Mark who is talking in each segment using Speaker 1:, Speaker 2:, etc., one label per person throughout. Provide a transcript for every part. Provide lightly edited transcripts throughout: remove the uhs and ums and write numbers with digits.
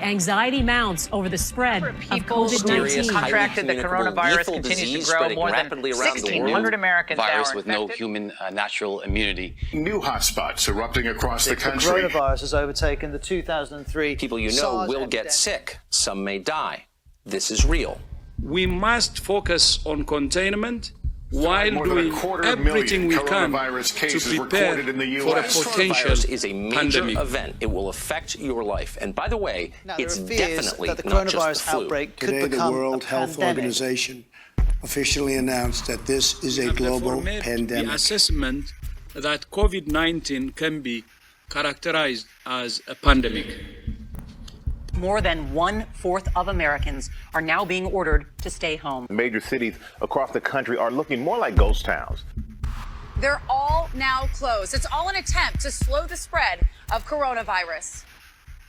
Speaker 1: Anxiety mounts over the spread of COVID-19.
Speaker 2: Contracted the coronavirus continues to grow. More than 1,600 Americans
Speaker 3: virus
Speaker 2: now
Speaker 3: with no human natural immunity.
Speaker 4: New hotspots erupting across the country.
Speaker 5: The coronavirus has overtaken the 2003.
Speaker 3: People you know will get sick. Some may die. This is real.
Speaker 6: We must focus on containment while doing everything we can to prepare for a potential
Speaker 3: is a major
Speaker 6: pandemic
Speaker 3: event. It will affect your life. And by the way, it's definitely
Speaker 5: that the
Speaker 3: not just
Speaker 5: coronavirus
Speaker 3: the flu.
Speaker 5: outbreak could
Speaker 7: Today,
Speaker 5: become
Speaker 7: the World
Speaker 5: a
Speaker 7: Health
Speaker 5: pandemic.
Speaker 7: Organization officially announced that this is a global pandemic.
Speaker 6: The assessment that COVID-19 can be characterized as a pandemic.
Speaker 2: More than 1/4 of Americans are now being ordered to stay home.
Speaker 8: Major cities across the country are looking more like ghost towns.
Speaker 9: They're all now closed. It's all an attempt to slow the spread of coronavirus.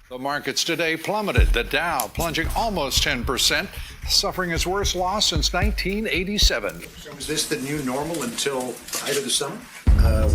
Speaker 10: The markets today plummeted. The Dow plunging almost 10%, suffering its worst loss since 1987.
Speaker 11: So is this the new normal until the height of the summer?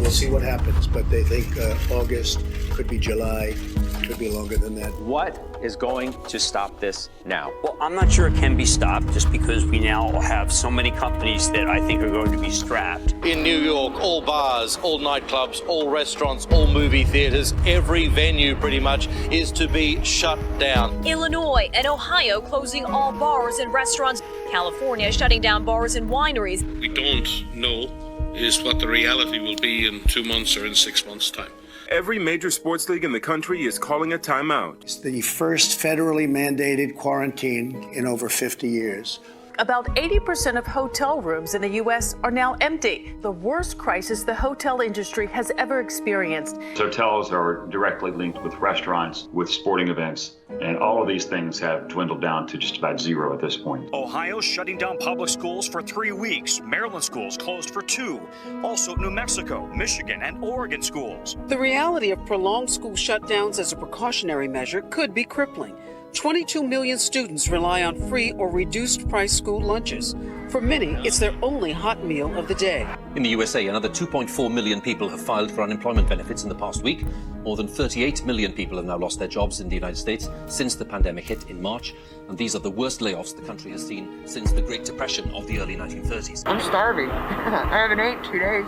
Speaker 7: We'll see what happens, but they think August, could be July, could be longer than that.
Speaker 12: What is going to stop this now?
Speaker 13: Well, I'm not sure it can be stopped just because we now have so many companies that I think are going to be strapped.
Speaker 14: In New York, all bars, all nightclubs, all restaurants, all movie theaters, every venue pretty much is to be shut down.
Speaker 9: Illinois and Ohio closing all bars and restaurants. California shutting down bars and wineries.
Speaker 6: We don't know is what the reality will be in 2 months or in 6 months' time.
Speaker 15: Every major sports league in the country is calling a timeout.
Speaker 7: It's the first federally mandated quarantine in over 50 years.
Speaker 16: About 80% of hotel rooms in the U.S. are now empty, the worst crisis the hotel industry has ever experienced.
Speaker 17: Hotels are directly linked with restaurants, with sporting events, and all of these things have dwindled down to just about zero at this point.
Speaker 18: Ohio's shutting down public schools for 3 weeks. Maryland schools closed for 2. Also, New Mexico, Michigan, and Oregon schools.
Speaker 16: The reality of prolonged school shutdowns as a precautionary measure could be crippling. 22 million students rely on free or reduced price school lunches. For many, it's their only hot meal of the day.
Speaker 19: In the USA, another 2.4 million people have filed for unemployment benefits in the past week. More than 38 million people have now lost their jobs in the United States since the pandemic hit in March. And these are the worst layoffs the country has seen since the Great Depression of the early 1930s.
Speaker 20: I'm starving. I haven't ate 2 days.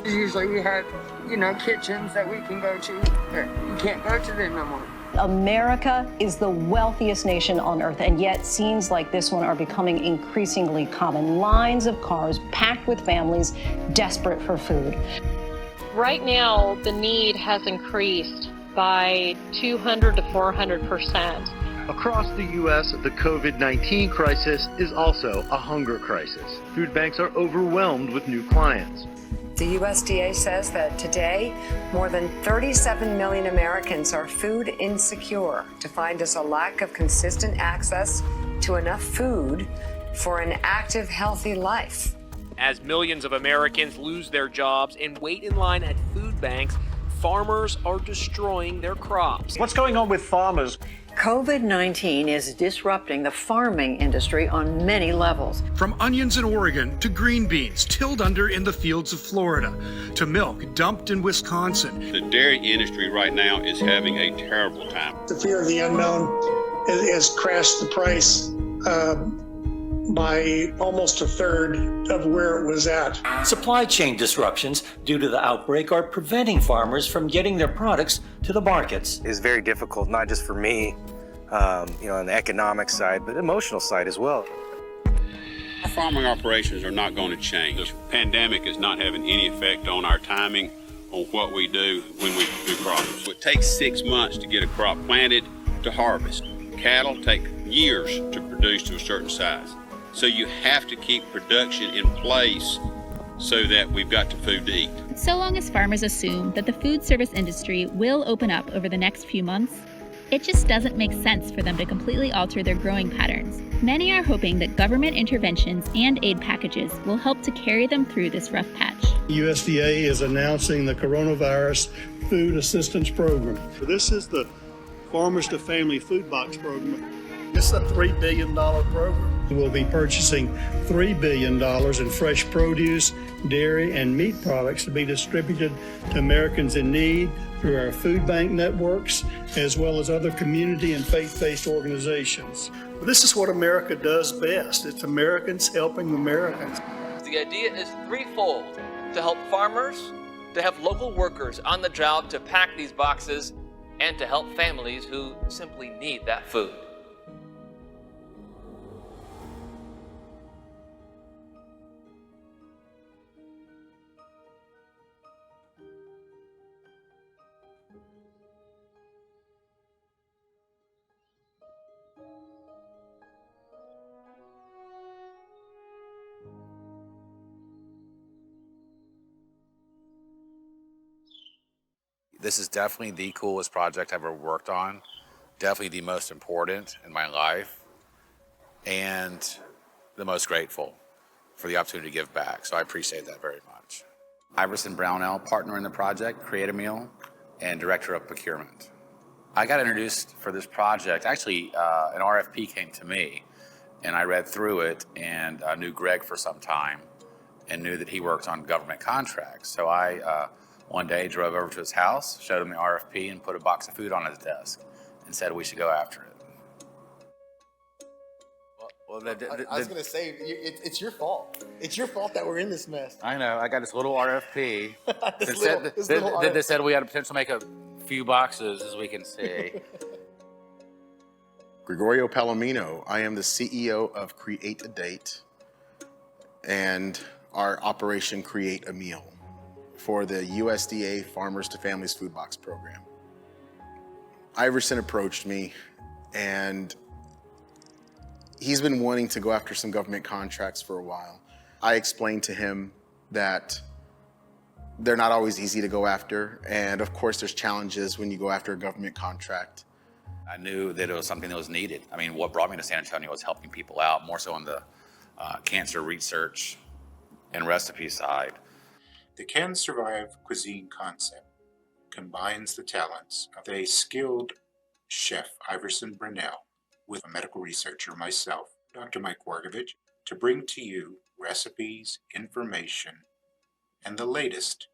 Speaker 20: Usually we have, kitchens that we can go to. You can't go to them no more.
Speaker 1: America is the wealthiest nation on earth, and yet scenes like this one are becoming increasingly common. Lines of cars packed with families desperate for food.
Speaker 8: Right now, the need has increased by 200 to 400%.
Speaker 17: Across the U.S., the COVID-19 crisis is also a hunger crisis. Food banks are overwhelmed with new clients.
Speaker 12: The USDA says that today, more than 37 million Americans are food insecure, defined as a lack of consistent access to enough food for an active, healthy life.
Speaker 6: As millions of Americans lose their jobs and wait in line at food banks, farmers are destroying their crops.
Speaker 5: What's going on with farmers?
Speaker 16: COVID-19 is disrupting the farming industry on many levels.
Speaker 10: From onions in Oregon to green beans tilled under in the fields of Florida to milk dumped in Wisconsin.
Speaker 6: The dairy industry right now is having a terrible time.
Speaker 20: The fear of the unknown has crashed the price by almost a third of where it was at.
Speaker 13: Supply chain disruptions due to the outbreak are preventing farmers from getting their products to the markets.
Speaker 12: It's very difficult, not just for me, on the economic side, but emotional side as well.
Speaker 6: Our farming operations are not going to change. The pandemic is not having any effect on our timing on what we do when we do crops. It takes 6 months to get a crop planted to harvest. Cattle take years to produce to a certain size. So you have to keep production in place so that we've got the food to eat.
Speaker 8: So long as farmers assume that the food service industry will open up over the next few months, it just doesn't make sense for them to completely alter their growing patterns. Many are hoping that government interventions and aid packages will help to carry them through this rough patch.
Speaker 7: USDA is announcing the Coronavirus Food Assistance Program.
Speaker 17: This is the Farmers to Family Food Box Program.
Speaker 7: This is a $3 billion program.
Speaker 21: We'll be purchasing $3 billion in fresh produce, dairy, and meat products to be distributed to Americans in need through our food bank networks, as well as other community and faith-based organizations. This is what America does best. It's Americans helping Americans.
Speaker 22: The idea is threefold: to help farmers, to have local workers on the job to pack these boxes, and to help families who simply need that food.
Speaker 23: This is definitely the coolest project I've ever worked on, definitely the most important in my life, and the most grateful for the opportunity to give back. So I appreciate that very much. Iverson Brownell, partner in the project, Cre8ameal, and director of procurement. I got introduced for this project. Actually, an RFP came to me, and I read through it and knew Greg for some time and knew that he worked on government contracts. So I one day drove over to his house, showed him the RFP, and put a box of food on his desk and said we should go after it.
Speaker 24: I was going to say, it's your fault. It's your fault that we're in this mess.
Speaker 23: I know. I got this little RFP that said we had a potential to make a few boxes, as we can see.
Speaker 24: Gregorio Palomino. I am the CEO of Cre8ameal and our operation Cre8ameal for the USDA Farmers to Families Food Box Program. Iverson approached me, and he's been wanting to go after some government contracts for a while. I explained to him that they're not always easy to go after, and of course there's challenges when you go after a government contract.
Speaker 23: I knew that it was something that was needed. I mean, what brought me to San Antonio was helping people out, more so on the cancer research and recipe side.
Speaker 11: The Can Survive cuisine concept combines the talents of a skilled chef, Iverson Brownell, with a medical researcher, myself, Dr. Mike Wargovich, to bring to you recipes, information, and the latest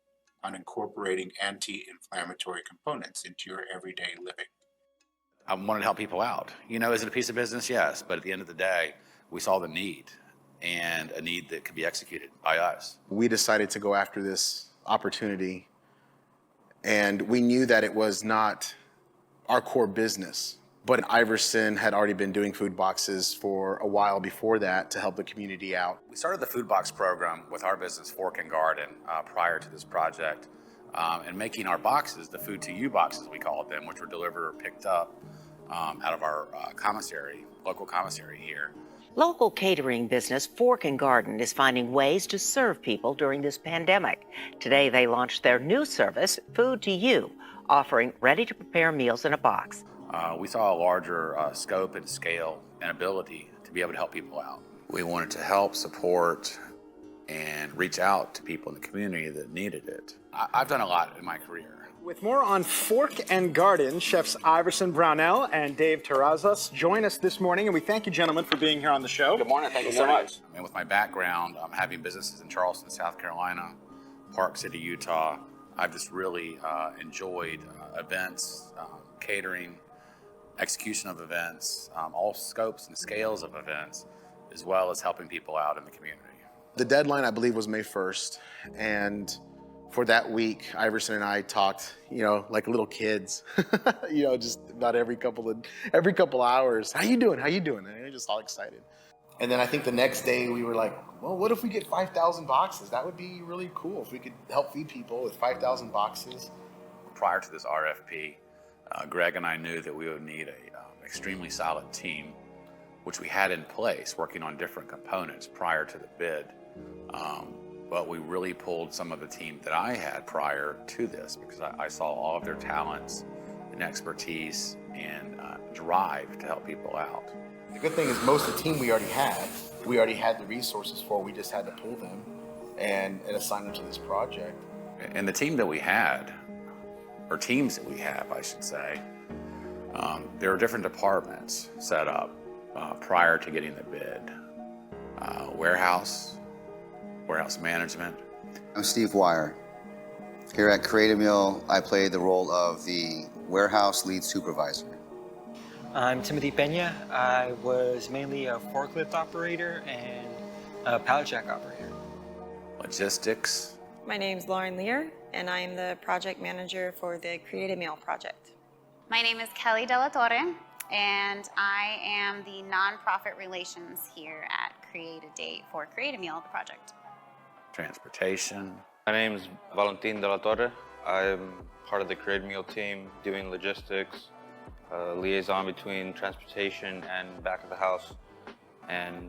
Speaker 11: on incorporating anti-inflammatory components into your everyday living.
Speaker 23: I wanted to help people out. You know, is it a piece of business? Yes, but at the end of the day, we saw the need, and a need that could be executed by us.
Speaker 24: We decided to go after this opportunity, and we knew that it was not our core business. But Iverson had already been doing food boxes for a while before that to help the community out.
Speaker 23: We started the food box program with our business, Fork and Garden, prior to this project, and making our boxes, the food to you boxes we called them, which were delivered or picked up out of our commissary, local commissary here.
Speaker 25: Local catering business Fork and Garden is finding ways to serve people during this pandemic. Today they launched their new service, Food to You, offering ready-to-prepare meals in a box.
Speaker 23: We saw a larger scope and scale and ability to be able to help people out. We wanted to help, support, and reach out to people in the community that needed it. I've done a lot in my career.
Speaker 26: With more on Fork and Garden, chefs Iverson Brownell and Dave Terrazas join us this morning, and we thank you, gentlemen, for being here on the show.
Speaker 23: Good morning. Thank you so much. And with my background, having businesses in Charleston, South Carolina, Park City, Utah, I've just really enjoyed events, catering, execution of events, all scopes and scales of events, as well as helping people out in the community.
Speaker 24: The deadline, I believe, was May 1st, and for that week, Iverson and I talked, like little kids, just about every couple hours. How you doing? How you doing? And we're just all excited. And then I think the next day we were like, well, what if we get 5,000 boxes? That would be really cool if we could help feed people with 5,000 boxes.
Speaker 23: Prior to this RFP, Greg and I knew that we would need an extremely solid team, which we had in place working on different components prior to the bid. But we really pulled some of the team that I had prior to this because I saw all of their talents and expertise and drive to help people out.
Speaker 24: The good thing is most of the team we already had the resources for. We just had to pull them and assign them to this project.
Speaker 23: And the team that we had, or teams that we have, I should say, there are different departments set up. prior to getting the bid. Warehouse management.
Speaker 2: I'm Steve Wire. Here at Cre8ameal, I play the role of the warehouse lead supervisor.
Speaker 3: I'm Timothy Pena. I was mainly a forklift operator and a pallet jack operator.
Speaker 23: Logistics.
Speaker 4: My name's Lauren Lear, and I am the project manager for the Cre8ameal project.
Speaker 9: My name is Kelly Della Torre, and I am the nonprofit relations here at Create-A-Date for Cre8ameal, the project.
Speaker 23: Transportation.
Speaker 14: My name is Valentin Della Torre. I'm part of the Cre8ameal team doing logistics, liaison between transportation and back of the house, and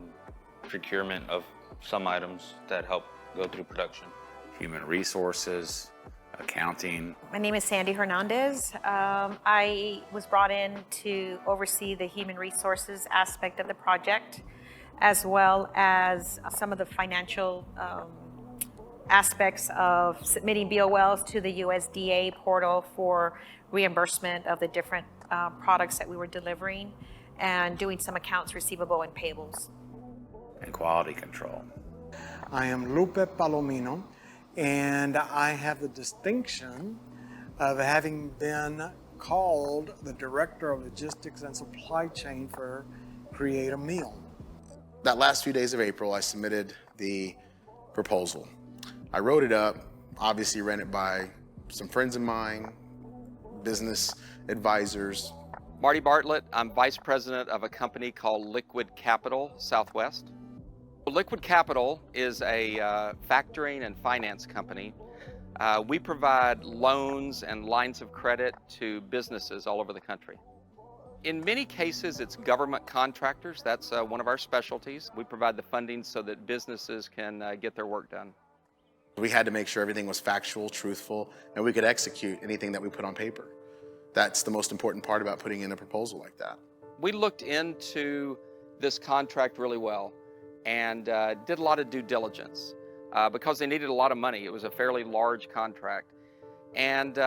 Speaker 14: procurement of some items that help go through production.
Speaker 23: Human resources, accounting.
Speaker 15: My name is Sandy Hernandez. I was brought in to oversee the human resources aspect of the project, as well as some of the financial aspects of submitting BOLs to the USDA portal for reimbursement of the different products that we were delivering, and doing some accounts receivable and payables.
Speaker 23: And quality control.
Speaker 27: I am Lupe Palomino, and I have the distinction of having been called the Director of Logistics and Supply Chain for Cre8ameal.
Speaker 24: That last few days of April, I submitted the proposal. I wrote it up, obviously ran it by some friends of mine, business advisors.
Speaker 28: Marty Bartlett, I'm Vice President of a company called Liquid Capital Southwest. Liquid Capital is a factoring and finance company. We provide loans and lines of credit to businesses all over the country. In many cases, it's government contractors. That's one of our specialties. We provide the funding so that businesses can get their work done.
Speaker 24: We had to make sure everything was factual, truthful, and we could execute anything that we put on paper. That's the most important part about putting in a proposal like that.
Speaker 28: We looked into this contract really well and did a lot of due diligence because they needed a lot of money. It was a fairly large contract. And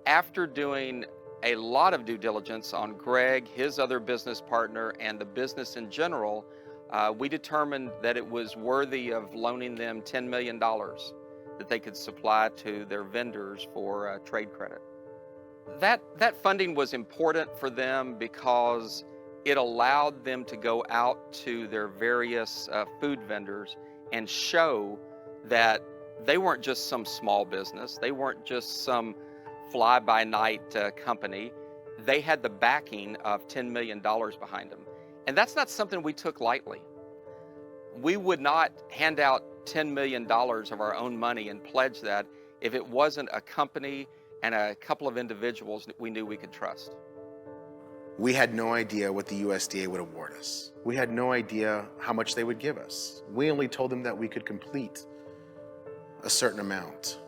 Speaker 28: after doing a lot of due diligence on Greg, his other business partner, and the business in general, we determined that it was worthy of loaning them $10 million that they could supply to their vendors for trade credit. That funding was important for them because it allowed them to go out to their various food vendors and show that they weren't just some small business, they weren't just some fly-by-night company. They had the backing of $10 million behind them. And that's not something we took lightly. We would not hand out $10 million of our own money and pledge that if it wasn't a company and a couple of individuals that we knew we could trust.
Speaker 24: We had no idea what the USDA would award us. We had no idea how much they would give us. We only told them that we could complete a certain amount.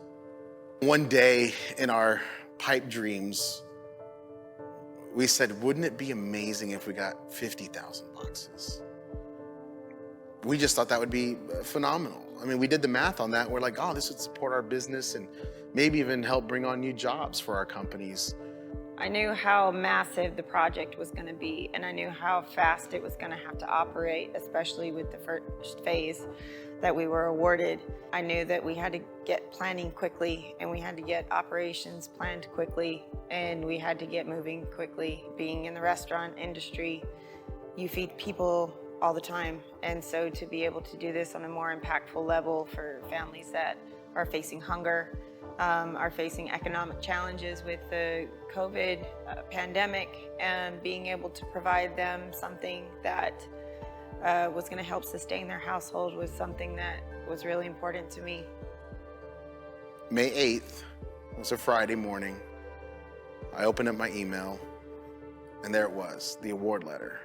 Speaker 24: One day in our pipe dreams, we said, wouldn't it be amazing if we got 50,000 boxes? We just thought that would be phenomenal. I mean, we did the math on that. We're like, oh, this would support our business and maybe even help bring on new jobs for our companies.
Speaker 4: I knew how massive the project was going to be, and I knew how fast it was going to have to operate, especially with the first phase that we were awarded. I knew that we had to get planning quickly, and we had to get operations planned quickly, and we had to get moving quickly. Being in the restaurant industry, you feed people all the time, and so to be able to do this on a more impactful level for families that are facing hunger, are facing economic challenges with the COVID pandemic, and being able to provide them something that was going to help sustain their household was something that was really important to me.
Speaker 24: May 8th was a Friday morning. I opened up my email, and there it was, the award letter.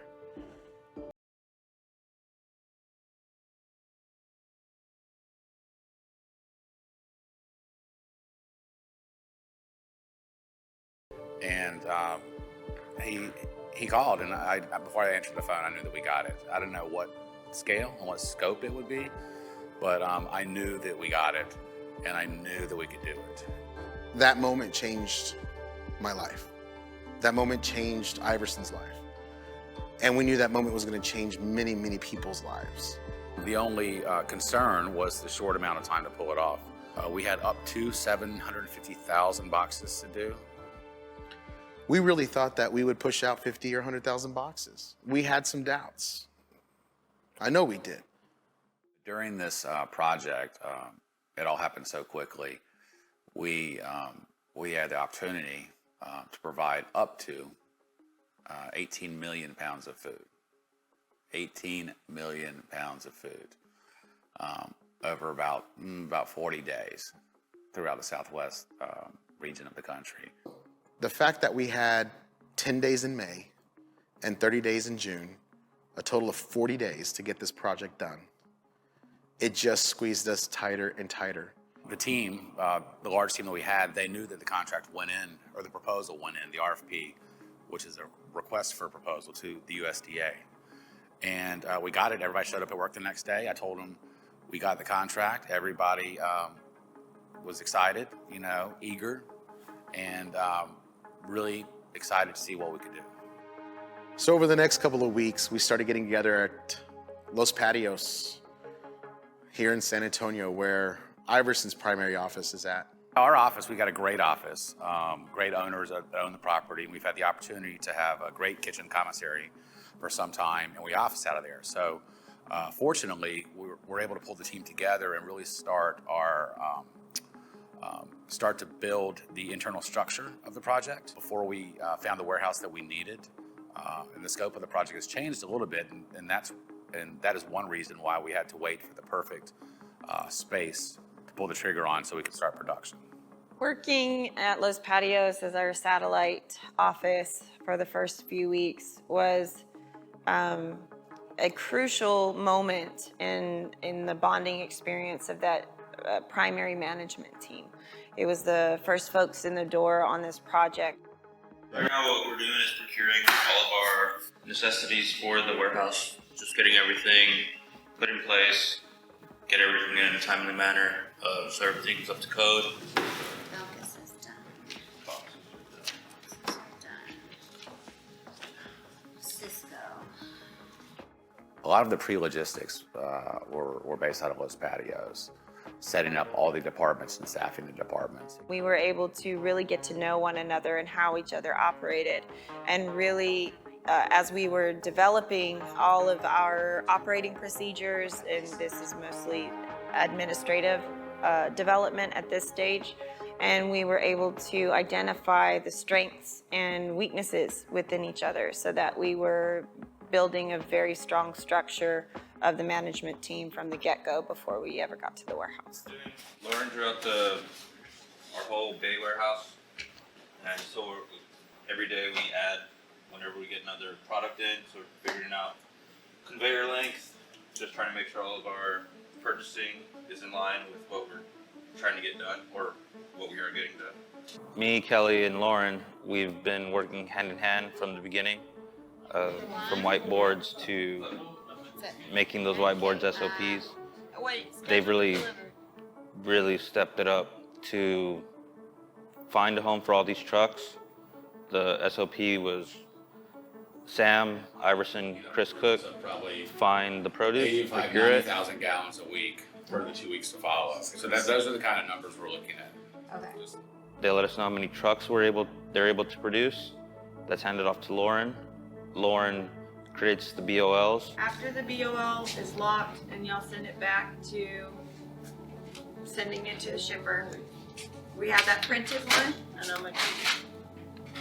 Speaker 23: And he called, and before I answered the phone, I knew that we got it. I didn't know what scale and what scope it would be, but I knew that we got it, and I knew that we could do it.
Speaker 24: That moment changed my life. That moment changed Iverson's life. And we knew that moment was going to change many, many people's lives.
Speaker 23: The only concern was the short amount of time to pull it off. We had up to 750,000 boxes to do.
Speaker 24: We really thought that we would push out 50 or 100,000 boxes. We had some doubts. I know we did.
Speaker 23: During this project, it all happened so quickly. We had the opportunity to provide up to 18 million pounds of food. 18 million pounds of food over about 40 days throughout the southwest region of the country.
Speaker 24: The fact that we had 10 days in May and 30 days in June, a total of 40 days to get this project done, it just squeezed us tighter and tighter.
Speaker 23: The team, the large team that we had, they knew that the contract went in, or the proposal went in, the RFP, which is a request for a proposal to the USDA. And we got it. Everybody showed up at work the next day. I told them we got the contract. Everybody was excited, eager, and really excited to see what we could do.
Speaker 24: So over the next couple of weeks, we started getting together at Los Patios here in San Antonio, where Iverson's primary office is at.
Speaker 23: Our office, we got a great office, great owners that own the property. We've had the opportunity to have a great kitchen commissary for some time, and we office out of there. So fortunately, we're able to pull the team together and really start to build the internal structure of the project. Before we found the warehouse that we needed, and the scope of the project has changed a little bit, and that is one reason why we had to wait for the perfect space to pull the trigger on so we could start production.
Speaker 4: Working at Los Patios as our satellite office for the first few weeks was a crucial moment in the bonding experience of that primary management team. It was the first folks in the door on this project.
Speaker 14: Right now what we're doing is procuring all of our necessities for the warehouse, just getting everything put in place, get everything in a timely manner, so everything's up to code.
Speaker 9: Focus is done. Boxes are done. Cisco.
Speaker 23: A lot of the pre-logistics were based out of Los Patios, setting up all the departments and staffing the departments.
Speaker 4: We were able to really get to know one another and how each other operated, and really as we were developing all of our operating procedures, and this is mostly administrative development at this stage, and we were able to identify the strengths and weaknesses within each other so that we were building a very strong structure of the management team from the get-go before we ever got to the warehouse.
Speaker 14: Lauren drew out our whole bay warehouse, and so every day we add whenever we get another product in, so we're figuring out conveyor length, just trying to make sure all of our purchasing is in line with what we're trying to get done, or what we are getting done. Me, Kelly, and Lauren, we've been working hand in hand from the beginning, from whiteboards to making those whiteboards SOPs. They've really stepped it up to find a home for all these trucks. The SOP was Sam, Iverson, Chris Cook, find the produce, procure it.
Speaker 23: 90,000 gallons a week for the 2 weeks to follow. So those are the kind of numbers we're looking at.
Speaker 9: Okay.
Speaker 14: They let us know how many trucks they're able to produce. That's handed off to Lauren. Lauren creates the BOLs.
Speaker 4: After the BOL is locked and y'all send it back to sending it to the shipper, we have that printed one, and I'm gonna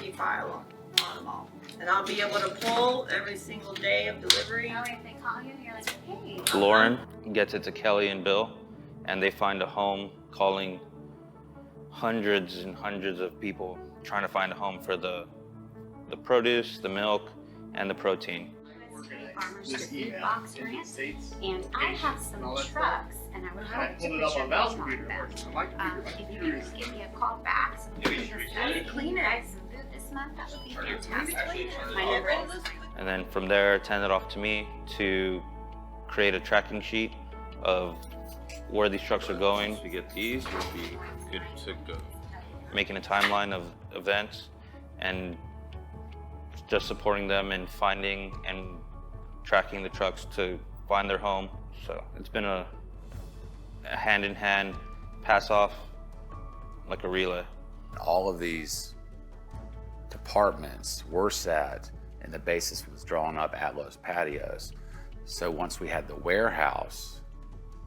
Speaker 4: keep file on them all. And I'll be able to pull every single day of delivery.
Speaker 9: That way if they call you, you're like, hey.
Speaker 14: Lauren gets it to Kelly and Bill, and they find a home, calling hundreds and hundreds of people trying to find a home for the produce, the milk, and the protein.
Speaker 9: Farmers to Food Box grant, and I have some trucks, and I would hope to put your name on them. If you can just give me a call back, so we can just clean it some food this month, that would be fantastic. My number is.
Speaker 14: And then from there, send it off to me to create a tracking sheet of where these trucks are going. To get these, would be good to go. Making a timeline of events and just supporting them in finding and tracking the trucks to find their home. So it's been a hand-in-hand pass-off, like a relay.
Speaker 1: All of these departments were set, and the basis was drawn up at Los Patios. So once we had the warehouse,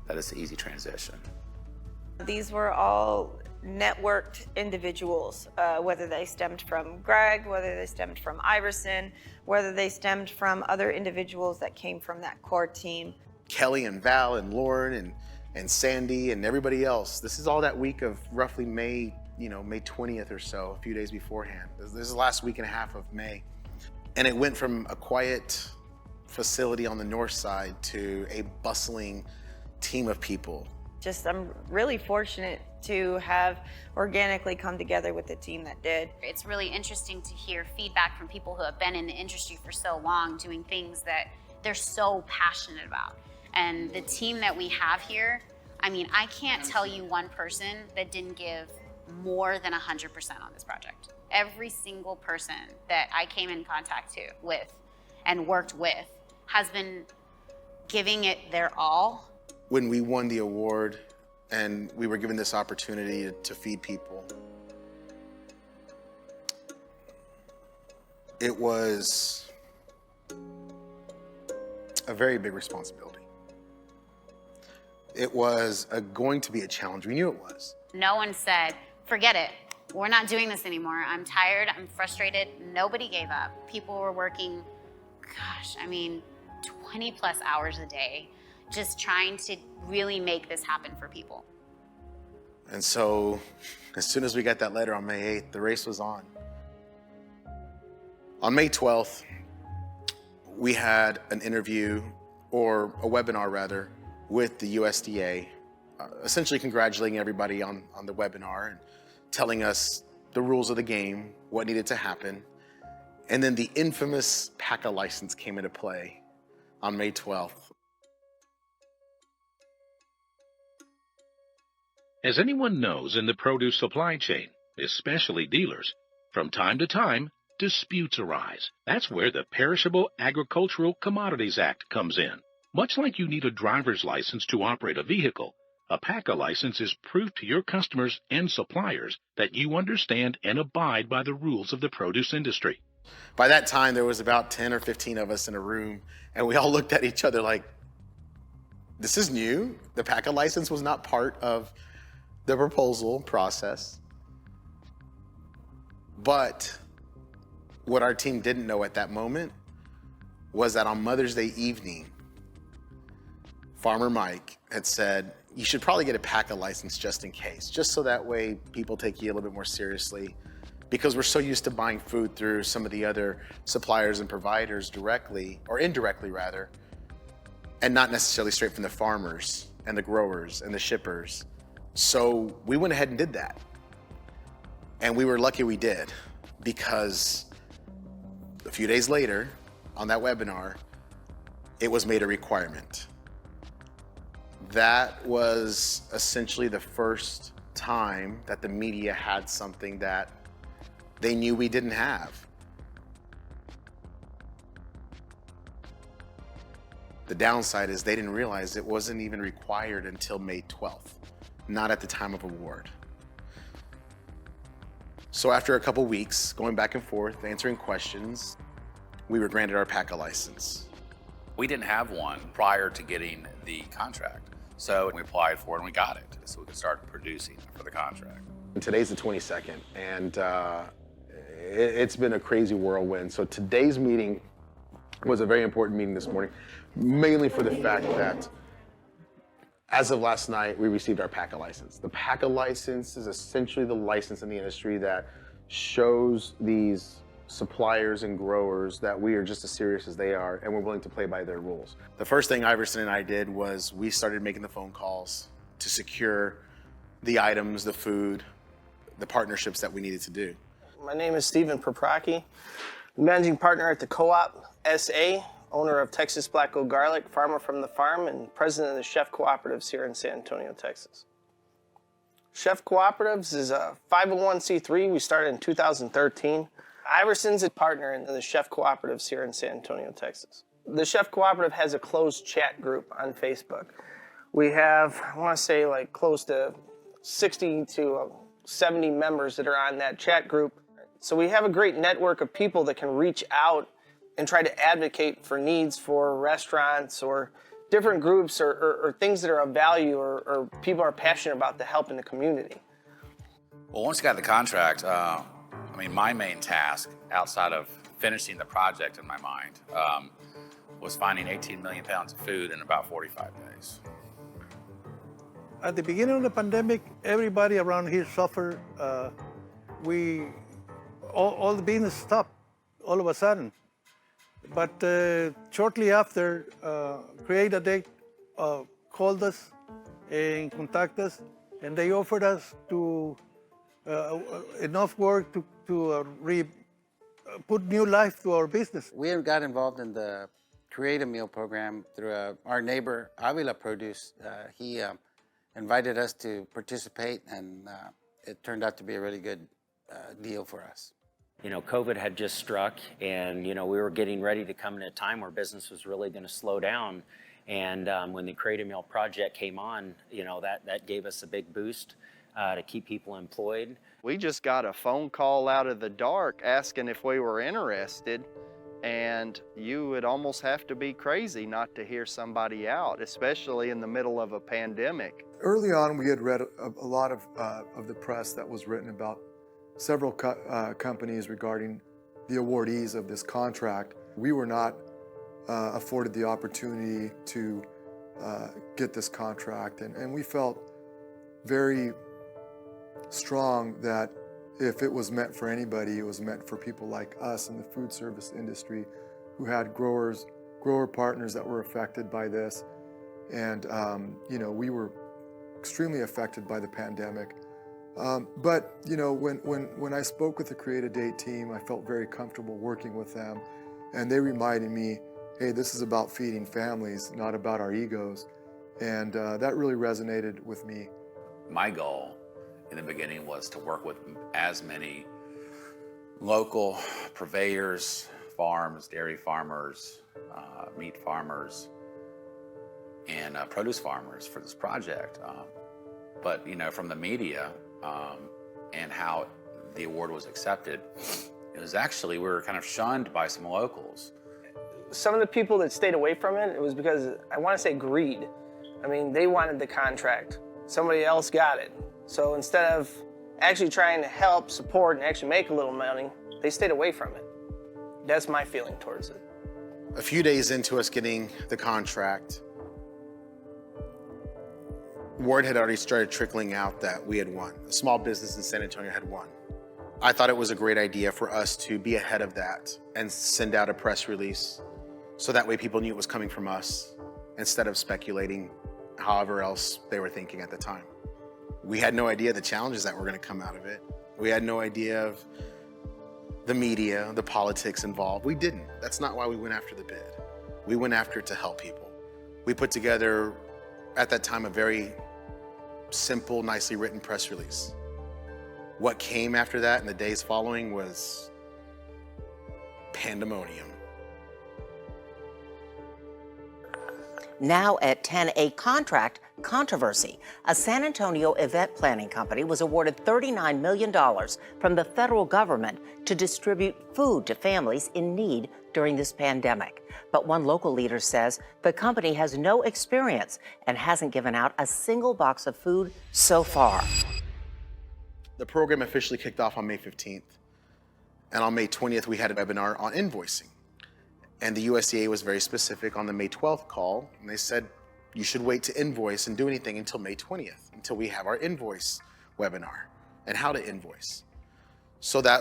Speaker 1: that is an easy transition.
Speaker 4: These were all networked individuals, whether they stemmed from Greg, whether they stemmed from Iverson, whether they stemmed from other individuals that came from that core team.
Speaker 24: Kelly and Val and Lauren and Sandy and everybody else. This is all that week of roughly May 20th or so, a few days beforehand. This is the last week and a half of May. And it went from a quiet facility on the north side to a bustling team of people.
Speaker 4: I'm really fortunate to have organically come together with the team that did.
Speaker 9: It's really interesting to hear feedback from people who have been in the industry for so long, doing things that they're so passionate about. And the team that we have here, I mean, I can't tell you one person that didn't give more than 100% on this project. Every single person that I came in contact with and worked with has been giving it their all.
Speaker 24: When we won the award and we were given this opportunity to feed people, it was a very big responsibility. It was going to be a challenge. We knew it was.
Speaker 9: No one said, forget it. We're not doing this anymore. I'm tired. I'm frustrated. Nobody gave up. People were working, 20 plus hours a day, just trying to really make this happen for people.
Speaker 24: And so, as soon as we got that letter on May 8th, the race was on. On May 12th, we had an interview, or a webinar rather, with the USDA, essentially congratulating everybody on the webinar and telling us the rules of the game, what needed to happen. And then the infamous PACA license came into play on May 12th.
Speaker 5: As anyone knows in the produce supply chain, especially dealers, from time to time, disputes arise. That's where the Perishable Agricultural Commodities Act comes in. Much like you need a driver's license to operate a vehicle, a PACA license is proof to your customers and suppliers that you understand and abide by the rules of the produce industry.
Speaker 24: By that time, there was about 10 or 15 of us in a room, and we all looked at each other like, this is new. The PACA license was not part of the proposal process. But what our team didn't know at that moment was that on Mother's Day evening, Farmer Mike had said, you should probably get a PACA license just in case, just so that way people take you a little bit more seriously, because we're so used to buying food through some of the other suppliers and providers directly, or indirectly rather, and not necessarily straight from the farmers and the growers and the shippers. So we went ahead and did that. And we were lucky we did, because a few days later on that webinar, it was made a requirement. That was essentially the first time that the media had something that they knew we didn't have. The downside is they didn't realize it wasn't even required until May 12th, not at the time of award. So after a couple weeks, going back and forth, answering questions, we were granted our PACA license.
Speaker 1: We didn't have one prior to getting the contract. So we applied for it and we got it, so we could start producing for the contract.
Speaker 24: And today's the 22nd, and it's been a crazy whirlwind. So today's meeting was a very important meeting this morning, mainly for the fact that as of last night, we received our PACA license. The PACA license is essentially the license in the industry that shows these suppliers and growers that we are just as serious as they are, and we're willing to play by their rules. The first thing Iverson and I did was we started making the phone calls to secure the items, the food, the partnerships that we needed to do.
Speaker 10: My name is Stephen Propraki, managing partner at the Co-op SA, owner of Texas Black Gold Garlic, farmer from the farm, and president of the Chef Cooperatives here in San Antonio, Texas. Chef Cooperatives is a 501c3. We started in 2013. Iverson's a partner in the chef cooperatives here in San Antonio, Texas. The chef cooperative has a closed chat group on Facebook. We have, I want to say, like close to 60 to 70 members that are on that chat group. So we have a great network of people that can reach out and try to advocate for needs for restaurants or different groups or things that are of value or people are passionate about to help in the community.
Speaker 23: Well, once we got the contract, my main task outside of finishing the project in my mind was finding 18 million pounds of food in about 45 days.
Speaker 6: At the beginning of the pandemic, everybody around here suffered. All the business stopped all of a sudden. But shortly after, Cre8ameal called us and contacted us, and they offered us to enough work to put new life to our business.
Speaker 8: We got involved in the Cre8ameal program through our neighbor, Avila Produce. He invited us to participate, and it turned out to be a really good deal for us.
Speaker 12: You know, COVID had just struck, and, you know, we were getting ready to come in a time where business was really going to slow down. And when the Cre8ameal project came on, you know, that gave us a big boost to keep people employed.
Speaker 13: We just got a phone call out of the dark asking if we were interested, and you would almost have to be crazy not to hear somebody out, especially in the middle of a pandemic.
Speaker 16: Early on, we had read a lot of the press that was written about several companies regarding the awardees of this contract. We were not afforded the opportunity to get this contract, and we felt very strong that if it was meant for anybody, it was meant for people like us in the food service industry who had grower partners that were affected by this. And you know, we were extremely affected by the pandemic. But you know, when I spoke with the Cre8ameal team, I felt very comfortable working with them, and they reminded me, hey, this is about feeding families, not about our egos. And that really resonated with me.
Speaker 23: My goal in the beginning was to work with as many local purveyors, farms, dairy farmers, meat farmers, and produce farmers for this project. But you know, from the media and how the award was accepted, it was actually, we were kind of shunned by some locals.
Speaker 10: Some of the people that stayed away from it, it was because, I want to say, greed. I mean, they wanted the contract. Somebody else got it. So instead of actually trying to help, support, and actually make a little money, they stayed away from it. That's my feeling towards it.
Speaker 24: A few days into us getting the contract, word had already started trickling out that we had won. A small business in San Antonio had won. I thought it was a great idea for us to be ahead of that and send out a press release so that way people knew it was coming from us instead of speculating however else they were thinking at the time. We had no idea the challenges that were going to come out of it. We had no idea of the media, the politics involved. We didn't. That's not why we went after the bid. We went after it to help people. We put together, at that time, a very simple, nicely written press release. What came after that in the days following was pandemonium.
Speaker 25: Now at 10, a contract controversy. A San Antonio event planning company was awarded $39 million from the federal government to distribute food to families in need during this pandemic. But one local leader says the company has no experience and hasn't given out a single box of food so far.
Speaker 24: The program officially kicked off on May 15th. And on May 20th, we had a webinar on invoicing. And the USDA was very specific on the May 12th call, and they said, you should wait to invoice and do anything until May 20th, until we have our invoice webinar and how to invoice. So that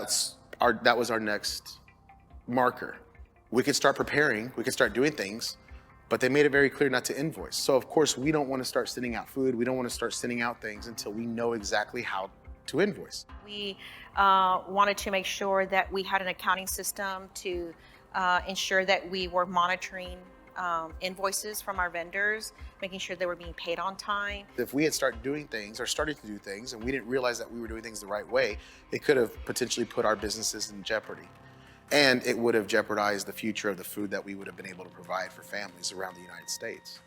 Speaker 24: was our next marker. We could start preparing, we could start doing things, but they made it very clear not to invoice. So of course, we don't want to start sending out food, we don't want to start sending out things until we know exactly how to invoice.
Speaker 15: We wanted to make sure that we had an accounting system to ensure that we were monitoring invoices from our vendors, making sure they were being paid on time.
Speaker 24: If we had started doing things or started to do things and we didn't realize that we were doing things the right way, it could have potentially put our businesses in jeopardy. And it would have jeopardized the future of the food that we would have been able to provide for families around the United States.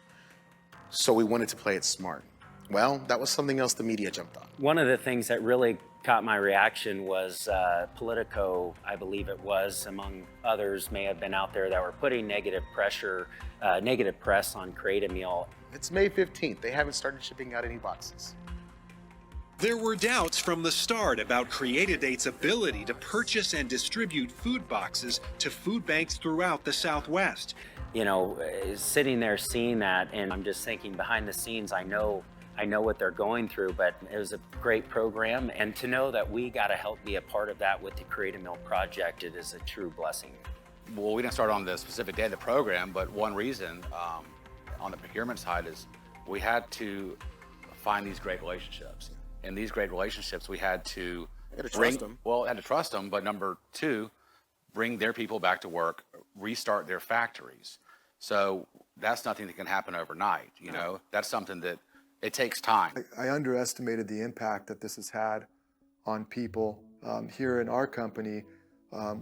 Speaker 24: So we wanted to play it smart. Well, that was something else the media jumped on.
Speaker 12: One of the things that really caught my reaction was Politico, I believe it was, among others, may have been out there that were putting negative press on Cre8ameal.
Speaker 24: It's May 15th. They haven't started shipping out any boxes.
Speaker 7: There were doubts from the start about Cre8a's ability to purchase and distribute food boxes to food banks throughout the Southwest.
Speaker 12: You know, sitting there seeing that, and I'm just thinking behind the scenes, I know what they're going through, but it was a great program. And to know that we got to help be a part of that with the Cre8ameal project, it is a true blessing.
Speaker 1: Well, we didn't start on the specific day of the program, but one reason on the procurement side is we had to find these great relationships. In these great relationships, we had to
Speaker 24: trust them.
Speaker 1: Well, had to trust them, but number two, bring their people back to work, restart their factories. So that's nothing that can happen overnight. You know, that's something that it takes time.
Speaker 16: I underestimated the impact that this has had on people. Here in our company,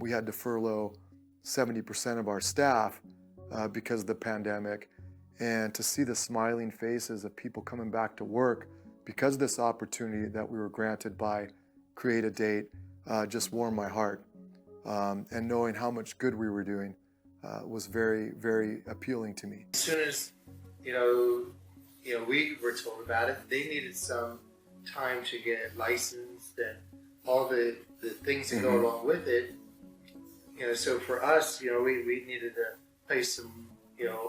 Speaker 16: we had to furlough 70% of our staff because of the pandemic. And to see the smiling faces of people coming back to work because of this opportunity that we were granted by Cre8a just warmed my heart. And knowing how much good we were doing was very, very appealing to me.
Speaker 27: As soon as, we were told about it, they needed some time to get licensed and all the things that go along with it. So for us, we needed to place some,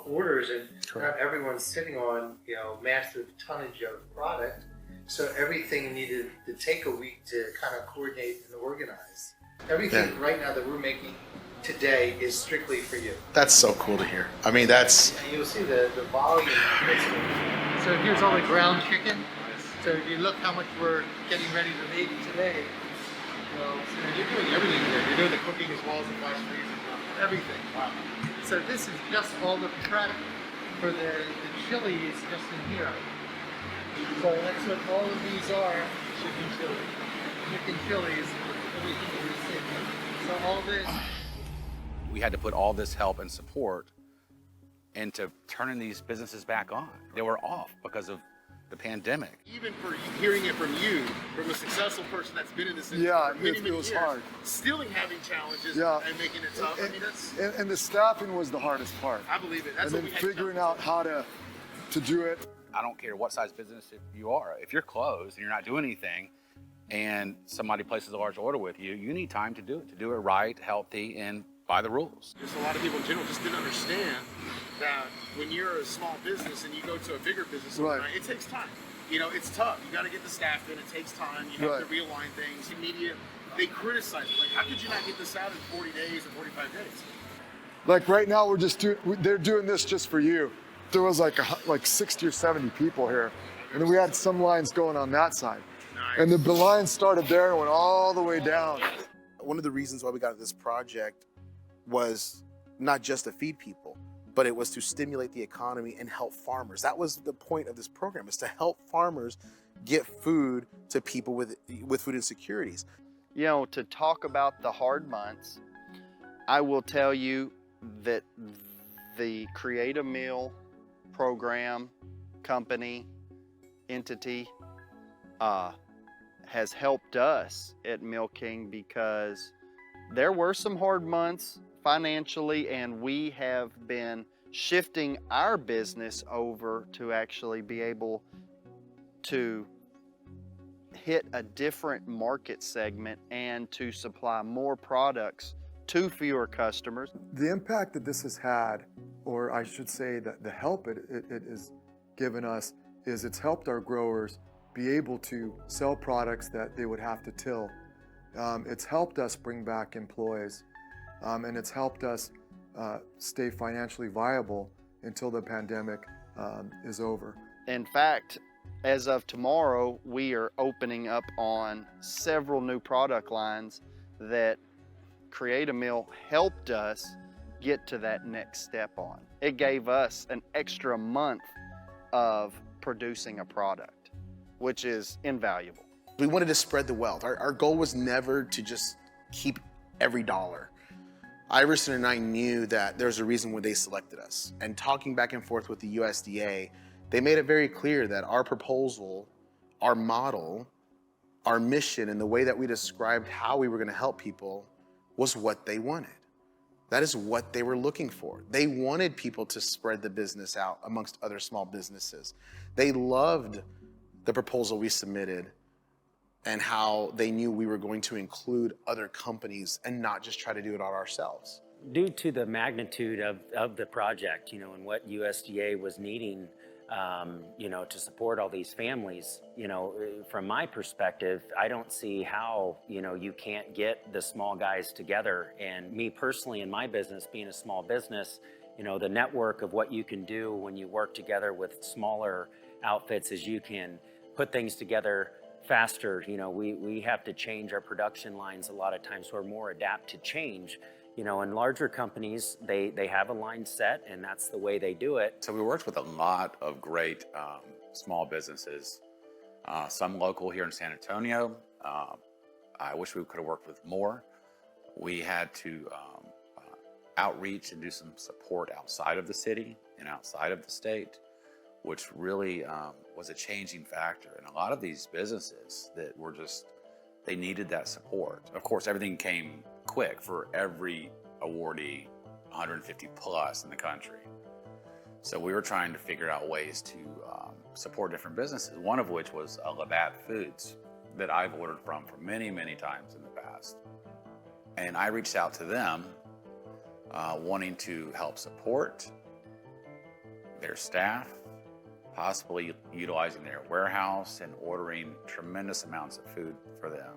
Speaker 27: orders, and not everyone's sitting on, massive tonnage of product. So everything needed to take a week to kind of coordinate and organize. Everything right now that we're making today is strictly for you.
Speaker 24: That's so cool to hear. I mean, that's...
Speaker 27: And you'll see the volume. So here's all the ground chicken. So if you look how much we're getting ready to make today. You're doing everything here. You're doing the cooking as well as the flash freezing. Everything. Wow. So this is just all the prep for the chilies just in here. So that's what all of these are. Chicken chili. Chicken chilies. Everything that you're seeing. So all this.
Speaker 1: We had to put all this help and support into turning these businesses back on. They were off because of the pandemic.
Speaker 26: Even for hearing it from you, from a successful person that's been in this industry for many
Speaker 16: was
Speaker 26: years,
Speaker 16: hard.
Speaker 26: Still having challenges and making it tough. I mean, that's...
Speaker 16: And the staffing was the hardest part.
Speaker 26: I believe it. That's
Speaker 16: and then figuring out how to do it.
Speaker 1: I don't care what size business you are. If you're closed and you're not doing anything and somebody places a large order with you, you need time to do it right, healthy, and by the rules.
Speaker 26: Just a lot of people in general just didn't understand that when you're a small business and you go to a bigger business overnight, it takes time. It's tough. You got to get the staff in. It takes time. You have to realign things. The media, they criticize it. Like, how could you not get this out in 40 days or 45 days?
Speaker 16: Like right now, they're doing this just for you. There was like 60 or 70 people here. And then we had some lines going on that side. Nice. And the line started there and went all the way down.
Speaker 24: One of the reasons why we got this project was not just to feed people, but it was to stimulate the economy and help farmers. That was the point of this program, is to help farmers get food to people with food insecurities.
Speaker 13: To talk about the hard months, I will tell you that the Cre8ameal program, company, entity, has helped us at Meal King because there were some hard months financially, and we have been shifting our business over to actually be able to hit a different market segment and to supply more products to fewer customers.
Speaker 16: The impact that this has had, or I should say that the help it has given us, is it's helped our growers be able to sell products that they would have to till. It's helped us bring back employees. And it's helped us stay financially viable until the pandemic is over.
Speaker 13: In fact, as of tomorrow, we are opening up on several new product lines that Cre8ameal helped us get to that next step on. It gave us an extra month of producing a product, which is invaluable.
Speaker 24: We wanted to spread the wealth. Our goal was never to just keep every dollar. Iverson and I knew that there's a reason why they selected us. And talking back and forth with the USDA, they made it very clear that our proposal, our model, our mission, and the way that we described how we were going to help people was what they wanted. That is what they were looking for. They wanted people to spread the business out amongst other small businesses. They loved the proposal we submitted and how they knew we were going to include other companies and not just try to do it all ourselves.
Speaker 12: Due to the magnitude of the project, you know, and what USDA was needing, you know, to support all these families, you know, from my perspective, I don't see how, you know, you can't get the small guys together. And me personally in my business, being a small business, you know, the network of what you can do when you work together with smaller outfits is you can put things together faster. You know, we have to change our production lines a lot of times. We're more adapt to change. You know, in larger companies, they have a line set and that's the way they do it.
Speaker 1: So we worked with a lot of great small businesses, some local here in San Antonio. I wish we could have worked with more. We had to outreach and do some support outside of the city and outside of the state, which really was a changing factor. And a lot of these businesses that were just, they needed that support. Of course, everything came quick for every awardee, 150 plus in the country. So we were trying to figure out ways to support different businesses, one of which was Labatt Foods that I've ordered from for many, many times in the past. And I reached out to them wanting to help support their staff, possibly utilizing their warehouse and ordering tremendous amounts of food for them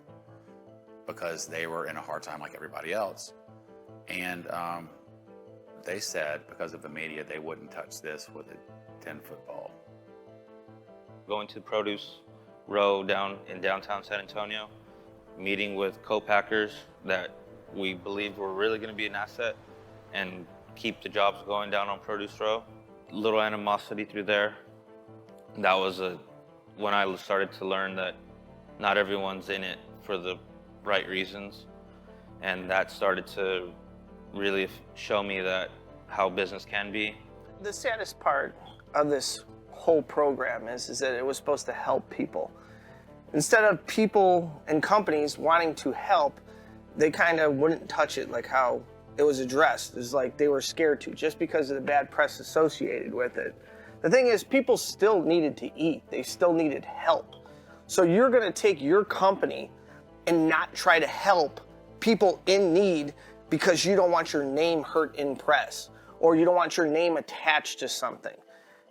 Speaker 1: because they were in a hard time like everybody else. And they said, because of the media, they wouldn't touch this with a 10-foot pole.
Speaker 14: Going to the produce row down in downtown San Antonio, meeting with co-packers that we believed were really going to be an asset and keep the jobs going down on produce row. Little animosity through there. That was when I started to learn that not everyone's in it for the right reasons. And that started to really show me that how business can be.
Speaker 10: The saddest part of this whole program is that it was supposed to help people. Instead of people and companies wanting to help, they kind of wouldn't touch it like how it was addressed. It's like they were scared to, just because of the bad press associated with it. The thing is, people still needed to eat. They still needed help. So you're gonna take your company and not try to help people in need because you don't want your name hurt in press or you don't want your name attached to something.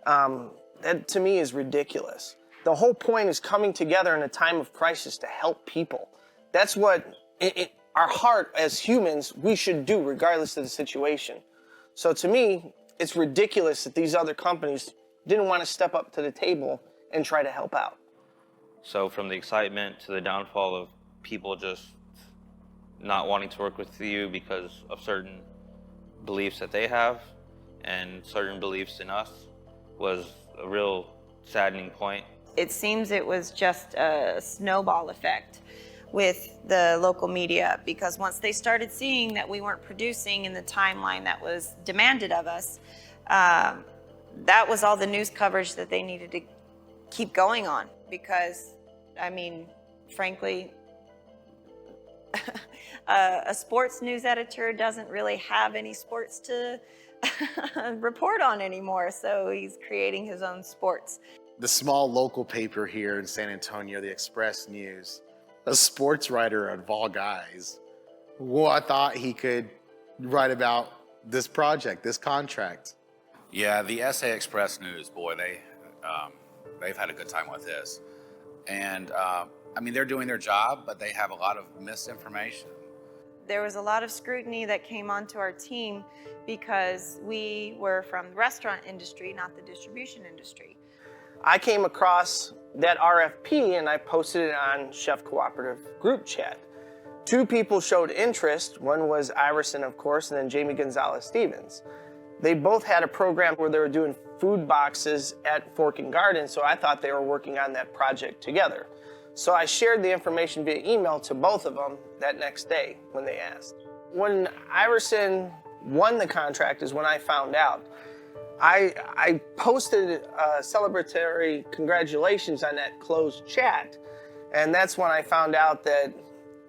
Speaker 10: That to me is ridiculous. The whole point is coming together in a time of crisis to help people. That's what our heart as humans, we should do regardless of the situation. So to me, it's ridiculous that these other companies didn't want to step up to the table and try to help out.
Speaker 14: So from the excitement to the downfall of people just not wanting to work with you because of certain beliefs that they have and certain beliefs in us was a real saddening point.
Speaker 4: It seems it was just a snowball effect with the local media, because once they started seeing that we weren't producing in the timeline that was demanded of us, that was all the news coverage that they needed to keep going on. Because, I mean, frankly, a sports news editor doesn't really have any sports to report on anymore, so he's creating his own sports.
Speaker 24: The small local paper here in San Antonio, the Express News, a sports writer of all guys, I thought he could write about this project, this contract.
Speaker 1: Yeah, the SA Express News, boy, they've had a good time with this. And I mean, they're doing their job, but they have a lot of misinformation.
Speaker 4: There was a lot of scrutiny that came onto our team because we were from the restaurant industry, not the distribution industry.
Speaker 10: I came across that RFP and I posted it on Chef Cooperative group chat. 2 people showed interest. One was Iverson, of course, and then Jamie Gonzalez-Stevens. They both had a program where they were doing food boxes at Fork and Garden, so I thought they were working on that project together. So I shared the information via email to both of them that next day when they asked. When Iverson won the contract is when I found out. I posted celebratory congratulations on that closed chat, and that's when I found out that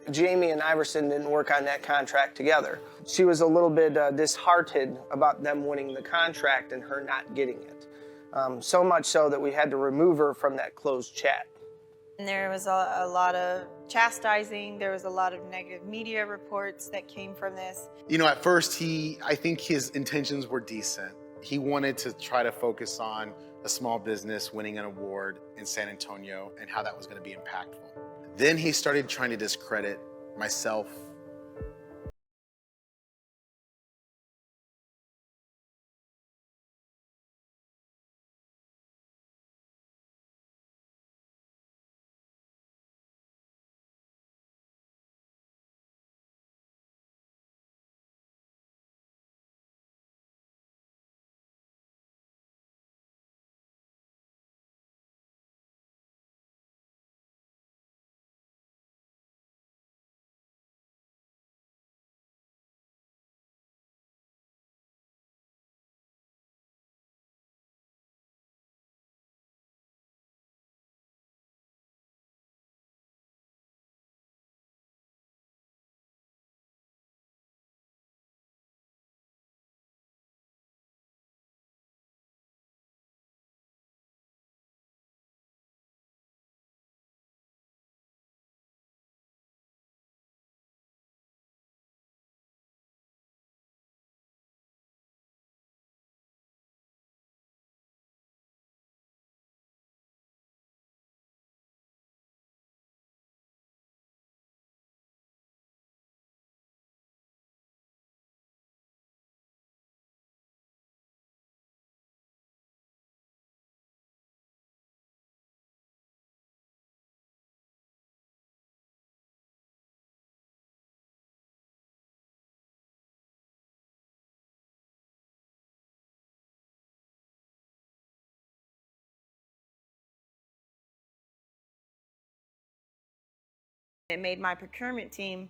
Speaker 10: Jamie and Iverson didn't work on that contract together. She was a little bit disheartened about them winning the contract and her not getting it. So much so that we had to remove her from that closed chat.
Speaker 4: And there was a lot of chastising. There was a lot of negative media reports that came from this.
Speaker 24: You know, at first, I think his intentions were decent. He wanted to try to focus on a small business winning an award in San Antonio and how that was going to be impactful. Then he started trying to discredit myself.
Speaker 4: It made my procurement team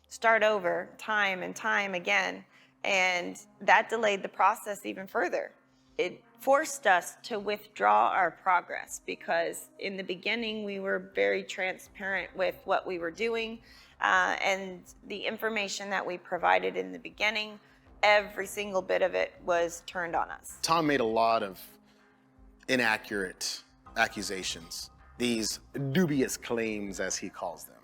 Speaker 4: start over time and time again, and that delayed the process even further. It forced us to withdraw our progress because in the beginning we were very transparent with what we were doing and the information that we provided in the beginning, every single bit of it was turned on us.
Speaker 24: Tom made a lot of inaccurate accusations, these dubious claims as he calls them.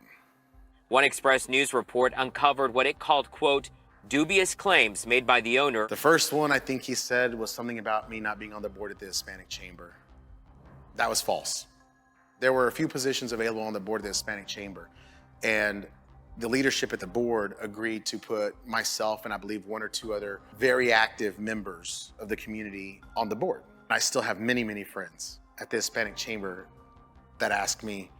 Speaker 2: One Express News report uncovered what it called, quote, dubious claims made by the owner.
Speaker 24: The first one I think he said was something about me not being on the board at the Hispanic Chamber. That was false. There were a few positions available on the board of the Hispanic Chamber, and the leadership at the board agreed to put myself and I believe 1 or 2 other very active members of the community on the board. I still have many, many friends at the Hispanic Chamber that ask me,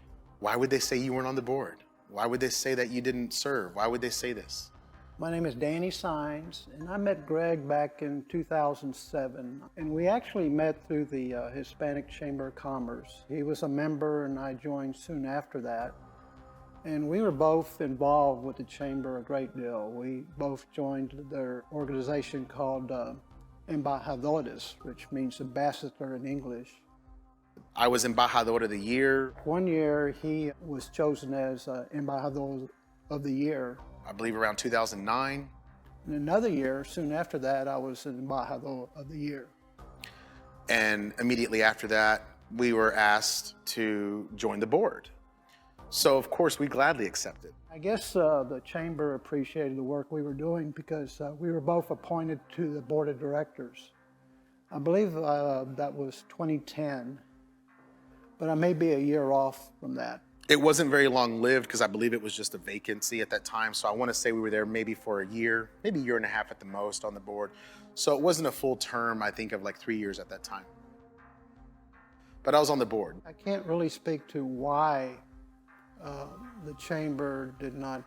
Speaker 24: why would they say you weren't on the board? Why would they say that you didn't serve? Why would they say this?
Speaker 11: My name is Danny Sines, and I met Greg back in 2007. And we actually met through the Hispanic Chamber of Commerce. He was a member, and I joined soon after that. And we were both involved with the Chamber a great deal. We both joined their organization called Embajadores, which means ambassador in English.
Speaker 24: I was Embajador of the Year.
Speaker 11: One year, he was chosen as Embajador of the Year.
Speaker 24: I believe around 2009.
Speaker 11: And another year, soon after that, I was an Embajador of the Year.
Speaker 24: And immediately after that, we were asked to join the board. So, of course, we gladly accepted.
Speaker 11: I guess the Chamber appreciated the work we were doing because we were both appointed to the Board of Directors. I believe that was 2010. But I may be a year off from that.
Speaker 24: It wasn't very long-lived because I believe it was just a vacancy at that time. So I want to say we were there maybe for a year, maybe a year and a half at the most on the board. So it wasn't a full term, I think, of like 3 years at that time. But I was on the board.
Speaker 11: I can't really speak to why The chamber did not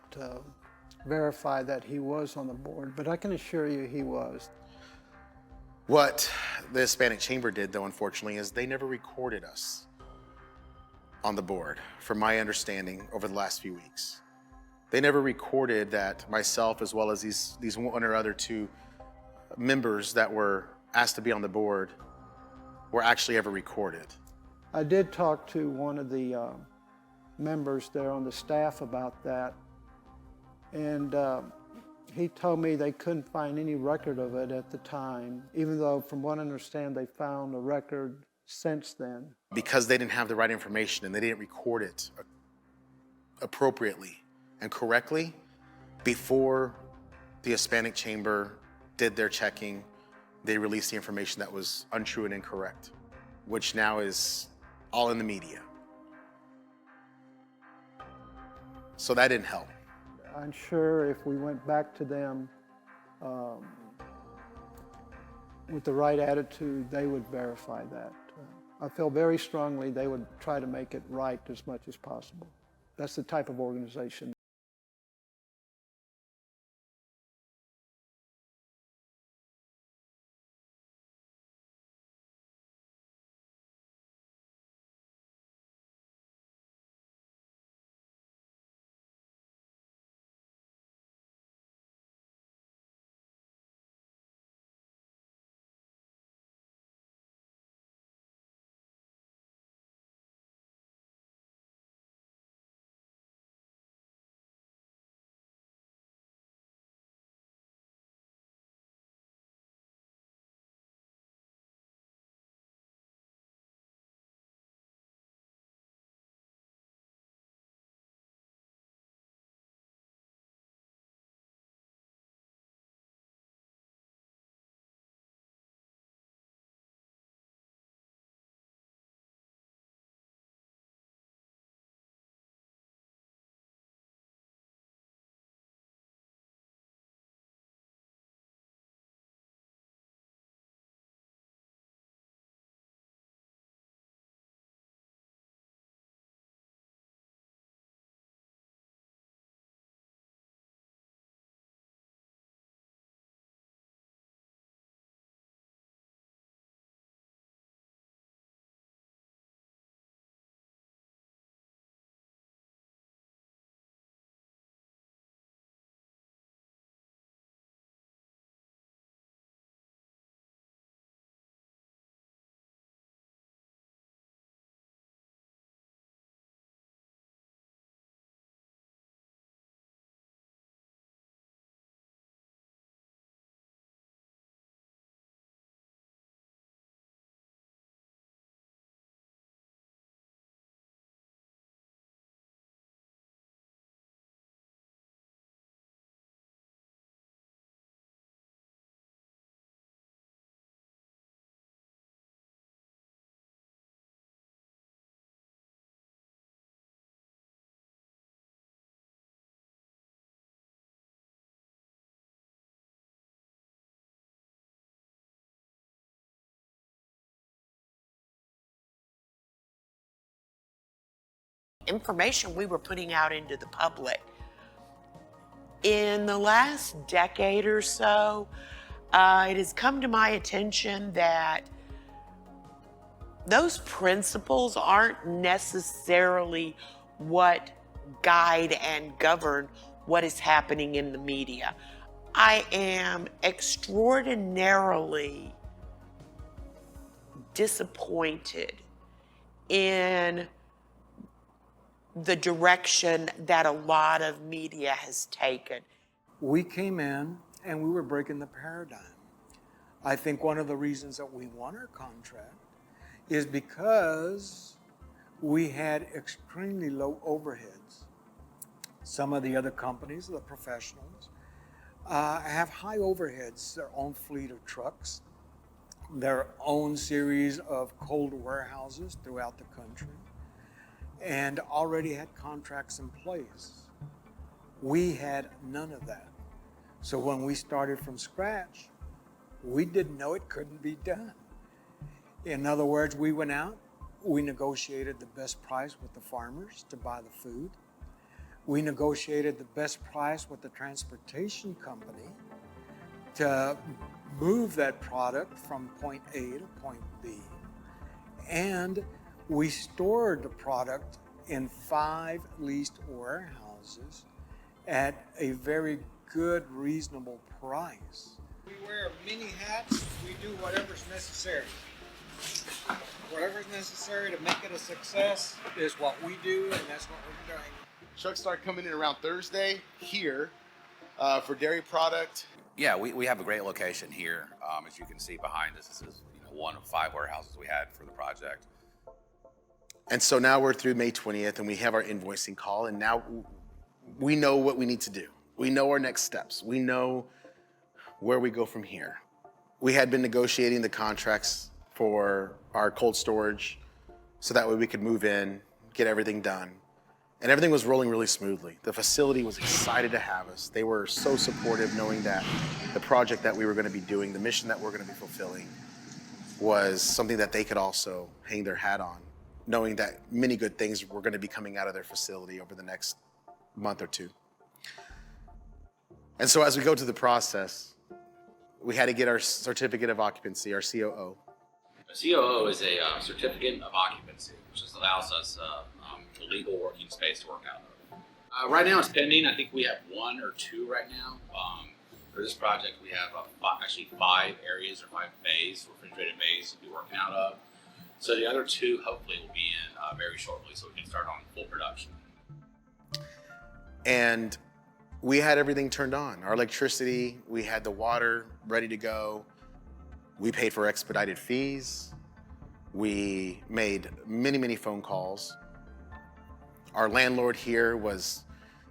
Speaker 11: verify that he was on the board, but I can assure you he was.
Speaker 24: What the Hispanic Chamber did, though, unfortunately, is they never recorded us on the board, from my understanding, over the last few weeks. They never recorded that myself, as well as these one or other two members that were asked to be on the board, were actually ever recorded.
Speaker 11: I did talk to one of the members there on the staff about that, and he told me they couldn't find any record of it at the time, even though, from what I understand, they found a record since then.
Speaker 24: Because they didn't have the right information and they didn't record it appropriately and correctly before the Hispanic Chamber did their checking, they released the information that was untrue and incorrect, which now is all in the media. So that didn't help.
Speaker 11: I'm sure if we went back to them with the right attitude, they would verify that. I feel very strongly they would try to make it right as much as possible. That's the type of organization.
Speaker 3: Information we were putting out into the public. In the last decade or so, it has come to my attention that those principles aren't necessarily what guide and govern what is happening in the media. I am extraordinarily disappointed in the direction that a lot of media has taken.
Speaker 27: We came in and we were breaking the paradigm. I think one of the reasons that we won our contract is because we had extremely low overheads. Some of the other companies, the professionals, have high overheads, their own fleet of trucks, their own series of cold warehouses throughout the country, and already had contracts in place. We had none of that. So when we started from scratch, we didn't know it couldn't be done. In other words, we went out, we negotiated the best price with the farmers to buy the food. We negotiated the best price with the transportation company to move that product from point A to point B. And we stored the product in 5 leased warehouses at a very good, reasonable price. We wear many hats. We do whatever's necessary. Whatever's necessary to make it a success is what we do, and that's what we're doing.
Speaker 9: Trucks start coming in around Thursday here for dairy product.
Speaker 1: Yeah, we have a great location here. As you can see behind us, this is one of 5 warehouses we had for the project.
Speaker 24: And so now we're through May 20th and we have our invoicing call, and now we know what we need to do. We know our next steps. We know where we go from here. We had been negotiating the contracts for our cold storage so that way we could move in, get everything done. And everything was rolling really smoothly. The facility was excited to have us. They were so supportive, knowing that the project that we were going to be doing, the mission that we're going to be fulfilling, was something that they could also hang their hat on, knowing that many good things were going to be coming out of their facility over the next month or two. And so as we go through the process, we had to get our certificate of occupancy, our COO.
Speaker 1: A COO is a certificate of occupancy, which just allows us a legal working space to work out of. Right now it's pending. I think we have 1 or 2 right now. For this project, we have actually 5 areas or 5 bays, refrigerated bays to be working out of. So the other 2 hopefully will be in very shortly, so we can start on full production.
Speaker 24: And we had everything turned on. Our electricity, we had the water ready to go. We paid for expedited fees. We made many, many phone calls. Our landlord here was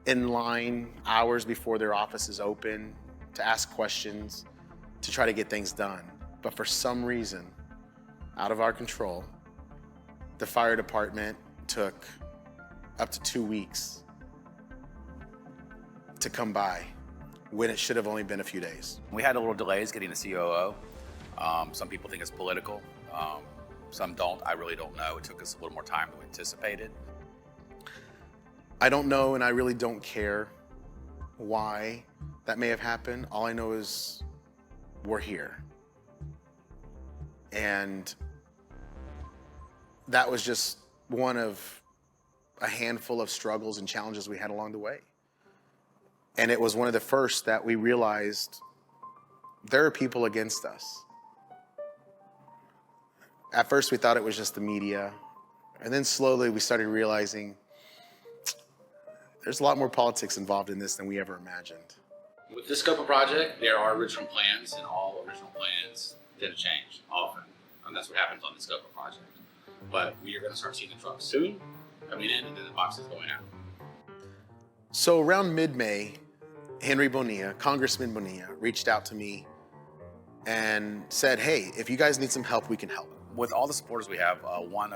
Speaker 24: in line hours before their offices open to ask questions, to try to get things done. But for some reason, out of our control, the fire department took up to 2 weeks to come by when it should have only been a few days.
Speaker 1: We had a little delays getting the COO. Some people think it's political. Some don't. I really don't know. It took us a little more time than we anticipated.
Speaker 24: I don't know, and I really don't care why that may have happened. All I know is we're here. And that was just one of a handful of struggles and challenges we had along the way. And it was one of the first that we realized there are people against us. At first we thought it was just the media, and then slowly we started realizing there's a lot more politics involved in this than we ever imagined.
Speaker 1: With this scope of project, there are original plans, and all original plans tend to change often. And that's what happens on the scope of project. But we are going to start seeing the trucks soon coming in, and then the boxes going out.
Speaker 24: So around mid-May, Henry Bonilla, Congressman Bonilla, reached out to me and said, hey, if you guys need some help, we can help.
Speaker 1: With all the supporters we have, one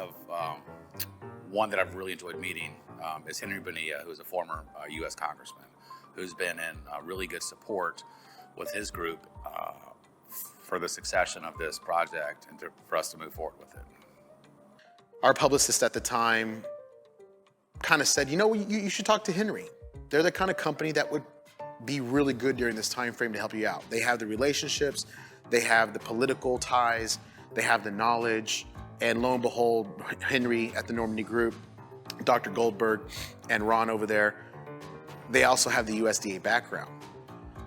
Speaker 1: that I've really enjoyed meeting is Henry Bonilla, who's a former U.S. congressman, who's been in really good support with his group for the succession of this project and for us to move forward with it.
Speaker 24: Our publicist at the time kind of said, you know, you should talk to Henry. They're the kind of company that would be really good during this time frame to help you out. They have the relationships, they have the political ties, they have the knowledge, and lo and behold, Henry at the Normandy Group, Dr. Goldberg, and Ron over there, they also have the USDA background.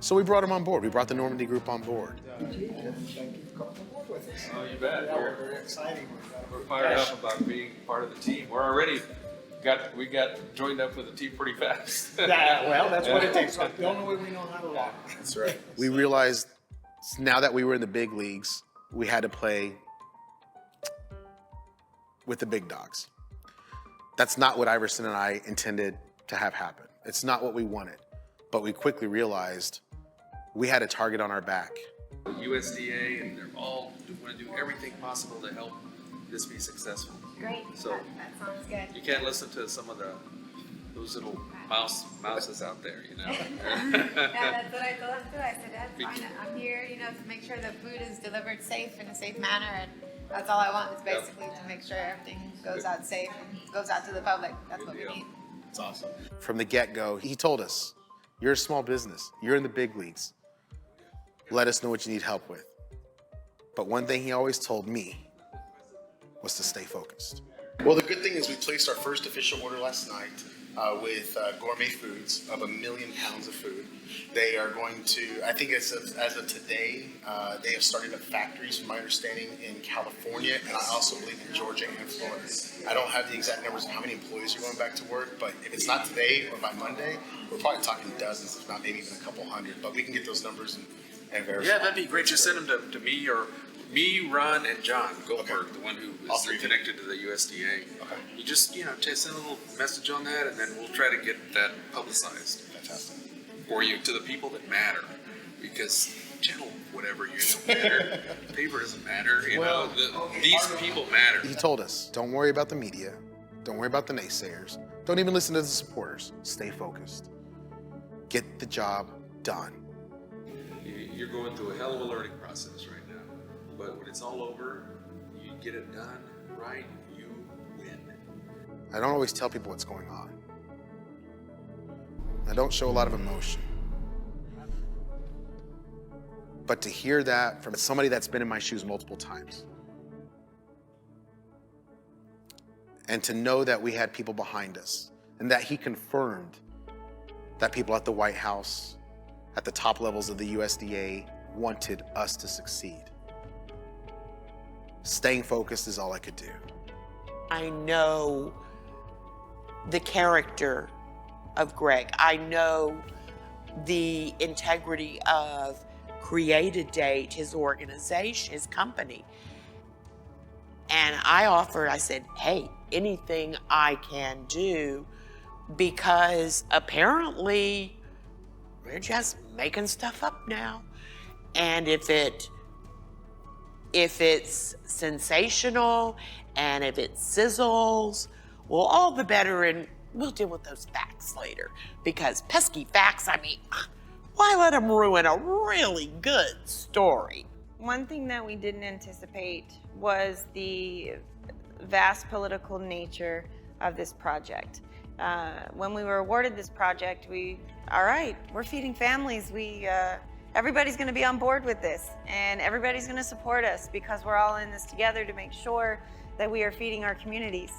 Speaker 24: So we brought them on board. We brought the Normandy Group on board.
Speaker 27: Thank you for coming aboard with us.
Speaker 17: Oh, you bet.
Speaker 27: Yeah, we're very excited.
Speaker 17: We're fired up about being part of the team. We're already we got joined up with the team pretty fast.
Speaker 27: Yeah, well, that's what it takes. The only way we know how to rock.
Speaker 24: That's right. We realized now that we were in the big leagues, we had to play with the big dogs. That's not what Iverson and I intended to have happen. It's not what we wanted, but we quickly realized we had a target on our back.
Speaker 17: USDA, and they're all want to do everything possible to help this be successful.
Speaker 18: Great.
Speaker 17: So
Speaker 18: that sounds good.
Speaker 17: you can't listen to some of those little mouses out there, you know.
Speaker 18: Yeah, that's what I told him too. I said, that's fine. I'm here, to make sure the food is delivered safe in a safe manner, and that's all I want is basically to make sure everything goes out safe and goes out to the public. That's what we need.
Speaker 9: It's awesome.
Speaker 24: From the get-go, he told us, you're a small business. You're in the big leagues. Let us know what you need help with. But one thing he always told me was to stay focused. Well, the good thing is we placed our first official order last night with Gourmet Foods of 1 million pounds of food. They are going to, I think as of today, they have started up factories, from my understanding, in California, and I also believe in Georgia and Florida. I don't have the exact numbers of how many employees are going back to work, but if it's not today or by Monday, we're probably talking dozens, if not maybe even a couple hundred. But we can get those numbers and verify.
Speaker 17: Yeah, that'd be great. Just send them to me, or me, Ron, and John Goldberg, the one who is connected to the USDA. Okay. You just, send a little message on that, and then we'll try to get that publicized.
Speaker 24: Fantastic.
Speaker 17: For you, to the people that matter, because channel whatever you don't matter. Paper doesn't matter. These people matter.
Speaker 24: He told us, don't worry about the media. Don't worry about the naysayers. Don't even listen to the supporters. Stay focused. Get the job done.
Speaker 17: You're going through a hell of a learning process right now. But when it's all over, you get it done right, you win.
Speaker 24: I don't always tell people what's going on. I don't show a lot of emotion. But to hear that from somebody that's been in my shoes multiple times, and to know that we had people behind us, and that he confirmed that people at the White House, at the top levels of the USDA, wanted us to succeed. Staying focused is all I could do.
Speaker 3: I know the character of Greg. I know the integrity of Cre8aDate, his organization, his company. And I said, hey, anything I can do, because apparently we're just making stuff up now. And if it's sensational and if it sizzles, well, all the better, and we'll deal with those facts later. Because pesky facts, why let them ruin a really good story?
Speaker 4: One thing that we didn't anticipate was the vast political nature of this project. When we were awarded this project, all right, we're feeding families. Everybody's gonna be on board with this, and everybody's gonna support us because we're all in this together to make sure that we are feeding our communities.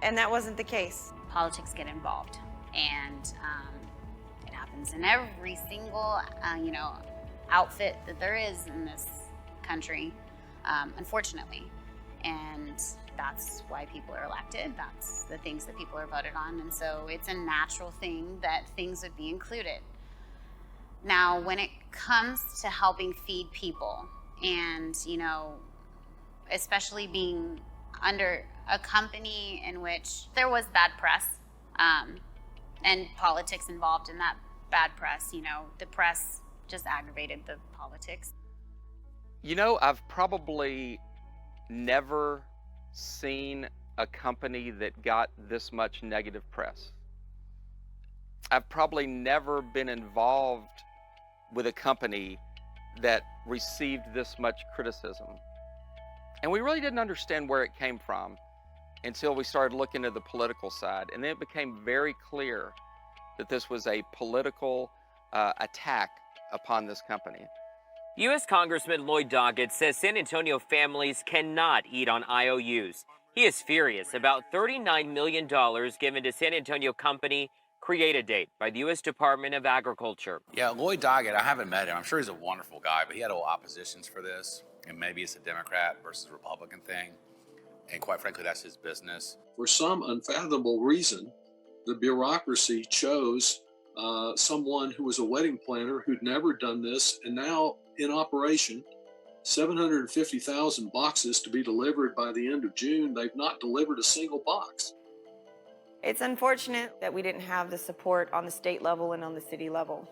Speaker 4: And that wasn't the case.
Speaker 5: Politics get involved, and it happens in every single, outfit that there is in this country, unfortunately. And that's why people are elected. That's the things that people are voted on. And so it's a natural thing that things would be included. Now, when it comes to helping feed people and, especially being under a company in which there was bad press and politics involved in that bad press, the press just aggravated the politics.
Speaker 13: I've probably never seen a company that got this much negative press. I've probably never been involved with a company that received this much criticism. And we really didn't understand where it came from until we started looking at the political side. And then it became very clear that this was a political attack upon this company.
Speaker 2: U.S. Congressman Lloyd Doggett says San Antonio families cannot eat on IOUs. He is furious about $39 million given to San Antonio company Cre8aDate by the U.S. Department of Agriculture.
Speaker 1: Yeah, Lloyd Doggett, I haven't met him. I'm sure he's a wonderful guy, but he had oppositions for this. And maybe it's a Democrat versus Republican thing. And quite frankly, that's his business.
Speaker 6: For some unfathomable reason, the bureaucracy chose someone who was a wedding planner who'd never done this, and now in operation, 750,000 boxes to be delivered by the end of June. They've not delivered a single box.
Speaker 4: It's unfortunate that we didn't have the support on the state level and on the city level.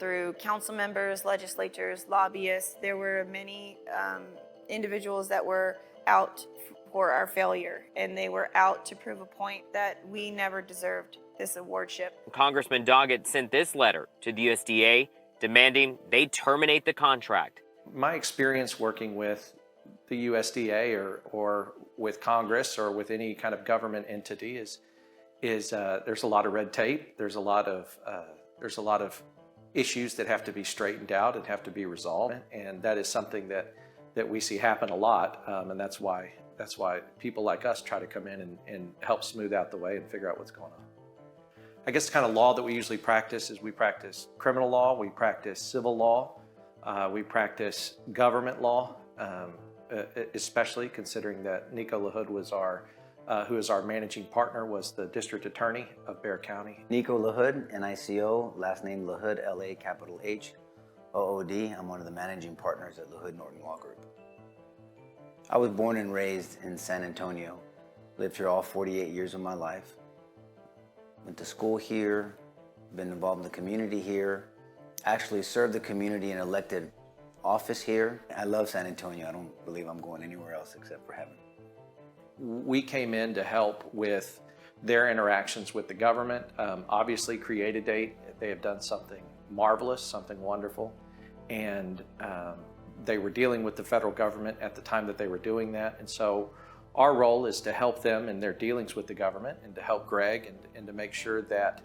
Speaker 4: Through council members, legislators, lobbyists, there were many individuals that were out for our failure, and they were out to prove a point that we never deserved this awardship.
Speaker 2: Congressman Doggett sent this letter to the USDA demanding they terminate the contract.
Speaker 8: My experience working with the USDA or with Congress or with any kind of government entity is is there's a lot of red tape. There's a lot of issues that have to be straightened out and have to be resolved, and that is something that we see happen a lot, and that's why people like us try to come in and help smooth out the way and figure out what's going on. I guess the kind of law that we usually practice is we practice criminal law, we practice civil law, we practice government law, especially considering that Nico LaHood was who is our managing partner, was the district attorney of Bexar County.
Speaker 15: Nico LaHood, NICO, last name LaHood, LA, capital H, OOD. I'm one of the managing partners at LaHood Norton Law Group. I was born and raised in San Antonio, lived here all 48 years of my life. Went to school here, been involved in the community here, actually served the community in elected office here. I love San Antonio. I don't believe I'm going anywhere else except for heaven.
Speaker 8: We came in to help with their interactions with the government. Obviously, Cre8aDate, they have done something marvelous, something wonderful, and they were dealing with the federal government at the time that they were doing that. And so our role is to help them in their dealings with the government and to help Greg and to make sure that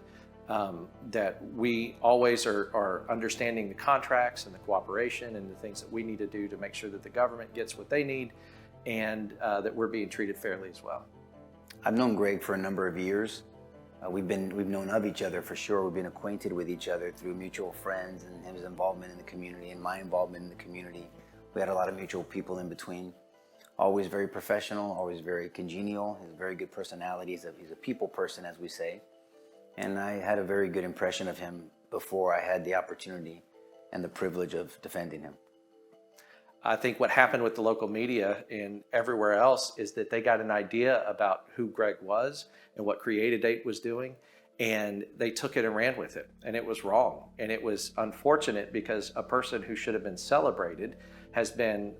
Speaker 8: that we always are understanding the contracts and the cooperation and the things that we need to do to make sure that the government gets what they need and that we're being treated fairly as well.
Speaker 15: I've known Greg for a number of years. We've known of each other for sure. We've been acquainted with each other through mutual friends and his involvement in the community and my involvement in the community. We had a lot of mutual people in between. Always very professional, always very congenial. He has a very good personality. He's a people person, as we say. And I had a very good impression of him before I had the opportunity and the privilege of defending him.
Speaker 8: I think what happened with the local media and everywhere else is that they got an idea about who Greg was and what Cre8aDate was doing, and they took it and ran with it, and it was wrong. And it was unfortunate because a person who should have been celebrated has been,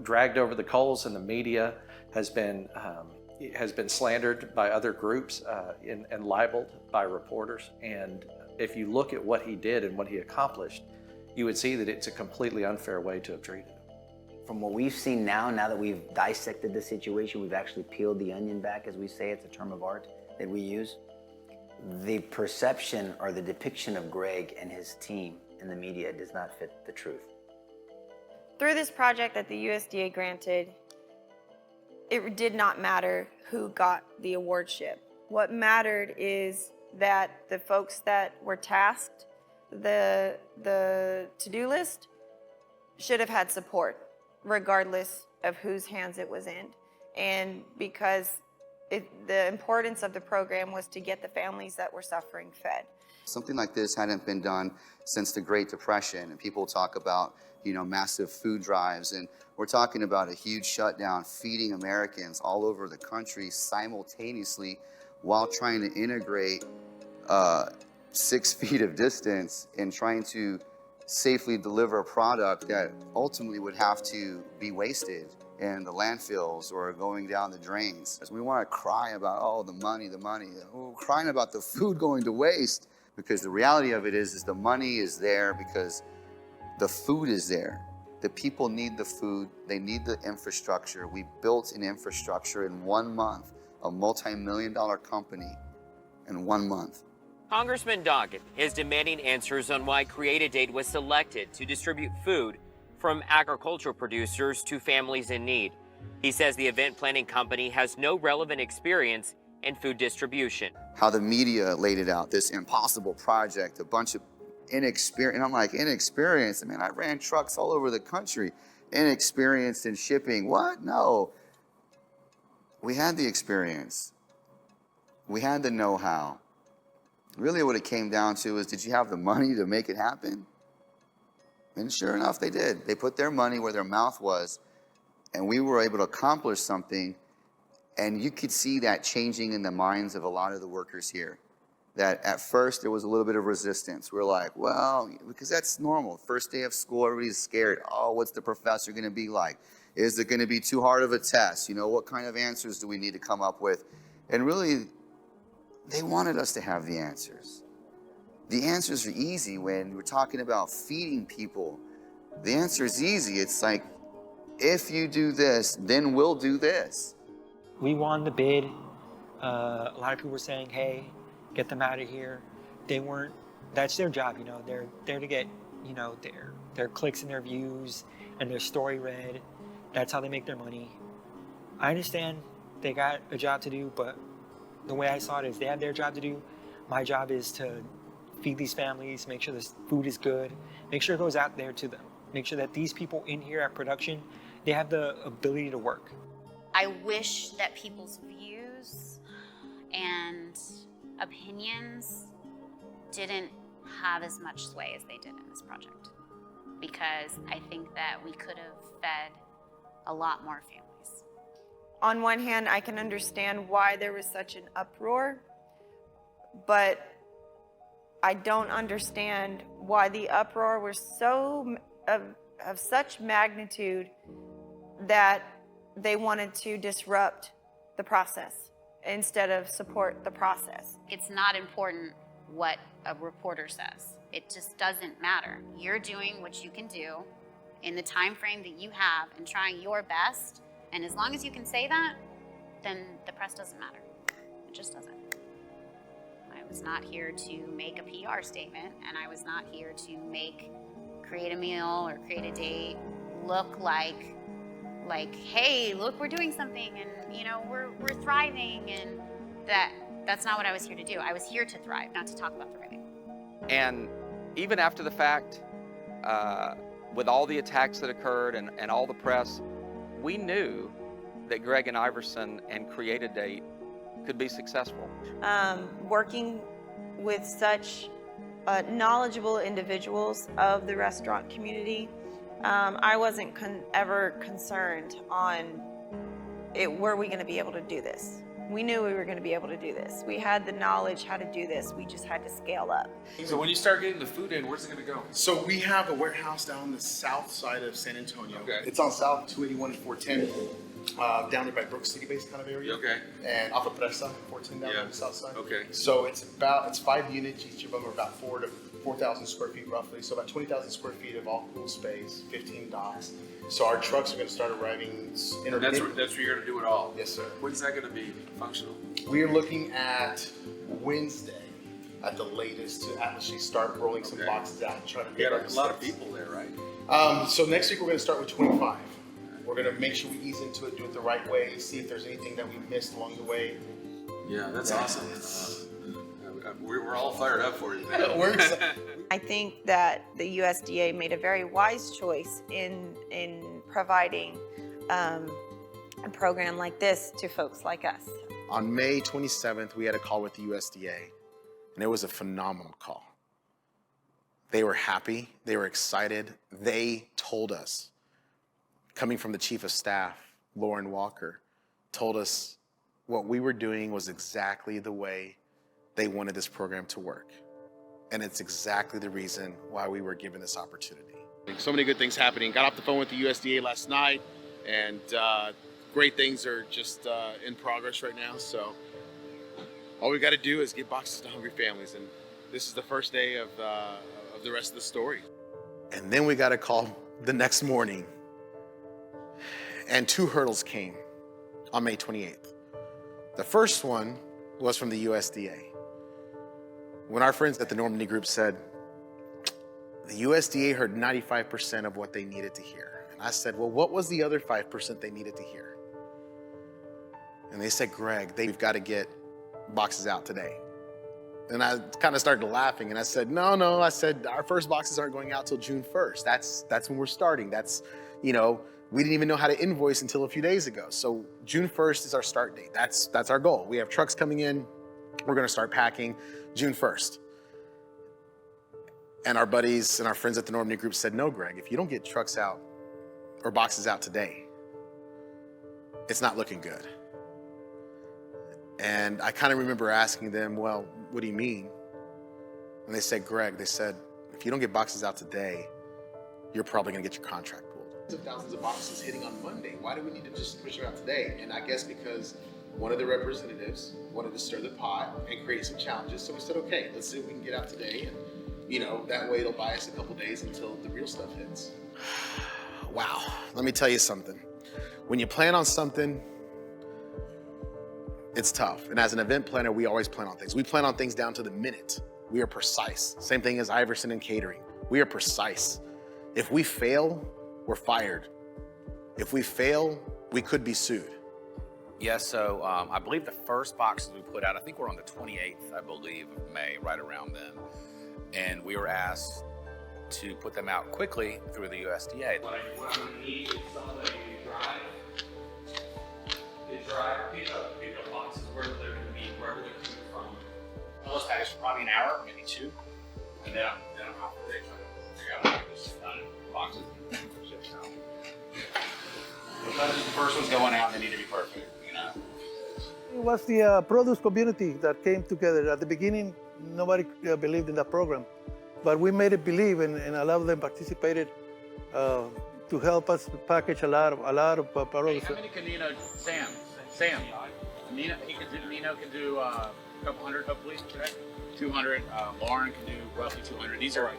Speaker 8: dragged over the coals in the media, has been slandered by other groups and libeled by reporters. And if you look at what he did and what he accomplished, you would see that it's a completely unfair way to have treated him.
Speaker 15: From what we've seen now that we've dissected the situation, we've actually peeled the onion back, as we say. It's a term of art that we use. The perception or the depiction of Greg and his team in the media does not fit the truth.
Speaker 4: Through this project that the USDA granted, it did not matter who got the awardship. What mattered is that the folks that were tasked the to-do list should have had support, regardless of whose hands it was in. And because the importance of the program was to get the families that were suffering fed.
Speaker 19: Something like this hadn't been done since the Great Depression, and people talk about, massive food drives, and we're talking about a huge shutdown, feeding Americans all over the country simultaneously while trying to integrate 6 feet of distance and trying to safely deliver a product that ultimately would have to be wasted in the landfills or going down the drains. We want to cry about, the money. We're crying about the food going to waste, because the reality of it is the money is there because the food is there. The people need the food. They need the infrastructure. We built an infrastructure in 1 month, a multi-million-dollar company in 1 month.
Speaker 2: Congressman Doggett is demanding answers on why Cre8aDate was selected to distribute food from agricultural producers to families in need. He says the event planning company has no relevant experience in food distribution.
Speaker 19: How the media laid it out, this impossible project, a bunch of inexperienced, and I'm like, inexperienced? Man, I ran trucks all over the country. Inexperienced in shipping, what? No. We had the experience. We had the know-how. Really what it came down to is, did you have the money to make it happen? And sure enough, they did. They put their money where their mouth was, and we were able to accomplish something. And you could see that changing in the minds of a lot of the workers here. That at first there was a little bit of resistance. We're like, well, because that's normal. First day of school, everybody's scared. Oh, what's the professor going to be like? Is it going to be too hard of a test? What kind of answers do we need to come up with? And really, they wanted us to have the answers. The answers are easy when we're talking about feeding people. The answer is easy. It's like, if you do this, then we'll do this.
Speaker 20: We won the bid
Speaker 7: A lot of people were saying, hey, get them out of here. They weren't, that's their job, you know, they're there to get, you know, their clicks and their views and their story read. That's how they make their money. I understand they got a job to do, but the way I saw it is they have their job to do. My job is to feed these families, make sure this food is good, make sure it goes out there to them, make sure that these people in here at production, they have the ability to work.
Speaker 5: I wish that people's views and opinions didn't have as much sway as they did in this project, because I think that we could have fed a lot more families.
Speaker 4: On one hand, I can understand why there was such an uproar, but I don't understand why the uproar was so of such magnitude that they wanted to disrupt the process instead of support the process.
Speaker 5: It's not important what a reporter says. It just doesn't matter. You're doing what you can do in the time frame that you have and trying your best. And as long as you can say that, then the press doesn't matter. It just doesn't. I was not here to make a PR statement, and I was not here to make Cre8ameal or Cre8a look like, hey, look, we're doing something, and you know, we're thriving, and that's not what I was here to do. I was here to thrive, not to talk about thriving.
Speaker 20: And even after the fact, with all the attacks that occurred and all the press, we knew that Greg and Iverson and Cre8a could be successful.
Speaker 4: Working with such knowledgeable individuals of the restaurant community, I wasn't ever concerned on were we going to be able to do this. We knew we were going to be able to do this. We had the knowledge how to do this. We just had to scale up.
Speaker 17: So when you start getting the food in, where's it going to go?
Speaker 9: So we have a warehouse down the south side of San Antonio.
Speaker 17: Okay.
Speaker 9: It's on South 281 and 410, down there by Brook City base kind of area.
Speaker 17: Okay.
Speaker 9: And off of Presa, 410 down on the south side.
Speaker 17: Okay.
Speaker 9: So it's 5 units. Each of them are about 4,000 square feet roughly. So about 20,000 square feet of all cool space, 15 docks. So our trucks are going to start arriving.
Speaker 17: That's where you're going to do it all?
Speaker 9: Yes, sir.
Speaker 17: When's that going to be functional?
Speaker 9: We are looking at Wednesday at the latest to actually start rolling some boxes out and trying to
Speaker 17: You got a lot of people there, right?
Speaker 9: So next week we're going to start with 25. We're going to make sure we ease into it, do it the right way, see if there's anything that we missed along the way.
Speaker 17: Yeah, that's awesome. We're all fired up for you.
Speaker 4: I think that the USDA made a very wise choice in providing a program like this to folks like us.
Speaker 24: On May 27th, we had a call with the USDA, and it was a phenomenal call. They were happy, they were excited. They told us, coming from the Chief of Staff, Lauren Walker, told us what we were doing was exactly the way they wanted this program to work. And it's exactly the reason why we were given this opportunity.
Speaker 9: So many good things happening. Got off the phone with the USDA last night, and great things are just in progress right now. So all we got to do is get boxes to hungry families, and this is the first day of the rest of the story.
Speaker 24: And then we got a call the next morning, and 2 hurdles came on May 28th. The first one was from the USDA. When our friends at the Normandy Group said, the USDA heard 95% of what they needed to hear. And I said, well, what was the other 5% they needed to hear? And they said, Greg, we've got to get boxes out today. And I kind of started laughing, and I said, no, I said, our first boxes aren't going out till June 1st. That's when we're starting. That's, you know, we didn't even know how to invoice until a few days ago. So June 1st is our start date. That's our goal. We have trucks coming in. We're going to start packing June 1st. And our buddies and our friends at the Normandy Group said, no, Greg, if you don't get trucks out or boxes out today, it's not looking good. And I kind of remember asking them, well, what do you mean? And they said, Greg, they said, if you don't get boxes out today, you're probably going to get your contract pulled.
Speaker 9: Thousands of boxes hitting on Monday. Why do we need to just push it out today? And I guess because one of the representatives wanted to stir the pot and create some challenges. So we said, okay, let's see what we can get out today. And, you know, that way it'll buy us a couple days until the real stuff hits.
Speaker 24: Wow. Let me tell you something. When you plan on something, It's tough. And as an event planner, we always plan on things. We plan on things down to the minute. We are precise. Same thing as Iverson and catering. We are precise. If we fail, we're fired. If we fail, we could be sued.
Speaker 1: Yes, so I believe the first boxes we put out, I think we're on the 28th, I believe, of May, right around then. And we were asked to put them out quickly through the USDA.
Speaker 12: What I'm gonna need is somebody to drive pickup boxes wherever they're gonna be, wherever they're coming from.
Speaker 1: Those packages for probably an hour, maybe two. And then I'm off the day trying to figure out how to get this done in boxes and shipped out. Because the first one's going out, they need to be perfect, you know?
Speaker 16: It was the produce community that came together. At the beginning, nobody believed in that program, but we made it believe, and a lot of them participated to help us package a lot of produce.
Speaker 1: How many can Sam? Nino can do a couple hundred hopefully today. 200. Lauren can do roughly 200. These are,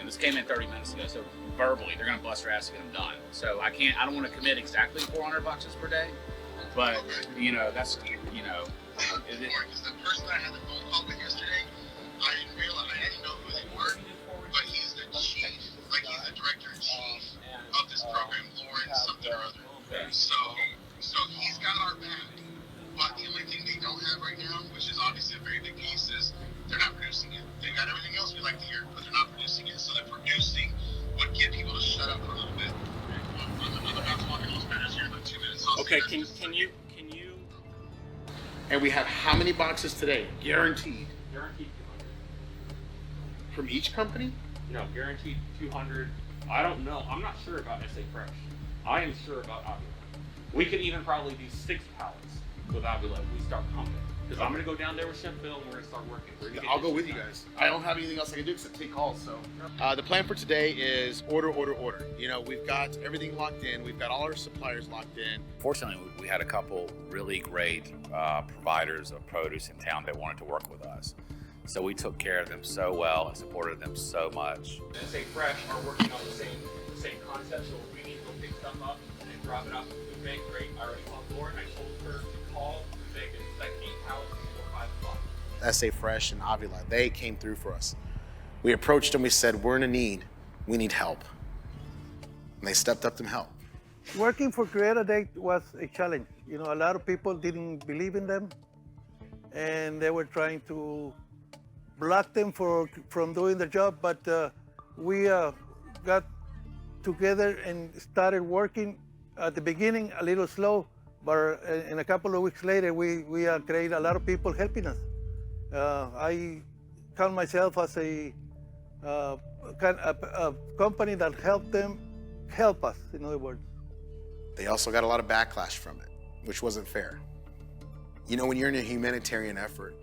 Speaker 1: this came in 30 minutes ago, so verbally they're gonna bust their ass to get them done. So I don't want to commit exactly 400 boxes per day, but that's
Speaker 9: Because the person I had the phone call with yesterday, I didn't know who they were, but he's the chief, he's the director-in-chief of this program, Lawrence something or other. So he's got our back. But the only thing they don't have right now, which is obviously a very big piece, is they're not producing it. They've got everything else we like to hear, but they're not producing it. So they're producing what get people to shut up for a little bit. I'm about to walk in those matters here in like 2 minutes.
Speaker 12: Okay, can you?
Speaker 9: And we have how many boxes today? Guaranteed.
Speaker 12: Guaranteed 200.
Speaker 9: From each company?
Speaker 12: No, guaranteed 200. I don't know. I'm not sure about SA Fresh. I am sure about Avila. We could even probably do 6 pallets with Avila if we start pumping. Because I'm going to go down there with Chef Bill and we're going to start working.
Speaker 9: I'll go with you guys. I don't have anything else I can do except take calls. So the plan for today is order. We've got everything locked in. We've got all our suppliers locked in.
Speaker 1: Fortunately, we had a couple really great providers of produce in town that wanted to work with us. So we took care of them so well and supported them so much.
Speaker 12: SA Fresh are working on the same concept, so if we need to go pick stuff up and drop it off to the food bank, great. I already called Lauren. I told her to call the food bank, and it's like 8 pallets before 5 o'clock.
Speaker 24: SA Fresh and Avila, they came through for us. We approached them, we said, we're in a need, we need help. And they stepped up to help.
Speaker 16: Working for Cre8ameal was a challenge. A lot of people didn't believe in them, and they were trying to block them from doing their job, but we got together and started working. At the beginning, a little slow, but in a couple of weeks later, we created a lot of people helping us. I count myself as a company that helped them help us, in other words.
Speaker 24: They also got a lot of backlash from it, which wasn't fair. When you're in a humanitarian effort,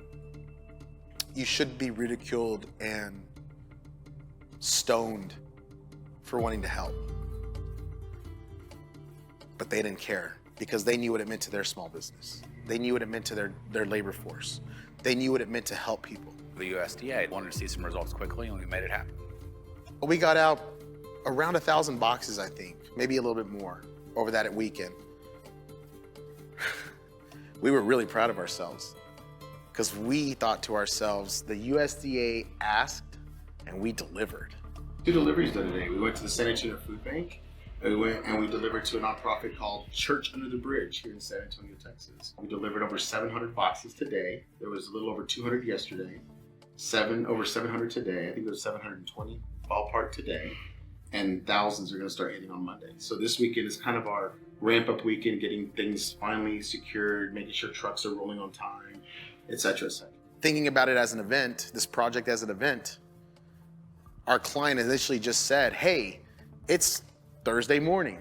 Speaker 24: you should be ridiculed and stoned for wanting to help. But they didn't care because they knew what it meant to their small business. They knew what it meant to their labor force. They knew what it meant to help people.
Speaker 1: The USDA wanted to see some results quickly, and we made it happen.
Speaker 24: We got out around 1,000 boxes, I think, maybe a little bit more over that weekend. We were really proud of ourselves because we thought to ourselves, the USDA asked and we delivered.
Speaker 9: 2 deliveries done today. We went to the San Antonio Food Bank. We went and we delivered to a nonprofit called Church Under the Bridge here in San Antonio, Texas. We delivered over 700 boxes today. There was a little over 200 yesterday. Over 700 today. I think there was 720 ballpark today. And thousands are going to start hitting on Monday. So this weekend is kind of our ramp-up weekend, getting things finally secured, making sure trucks are rolling on time, et cetera, et cetera.
Speaker 24: Thinking about it as an event, this project as an event, our client initially just said, hey, it's Thursday morning.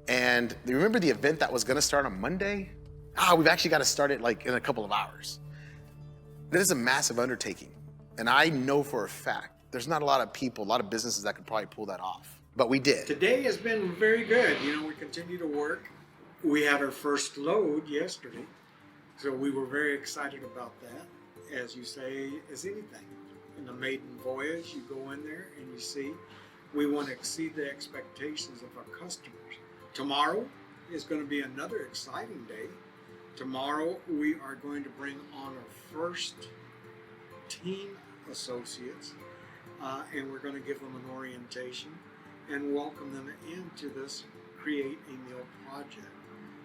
Speaker 24: And you remember the event that was going to start on Monday? We've actually got to start it in a couple of hours. That is a massive undertaking. And I know for a fact, there's not a lot of people, a lot of businesses that could probably pull that off. But we did.
Speaker 27: Today has been very good. We continue to work. We had our first load yesterday. So we were very excited about that. As you say, as anything. In the maiden voyage, you go in there and you see, we want to exceed the expectations of our customers. Tomorrow, is going to be another exciting day. Tomorrow we are going to bring on our first team associates, and we're going to give them an orientation and welcome them into this Cre8ameal project.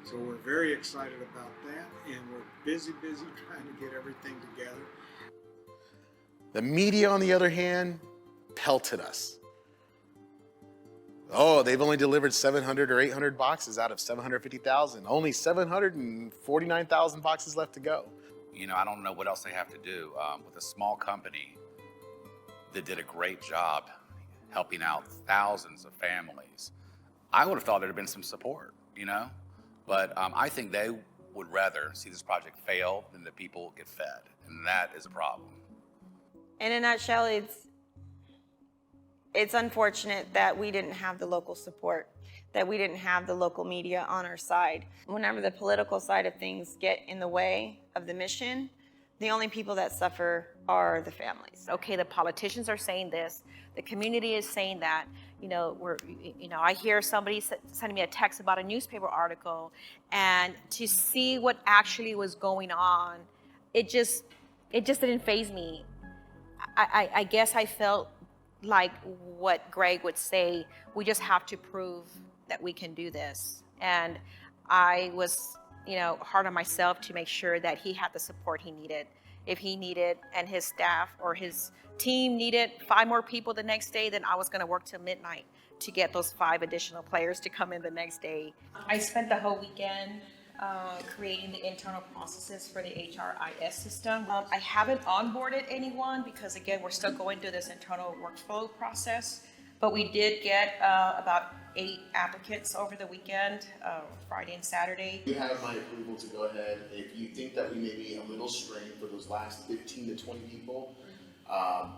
Speaker 27: So we're very excited about that, and we're busy trying to get everything together.
Speaker 24: The media, on the other hand, pelted us. Oh, they've only delivered 700 or 800 boxes out of 750,000. Only 749,000 boxes left to go.
Speaker 1: You know, I don't know what else they have to do. With a small company that did a great job helping out thousands of families, I would have thought there'd have been some support, you know? But I think they would rather see this project fail than that people get fed, and that is a problem.
Speaker 4: In a nutshell, it's unfortunate that we didn't have the local support, that we didn't have the local media on our side. Whenever the political side of things get in the way of the mission, the only people that suffer are the families.
Speaker 10: Okay, the politicians are saying this, the community is saying that. You know, I hear somebody sending me a text about a newspaper article, and to see what actually was going on, it just didn't faze me. I guess I felt like what Greg would say, we just have to prove that we can do this. And I was, hard on myself to make sure that he had the support he needed. If he needed, and his staff or his team needed 5 more people the next day, then I was gonna work till midnight to get those 5 additional players to come in the next day. I spent the whole weekend creating the internal processes for the HRIS system. I haven't onboarded anyone because, again, we're still going through this internal workflow process, but we did get about 8 applicants over the weekend, Friday and Saturday.
Speaker 14: You have my approval to go ahead. If you think that we may be a little strained for those last 15 to 20 people,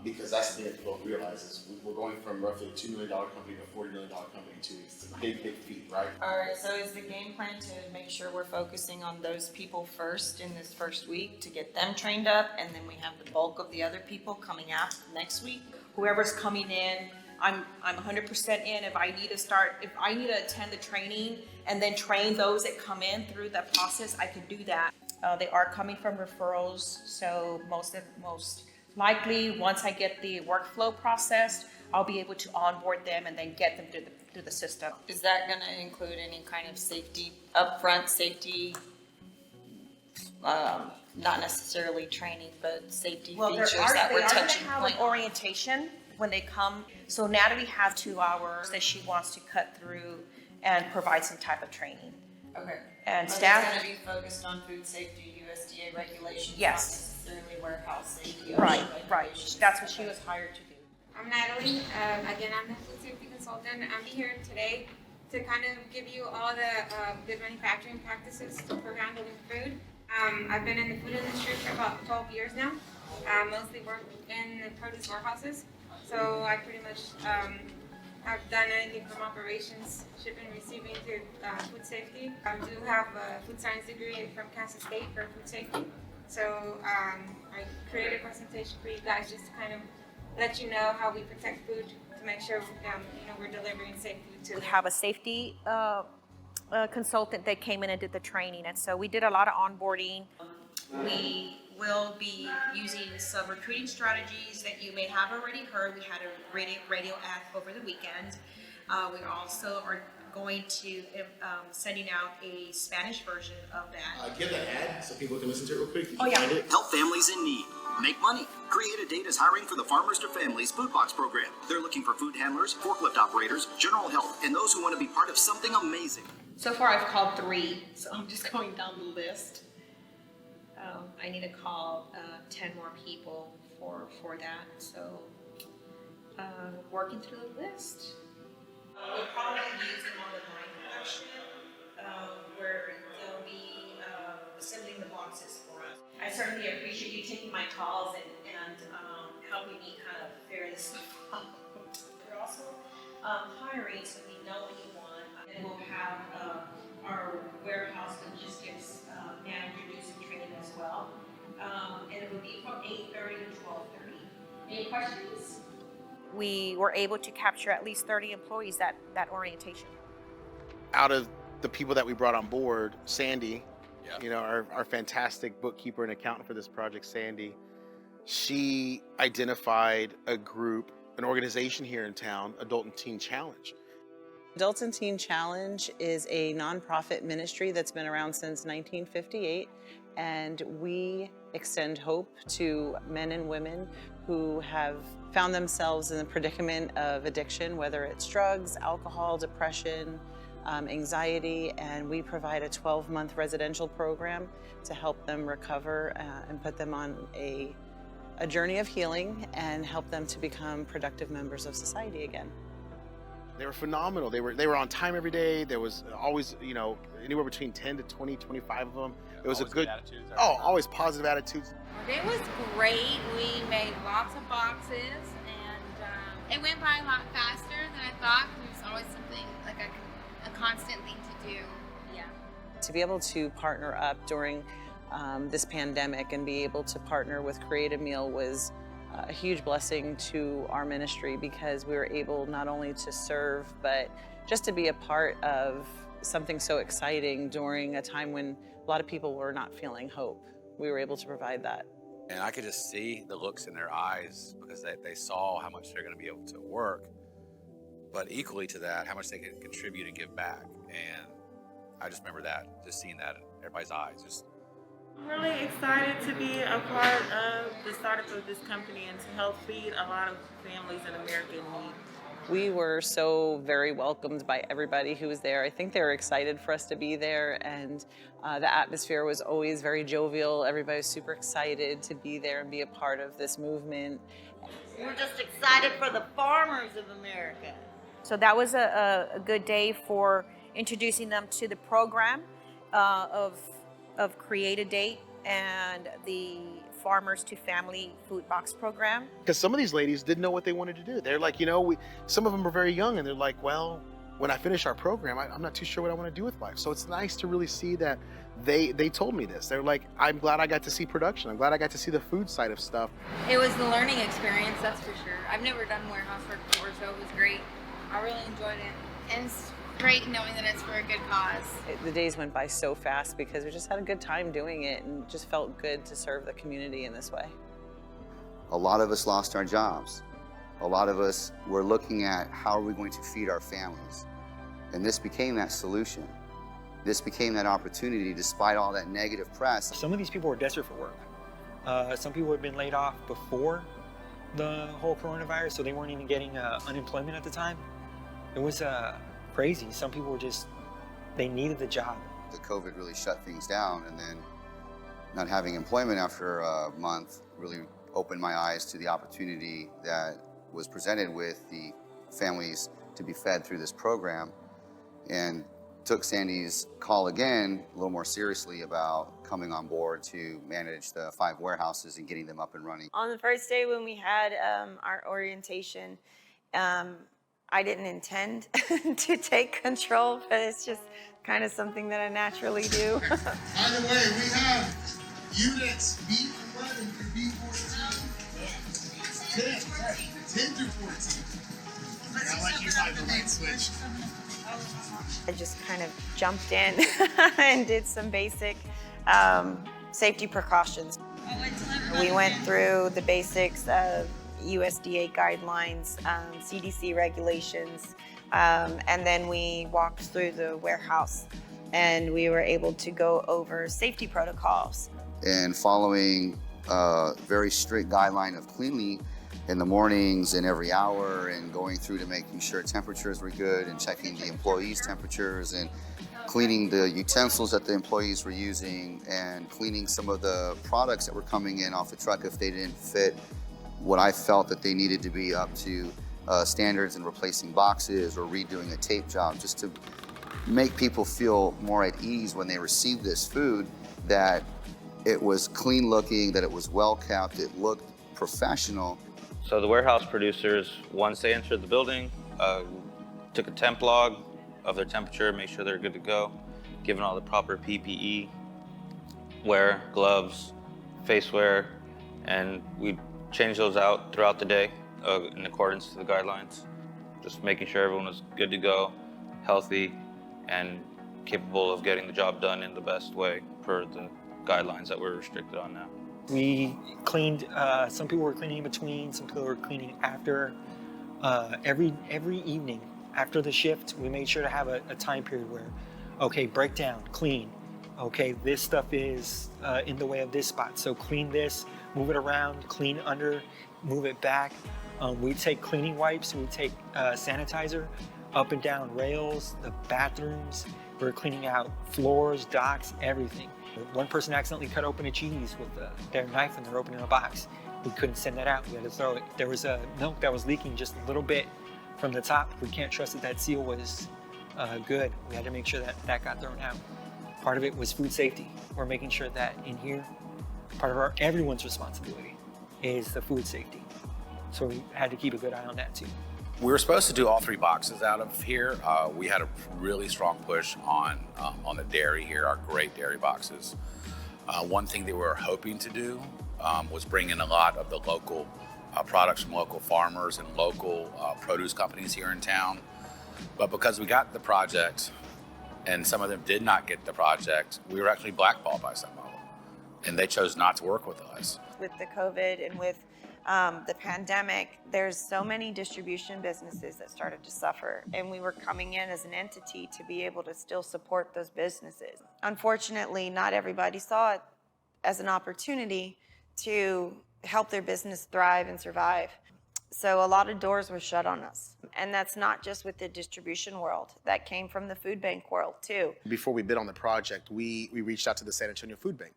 Speaker 14: because that's the thing that people don't realize is we're going from roughly a $2 million company to a $40 million company to a big feat, right?
Speaker 4: All right, so is the game plan to make sure we're focusing on those people first in this first week to get them trained up, and then we have the bulk of the other people coming out next week? Whoever's coming in, I'm 100% in. If I need to attend the training and then train those that come in through the process, I can do that. They are coming from referrals, so most likely, once I get the workflow processed, I'll be able to onboard them and then get them through the system. Is that going to include any kind of safety, upfront safety, not necessarily training, but safety features that we're touching? They are going to have an orientation when they come. So Natalie has 2 hours that she wants to cut through and provide some type of training. Okay. And but staff. It's going to be focused on food safety, USDA regulations. Yes. Not necessarily warehouse safety. Right. That's what she was hired to do.
Speaker 18: I'm Natalie. Again, I'm the food safety consultant. I'm here today to kind of give you all the good manufacturing practices for handling food. I've been in the food industry for about 12 years now. Mostly work in the produce warehouses. So I pretty much have done anything from operations, shipping, receiving to food safety. I do have a food science degree from Kansas State for food safety. So I created a presentation for you guys just to kind of let you know how we protect food to make sure we're delivering safe food to
Speaker 10: We have a safety consultant that came in and did the training, and so we did a lot of onboarding.
Speaker 4: We will be using some recruiting strategies that you may have already heard. We had a radio ad over the weekend. We also are going to sending out a Spanish version of that.
Speaker 14: Give that ad so people can listen to it real quick.
Speaker 4: Oh yeah.
Speaker 21: Help families in need. Make money. Cre8aDate is hiring for the Farmers to Families Food Box program. They're looking for food handlers, forklift operators, general help, and those who want to be part of something amazing.
Speaker 4: So far I've called 3, so I'm just going down the list. I need to call 10 more people for that, so working through the list. We'll probably use them on the line production, where they'll be assembling the boxes for us. I certainly appreciate you taking my calls and helping me kind of figure this stuff out. We're also hiring, so we know what you want, and we'll have our warehouse logistics manager do some training as well. And it will be from 8:30 to 12:30. Any questions?
Speaker 10: We were able to capture at least 30 employees that orientation.
Speaker 24: Out of
Speaker 9: the people that we brought on board, Sandy, you know, our fantastic bookkeeper and accountant for this project, Sandy, she identified a group, an organization here in town, Adult and Teen Challenge.
Speaker 3: Adult and Teen Challenge is a nonprofit ministry that's been around since 1958, and we extend hope to men and women who have found themselves in the predicament of addiction, whether it's drugs, alcohol, depression, anxiety, and we provide a 12-month residential program to help them recover and put them on a journey of healing and help them to become productive members of society again.
Speaker 9: They were phenomenal. They were on time every day. There was always, you know, anywhere between 10 to 20, 25 of them. It was a good attitudes. Oh, always positive attitudes.
Speaker 11: It was great. We made lots of boxes, and it went by a lot faster than I thought. It was always something like a constant thing to do. Yeah.
Speaker 3: To be able to partner up during this pandemic and be able to partner with Cre8ameal was a huge blessing to our ministry, because we were able not only to serve, but just to be a part of something so exciting during a time when a lot of people were not feeling hope. We were able to provide that.
Speaker 1: And I could just see the looks in their eyes, because they saw how much they're going to be able to work, but equally to that, how much they can contribute and give back. And I just remember that, just seeing that in everybody's eyes.
Speaker 13: I'm really excited to be a part of the startup of this company and to help feed a lot of families in America in need.
Speaker 3: We were so very welcomed by everybody who was there. I think they were excited for us to be there, and the atmosphere was always very jovial. Everybody was super excited to be there and be a part of this movement.
Speaker 22: We're just excited for the farmers of America.
Speaker 10: So that was a good day for introducing them to the program of Cre8aDate and the Farmers to Family Food Box Program.
Speaker 9: Because some of these ladies didn't know what they wanted to do. They're like, you know, some of them are very young, and they're like, well, when I finish our program, I'm not too sure what I want to do with life. So it's nice to really see that they told me this. They're like, I'm glad I got to see production. I'm glad I got to see the food side of stuff.
Speaker 11: It was the learning experience, that's for sure. I've never done warehouse work before, so it was great. I really enjoyed it. And it's great knowing that it's for a good cause.
Speaker 3: The days went by so fast because we just had a good time doing it, and just felt good to serve the community in this way.
Speaker 19: A lot of us lost our jobs. A lot of us were looking at how are we going to feed our families. And this became that solution. This became that opportunity despite all that negative press.
Speaker 7: Some of these people were desperate for work. Some people had been laid off before the whole coronavirus, so they weren't even getting unemployment at the time. It was crazy. Some people were just, they needed the job.
Speaker 19: The COVID really shut things down, and then not having employment after a month really opened my eyes to the opportunity that was presented with the families to be fed through this program, and took Sandy's call again a little more seriously about coming on board to manage the 5 warehouses and getting them up and running.
Speaker 4: On the first day when we had our orientation, I didn't intend to take control, but it's just kind of something that I naturally do.
Speaker 23: By the way, we have units B11 through B14, 10 through 14. I'll let you find the right switch.
Speaker 4: I just kind of jumped in and did some basic safety precautions. We went through the basics of USDA guidelines, CDC regulations, and then we walked through the warehouse and we were able to go over safety protocols.
Speaker 19: And following a very strict guideline of cleanly in the mornings and every hour, and going through to making sure temperatures were good and checking the employees' temperatures and cleaning the utensils that the employees were using, and cleaning some of the products that were coming in off the truck if they didn't fit what I felt that they needed to be up to standards, and replacing boxes or redoing a tape job, just to make people feel more at ease when they received this food, that it was clean looking, that it was well kept, it looked professional.
Speaker 25: So the warehouse producers, once they entered the building, took a temp log of their temperature, make sure they're good to go, given all the proper PPE, wear, gloves, face wear, and we changed those out throughout the day in accordance to the guidelines. Just making sure everyone was good to go, healthy, and capable of getting the job done in the best way per the guidelines that we're restricted on now.
Speaker 7: We cleaned, some people were cleaning in between, some people were cleaning after. Every evening after the shift, we made sure to have a time period where, okay, break down, clean. Okay, this stuff is in the way of this spot, so clean this, move it around, clean under, move it back. We take cleaning wipes, we take sanitizer up and down rails, the bathrooms. We're cleaning out floors, docks, everything. One person accidentally cut open a cheese with their knife and they're opening a box. We couldn't send that out, we had to throw it. There was milk that was leaking just a little bit from the top. We can't trust that seal was good. We had to make sure that got thrown out. Part of it was food safety. We're making sure that in here, part of everyone's responsibility is the food safety. So we had to keep a good eye on that too.
Speaker 1: We were supposed to do all 3 boxes out of here. We had a really strong push on the dairy here, our great dairy boxes. One thing that we were hoping to do was bring in a lot of the local products from local farmers and local produce companies here in town. But because we got the project and some of them did not get the project, we were actually blackballed by some of them. And they chose not to work with us.
Speaker 4: With the COVID and with the pandemic, there's so many distribution businesses that started to suffer, and we were coming in as an entity to be able to still support those businesses. Unfortunately, not everybody saw it as an opportunity to help their business thrive and survive. So a lot of doors were shut on us. And that's not just with the distribution world. That came from the food bank world too.
Speaker 24: Before we bid on the project, we reached out to the San Antonio Food Bank.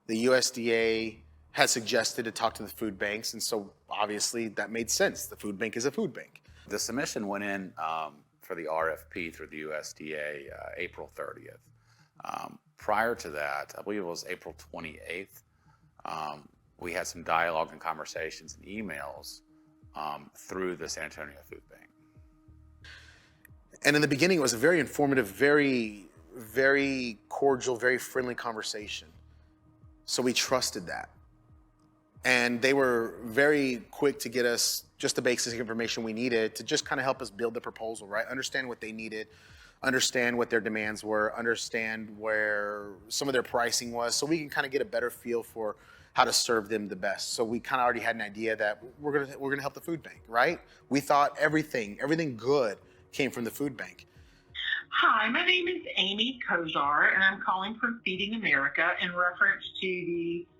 Speaker 24: The USDA had suggested to talk to the food banks, and so obviously that made sense. The food bank is a food bank.
Speaker 1: The submission went in for the RFP through the USDA April 30th. Prior to that, I believe it was April 28th, we had some dialogue and conversations and emails through the San Antonio Food Bank.
Speaker 24: And in the beginning, it was a very informative, very, very cordial, very friendly conversation. So we trusted that. And they were very quick to get us just the basic information we needed to just kind of help us build the proposal, right? Understand what they needed, understand what their demands were, understand where some of their pricing was, so we can kind of get a better feel for how to serve them the best. So we kind of already had an idea that we're gonna help the food bank, right? We thought everything good came from the food bank.
Speaker 2: Hi, my name is Amy Kozar, and I'm calling from Feeding America in reference to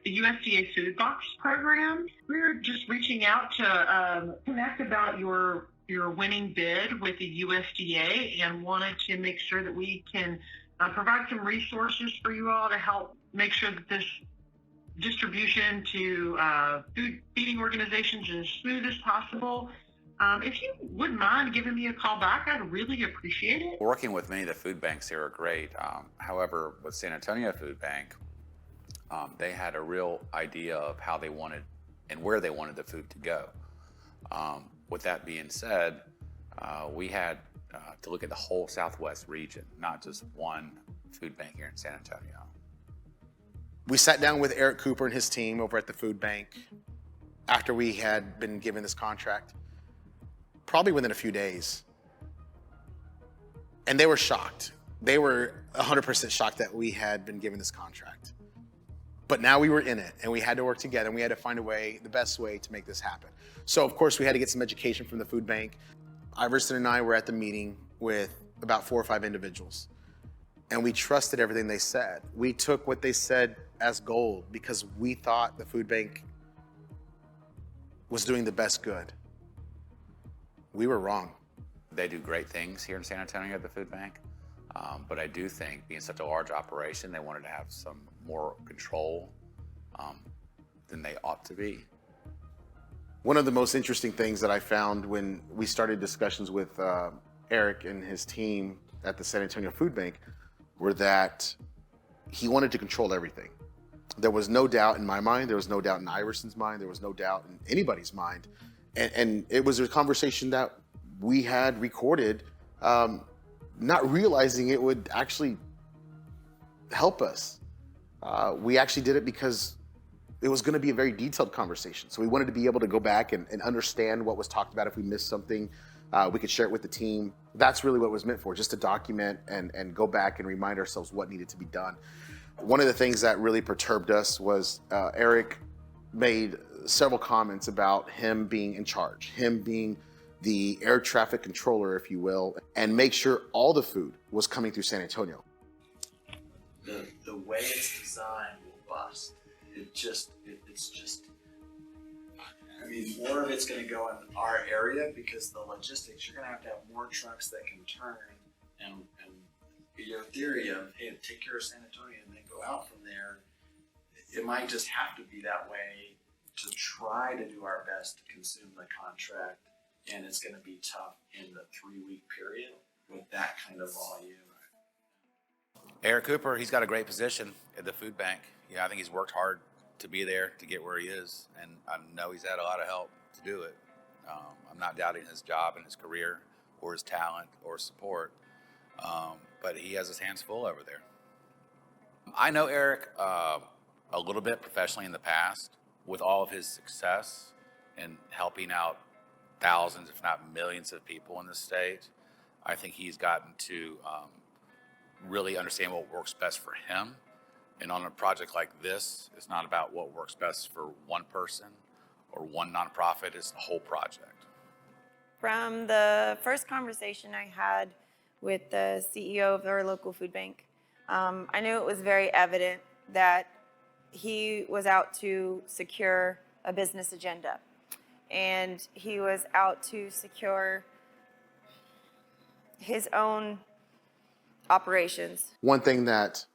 Speaker 2: the USDA Food Box Program. We're just reaching out to connect about your winning bid with the USDA and wanted to make sure that we can provide some resources for you all to help make sure that this distribution to food feeding organizations is as smooth as possible. If you wouldn't mind giving me a call back, I'd really appreciate it.
Speaker 1: Working with many of the food banks here are great. However, with San Antonio Food Bank, they had a real idea of how they wanted and where they wanted the food to go. With that being said, we had to look at the whole Southwest region, not just one food bank here in San Antonio.
Speaker 24: We sat down with Eric Cooper and his team over at the food bank after we had been given this contract, probably within a few days. And they were shocked. They were 100% shocked that we had been given this contract. But now we were in it, and we had to work together, and we had to find a way, the best way to make this happen. So of course we had to get some education from the food bank. Iverson and I were at the meeting with about 4 or 5 individuals, and we trusted everything they said. We took what they said as gold because we thought the food bank was doing the best good. We were wrong.
Speaker 1: They do great things here in San Antonio at the food bank, but I do think being such a large operation, they wanted to have some more control than they ought to be.
Speaker 24: One of the most interesting things that I found when we started discussions with Eric and his team at the San Antonio Food Bank were that he wanted to control everything. There was no doubt in my mind, there was no doubt in Iverson's mind, there was no doubt in anybody's mind. And it was a conversation that we had recorded, not realizing it would actually help us. We actually did it because it was going to be a very detailed conversation. So we wanted to be able to go back and understand what was talked about if we missed something. we could share it with the team. That's really what it was meant for, just to document and go back and remind ourselves what needed to be done. One of the things that really perturbed us was Eric made several comments about him being in charge, him being the air traffic controller, if you will, and make sure all the food was coming through San Antonio.
Speaker 5: The way it's designed will bust. I mean, more of it's going to go in our area because the logistics, you're going to have more trucks that can turn, and your theory of, hey, take care of San Antonio and then go out from there, it might just have to be that way to try to do our best to consume the contract, and it's going to be tough in the 3-week period with that kind of volume.
Speaker 1: Eric Cooper, he's got a great position at the food bank. I think he's worked hard to be there, to get where he is, and I know he's had a lot of help to do it. I'm not doubting his job and his career or his talent or support, but he has his hands full over there. I know Eric a little bit professionally in the past. With all of his success in helping out thousands, if not millions of people in the state, I think he's gotten to really understand what works best for him. And on a project like this, it's not about what works best for one person or one nonprofit, it's the whole project.
Speaker 4: From the first conversation I had with the CEO of our local food bank, I knew it was very evident that he was out to secure a business agenda. And he was out to secure his own operations.
Speaker 24: One thing that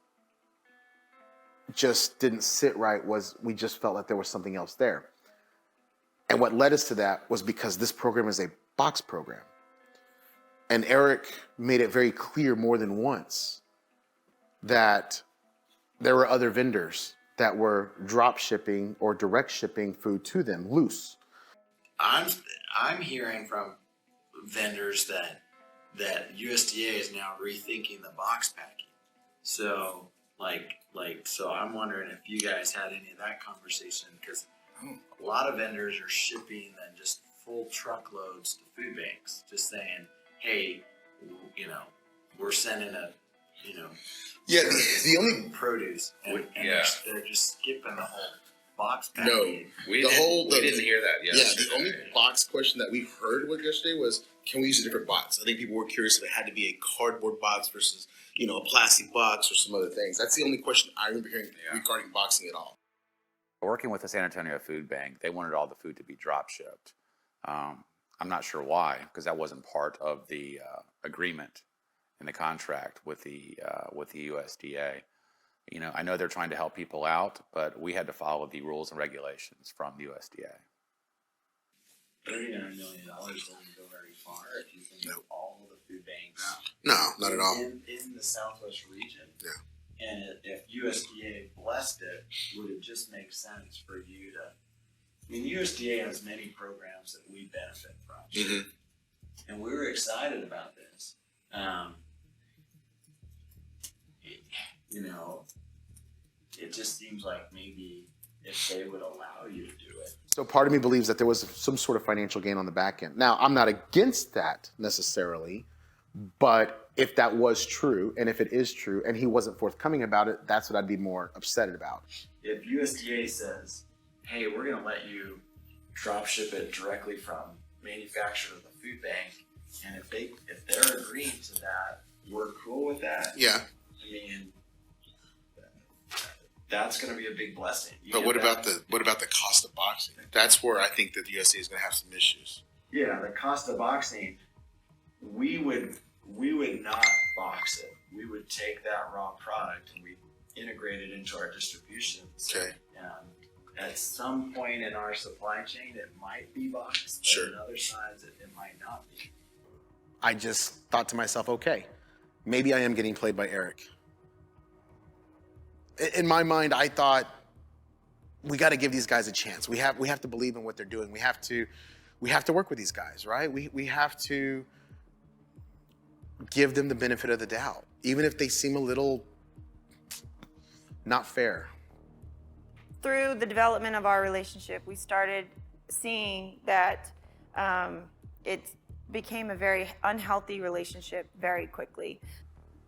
Speaker 24: just didn't sit right was we just felt like there was something else there. And what led us to that was because this program is a box program. And Eric made it very clear more than once that there were other vendors that were drop shipping or direct shipping food to them loose.
Speaker 5: I'm hearing from vendors that USDA is now rethinking the box packing. So so I'm wondering if you guys had any of that conversation, because a lot of vendors are shipping then just full truckloads to food banks, just saying, hey, we're sending
Speaker 14: the only
Speaker 5: produce, and they're just skipping the whole box
Speaker 14: no,
Speaker 5: packing.
Speaker 1: We didn't hear that
Speaker 14: Yeah, the only box question that we heard yesterday was, can we use a different box? I think people were curious if it had to be a cardboard box versus, a plastic box or some other things. That's the only question I remember hearing regarding boxing at all.
Speaker 1: Working with the San Antonio Food Bank, they wanted all the food to be drop shipped. I'm not sure why, because that wasn't part of the agreement in the contract with the USDA. I know they're trying to help people out, but we had to follow the rules and regulations from the USDA.
Speaker 5: $39 million doesn't go very far if you think of all of the food banks.
Speaker 14: No, not at all.
Speaker 5: In the Southwest region.
Speaker 14: Yeah.
Speaker 5: And if USDA blessed it, would it just make sense for you to? USDA has many programs that we benefit from,
Speaker 14: Mm-hmm.
Speaker 5: and we were excited about this. It just seems like maybe if they would allow you to do it.
Speaker 24: So part of me believes that there was some sort of financial gain on the back end. Now, I'm not against that necessarily, but if that was true, and if it is true, and he wasn't forthcoming about it, that's what I'd be more upset about.
Speaker 5: If USDA says, hey, we're going to let you drop ship it directly from manufacturer to the food bank, and if they're agreeing to that, we're cool with that.
Speaker 14: Yeah.
Speaker 5: That's going to be a big blessing.
Speaker 14: But what about the cost of boxing? That's where I think that the USDA is going to have some issues.
Speaker 5: Yeah, the cost of boxing, we would not box it. We would take that raw product and we integrate it into our distribution.
Speaker 14: Okay.
Speaker 5: At some point in our supply chain, it might be boxed. But
Speaker 14: Sure.
Speaker 5: in other sides, it might not be.
Speaker 24: I just thought to myself, okay, maybe I am getting played by Eric. In my mind, I thought we got to give these guys a chance. We have to believe in what they're doing. We have to work with these guys, right? We have to give them the benefit of the doubt, even if they seem a little not fair.
Speaker 4: Through the development of our relationship, we started seeing that became a very unhealthy relationship very quickly.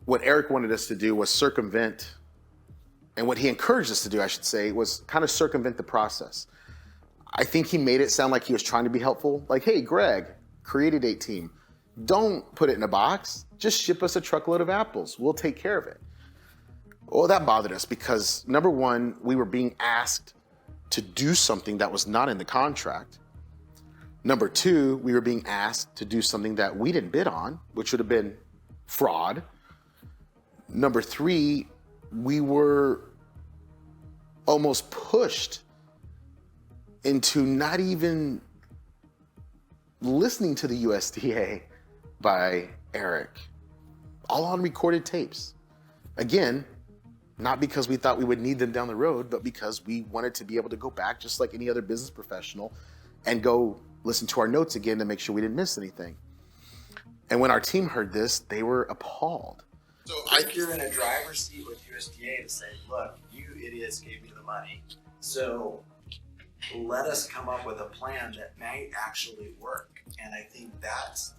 Speaker 24: What Eric wanted us to do was circumvent, and what he encouraged us to do, I should say, was kind of circumvent the process. I think he made it sound like he was trying to be helpful. Like, hey, Greg, Cre8aDate team, don't put it in a box. Just ship us a truckload of apples. We'll take care of it. Well, that bothered us because, number one, we were being asked to do something that was not in the contract. Number two, we were being asked to do something that we didn't bid on, which would have been fraud. Number three, we were almost pushed into not even listening to the USDA by Eric, all on recorded tapes. Again, not because we thought we would need them down the road, but because we wanted to be able to go back just like any other business professional and go listen to our notes again to make sure we didn't miss anything. And when our team heard this, they were appalled.
Speaker 5: So I think you're in a driver's seat with USDA to say, look, you idiots gave me the money, so let us come up with a plan that might actually work. And I think that's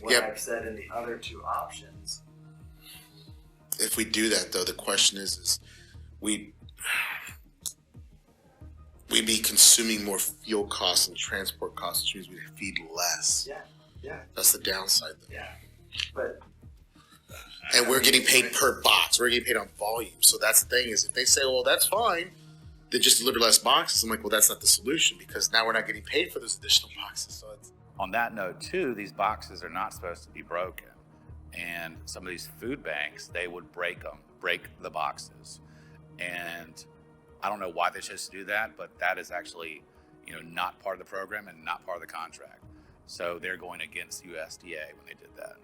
Speaker 5: what I've said in the other two options.
Speaker 24: If we do that, though, the question is we'd be consuming more fuel costs and transport costs, which means we'd feed less.
Speaker 5: Yeah.
Speaker 24: That's the downside, though.
Speaker 5: Yeah, but
Speaker 24: and we're getting paid per box. We're getting paid on volume. So that's the thing is if they say, well, that's fine, then just deliver less boxes. I'm like, well, that's not the solution because now we're not getting paid for those additional boxes. So it's...
Speaker 1: On that note, too, these boxes are not supposed to be broken. And some of these food banks, they would break the boxes. And I don't know why they chose to do that, but that is actually, not part of the program and not part of the contract. So they're going against USDA when they did that.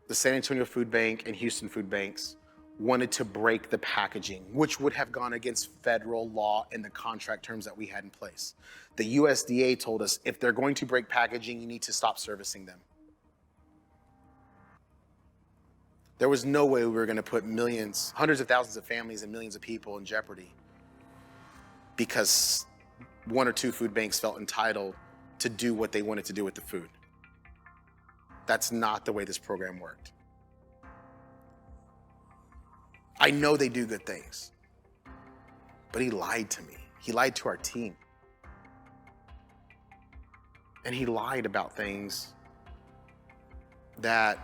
Speaker 24: The San Antonio Food Bank and Houston Food Banks wanted to break the packaging, which would have gone against federal law and the contract terms that we had in place. The USDA told us, if they're going to break packaging, you need to stop servicing them. There was no way we were going to put millions, hundreds of thousands of families and millions of people in jeopardy because one or two food banks felt entitled to do what they wanted to do with the food. That's not the way this program worked. I know they do good things, but he lied to me. He lied to our team. And he lied about things that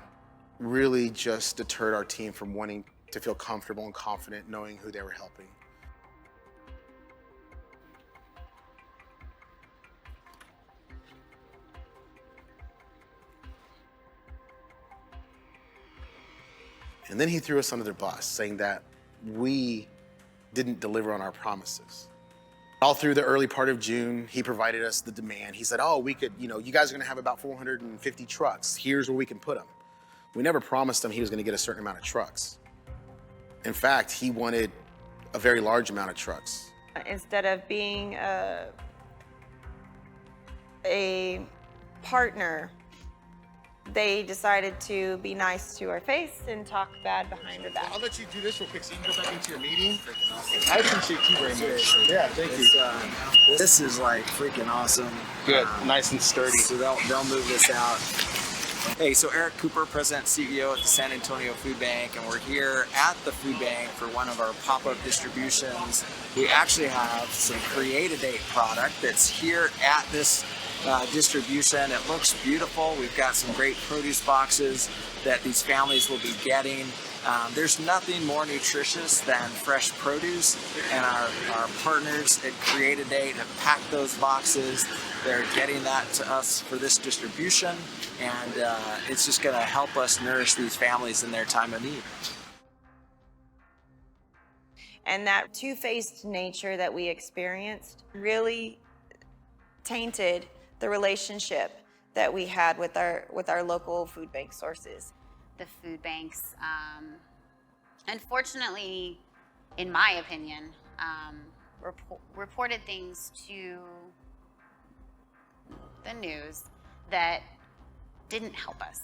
Speaker 24: really just deterred our team from wanting to feel comfortable and confident knowing who they were helping. And then he threw us under the bus, saying that we didn't deliver on our promises. All through the early part of June, he provided us the demand. He said, oh, we could, you guys are gonna have about 450 trucks. Here's where we can put them. We never promised him he was gonna get a certain amount of trucks. In fact, he wanted a very large amount of trucks.
Speaker 4: Instead of being a partner, they decided to be nice to our face and talk bad behind our back.
Speaker 24: I'll let you do this real quick so you can go back into your meeting. I appreciate you very much. Yeah, thank you.
Speaker 5: This is like freaking awesome.
Speaker 24: Good, nice and sturdy.
Speaker 5: So they'll move this out. Hey, so Eric Cooper, President and CEO at the San Antonio Food Bank, and we're here at the food bank for one of our pop-up distributions. We actually have some Cre8aDate product that's here at this distribution. It looks beautiful. We've got some great produce boxes that these families will be getting. There's nothing more nutritious than fresh produce, and our partners at Cre8aDate have packed those boxes. They're getting that to us for this distribution, and it's just going to help us nourish these families in their time of need.
Speaker 4: And that two-faced nature that we experienced really tainted the relationship that we had with our local food bank sources.
Speaker 6: The food banks, unfortunately, in my opinion, reported things to the news that didn't help us.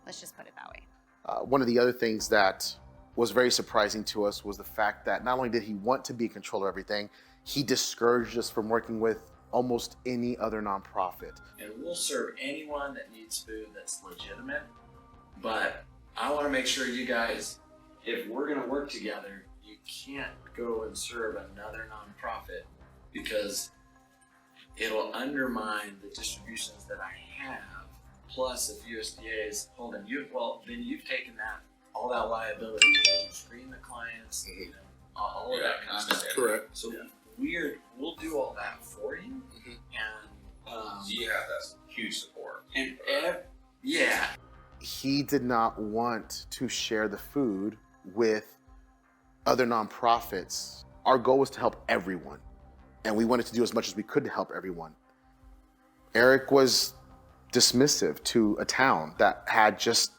Speaker 6: Let's just put it that way.
Speaker 24: One of the other things that was very surprising to us was the fact that not only did he want to be in control of everything, he discouraged us from working with almost any other nonprofit.
Speaker 5: And we'll serve anyone that needs food that's legitimate. But I want to make sure you guys, if we're going to work together, you can't go and serve another nonprofit because it'll undermine the distributions that I have. Plus, if USDA is holding you, well, then you've taken all that liability. You screen the clients, all of that kind of stuff.
Speaker 24: Correct.
Speaker 5: So we'll do all that for you. And
Speaker 8: you have that huge support.
Speaker 5: And yeah.
Speaker 24: He did not want to share the food with other nonprofits. Our goal was to help everyone, and we wanted to do as much as we could to help everyone. Eric was dismissive to a town that had just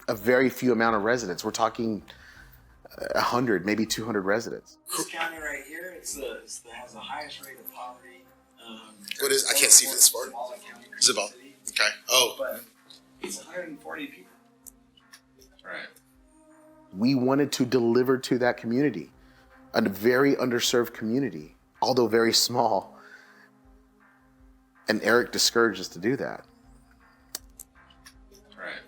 Speaker 24: a very few amount of residents. We're talking 100, maybe 200 residents.
Speaker 5: This county right here, has the highest rate of poverty.
Speaker 24: What is? I can't see from this far. Is it about? Okay. Oh.
Speaker 5: But it's 140 people.
Speaker 8: Right.
Speaker 24: We wanted to deliver to that community, a very underserved community, although very small. And Eric discouraged us to do that.
Speaker 8: Right.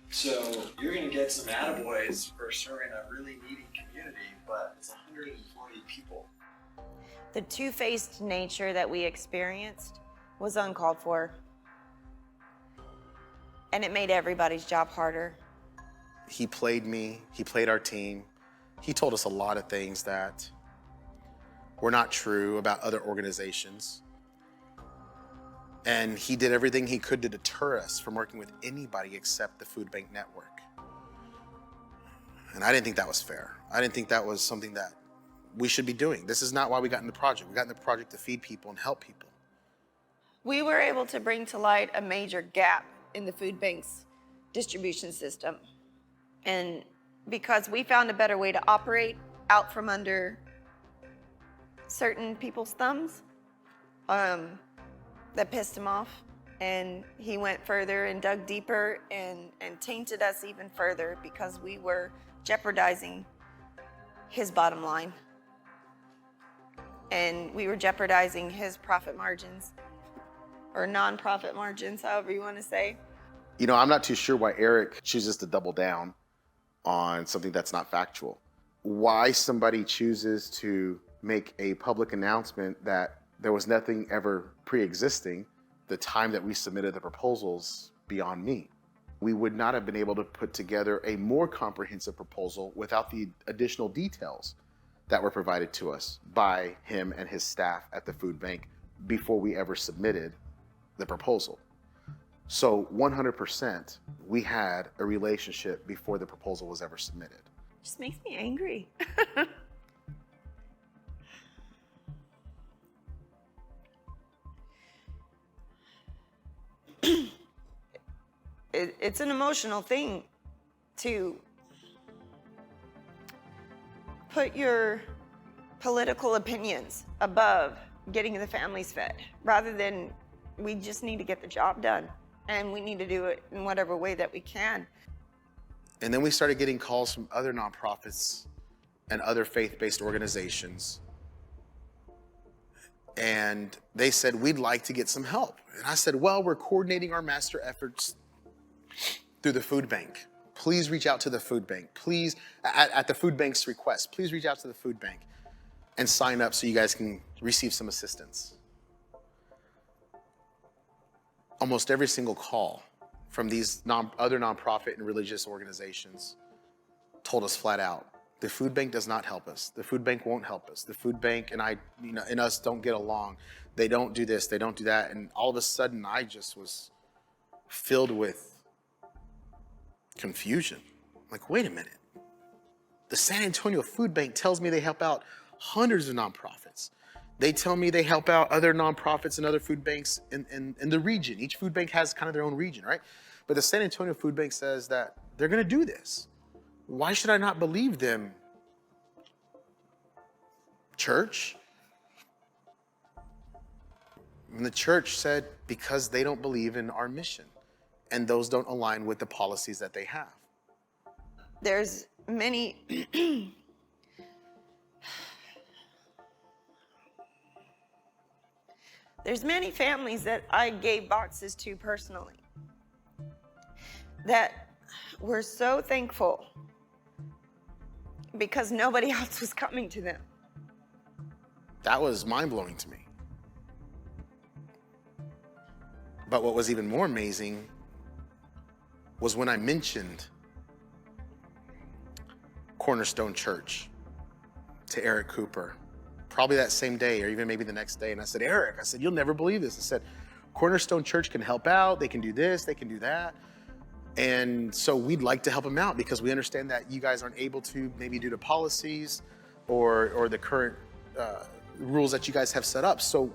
Speaker 5: So you're going to get some attaboys for serving a really needy community, but it's 140 people.
Speaker 4: The two-faced nature that we experienced was uncalled for. And it made everybody's job harder.
Speaker 24: He played me, he played our team. He told us a lot of things that were not true about other organizations. And he did everything he could to deter us from working with anybody except the Food Bank Network. And I didn't think that was fair. I didn't think that was something that we should be doing. This is not why we got in the project. We got in the project to feed people and help people.
Speaker 4: We were able to bring to light a major gap in the food bank's distribution system. And because we found a better way to operate out from under certain people's thumbs, that pissed him off. And he went further and dug deeper and tainted us even further because we were jeopardizing his bottom line. And we were jeopardizing his profit margins, or non-profit margins, however you want to say.
Speaker 24: You know, I'm not too sure why Eric chooses to double down on something that's not factual. Why somebody chooses to make a public announcement that there was nothing ever pre-existing the time that we submitted the proposals beyond me. We would not have been able to put together a more comprehensive proposal without the additional details that were provided to us by him and his staff at the food bank before we ever submitted the proposal. So 100%, we had a relationship before the proposal was ever submitted.
Speaker 4: Just makes me angry. It's an emotional thing to put your political opinions above getting the families fed, rather than we just need to get the job done and we need to do it in whatever way that we can.
Speaker 24: And then we started getting calls from other nonprofits and other faith-based organizations. And they said, we'd like to get some help. And I said, well, we're coordinating our master efforts through the food bank. Please reach out to the food bank. Please, at the food bank's request, please reach out to the food bank and sign up so you guys can receive some assistance. Almost every single call from these other nonprofit and religious organizations told us flat out, the food bank does not help us. The food bank won't help us. The food bank and us don't get along. They don't do this, they don't do that. And all of a sudden, I just was filled with confusion. Like, wait a minute. The San Antonio Food Bank tells me they help out hundreds of nonprofits. They tell me they help out other nonprofits and other food banks in the region. Each food bank has kind of their own region, right? But the San Antonio Food Bank says that they're going to do this. Why should I not believe them? Church? And the church said, because they don't believe in our mission and those don't align with the policies that they have.
Speaker 4: There's many There's many families that I gave boxes to personally that were so thankful because nobody else was coming to them.
Speaker 24: That was mind-blowing to me. But what was even more amazing was when I mentioned Cornerstone Church to Eric Cooper, probably that same day or even maybe the next day. And I said, Eric, I said, you'll never believe this. I said, Cornerstone Church can help out. They can do this, they can do that. And so we'd like to help them out because we understand that you guys aren't able to maybe due to policies or the current rules that you guys have set up. So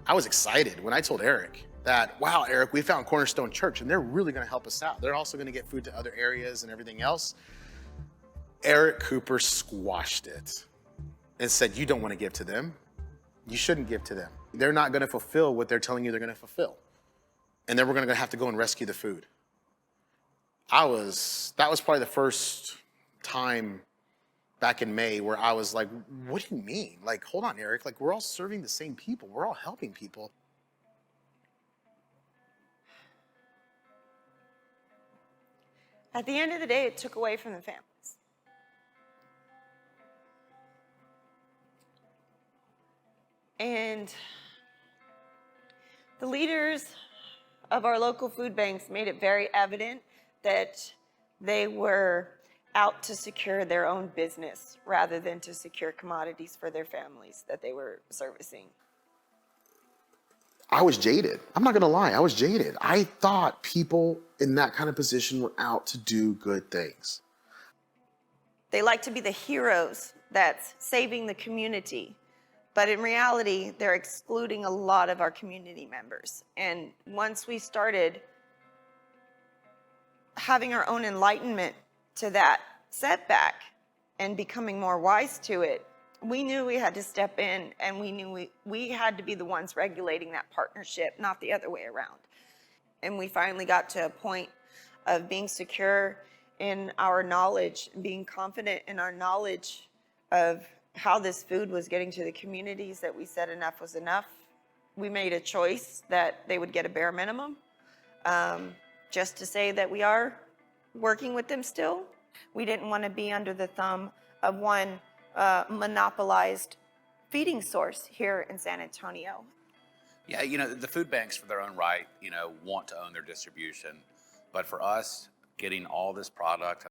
Speaker 24: I was excited when I told Eric that, wow, Eric, we found Cornerstone Church and they're really gonna help us out. They're also gonna get food to other areas and everything else. Eric Cooper squashed it and said, you don't wanna give to them. You shouldn't give to them. They're not gonna fulfill what they're telling you they're gonna fulfill. And then we're gonna have to go and rescue the food. That was probably the first time back in May where I was like, what do you mean? Like, hold on, Eric, like we're all serving the same people. We're all helping people.
Speaker 4: At the end of the day, it took away from the families. And the leaders of our local food banks made it very evident that they were out to secure their own business rather than to secure commodities for their families that they were servicing.
Speaker 24: I was jaded. I'm not gonna lie, I was jaded. I thought people in that kind of position were out to do good things.
Speaker 4: They like to be the heroes that's saving the community. But in reality, they're excluding a lot of our community members. And once we started having our own enlightenment to that setback and becoming more wise to it, we knew we had to step in, and we knew we had to be the ones regulating that partnership, not the other way around. And we finally got to a point of being secure in our knowledge, being confident in our knowledge of how this food was getting to the communities that we said enough was enough. We made a choice that they would get a bare minimum, just to say that we are working with them still. We didn't want to be under the thumb of one monopolized feeding source here in San Antonio.
Speaker 1: Yeah, the food banks, for their own right, want to own their distribution. But for us, getting all this product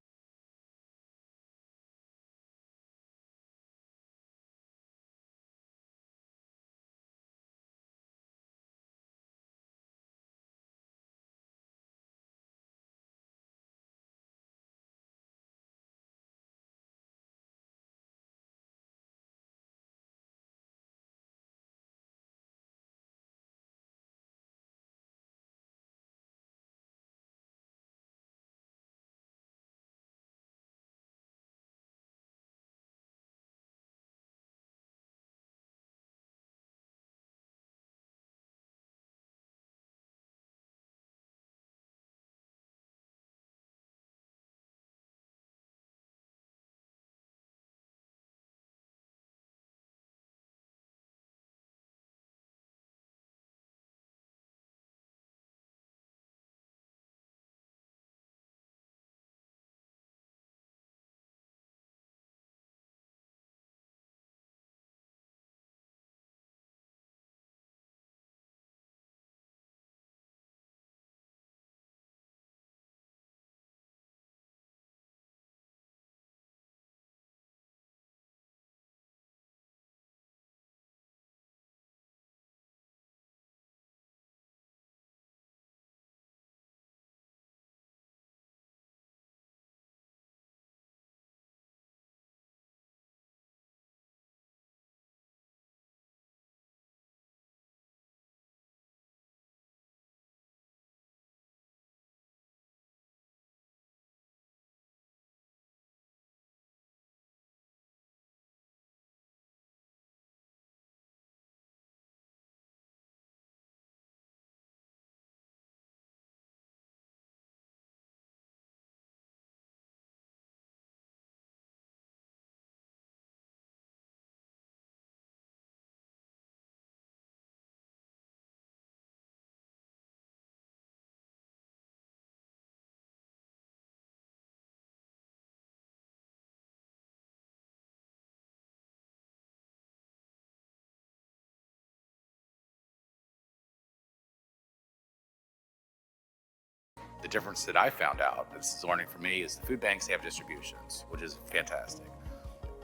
Speaker 1: The difference that I found out, this is learning for me, is the food banks, they have distributions, which is fantastic.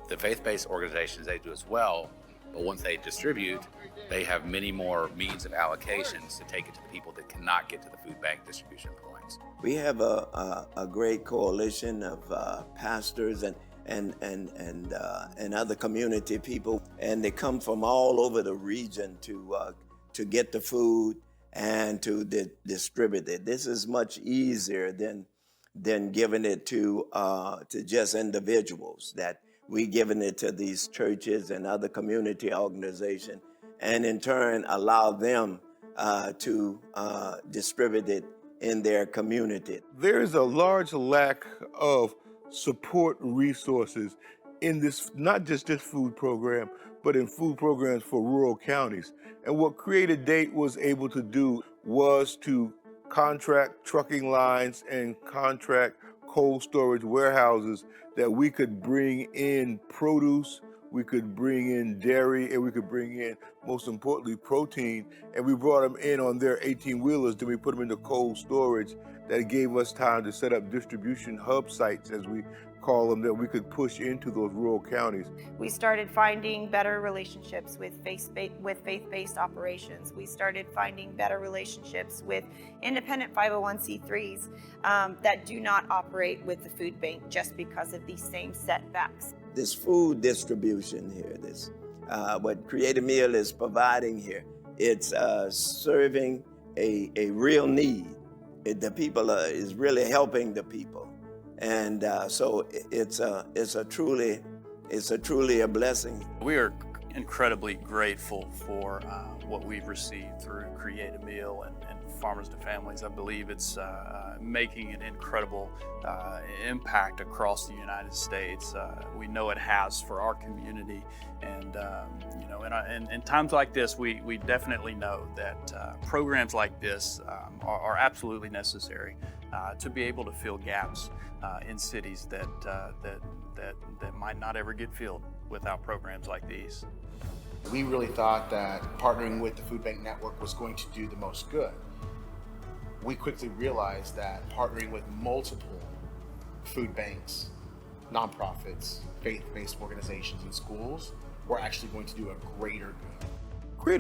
Speaker 1: The faith-based organizations, they do as well, but once they distribute, they have many more means of allocations to take it to the people that cannot get to the food bank distribution points.
Speaker 12: We have a great coalition of pastors and other community people, and they come from all over the region to get the food and to distribute it. This is much easier than giving it to just individuals. That we giving it to these churches and other community organizations, and in turn allow them to distribute it in their community.
Speaker 15: There is a large lack of support resources in this, not just this food program, but in food programs for rural counties. And what Cre8aDate was able to do was to contract trucking lines and contract cold storage warehouses that we could bring in produce, we could bring in dairy, and we could bring in, most importantly, protein. And we brought them in on their 18-wheelers, then we put them into cold storage. That gave us time to set up distribution hub sites, as we call them, that we could push into those rural counties.
Speaker 10: We started finding better relationships with faith-based operations. We started finding better relationships with independent 501c3s that do not operate with the food bank just because of these same setbacks.
Speaker 12: This food distribution here, what Cre8ameal is providing here, it's serving a real need. The people is really helping the people. And so it's truly a blessing.
Speaker 16: We are incredibly grateful for what we've received through Cre8ameal and Farmers to Families. I believe it's making an incredible impact across the United States. We know it has for our community, and you know, in times like this, we definitely know that programs like this are absolutely necessary to be able to fill gaps in cities that might not ever get filled without programs like these.
Speaker 24: We really thought that partnering with the Food Bank Network was going to do the most good. We quickly realized that partnering with multiple food banks, nonprofits, faith-based organizations, and schools were actually going to do a greater good.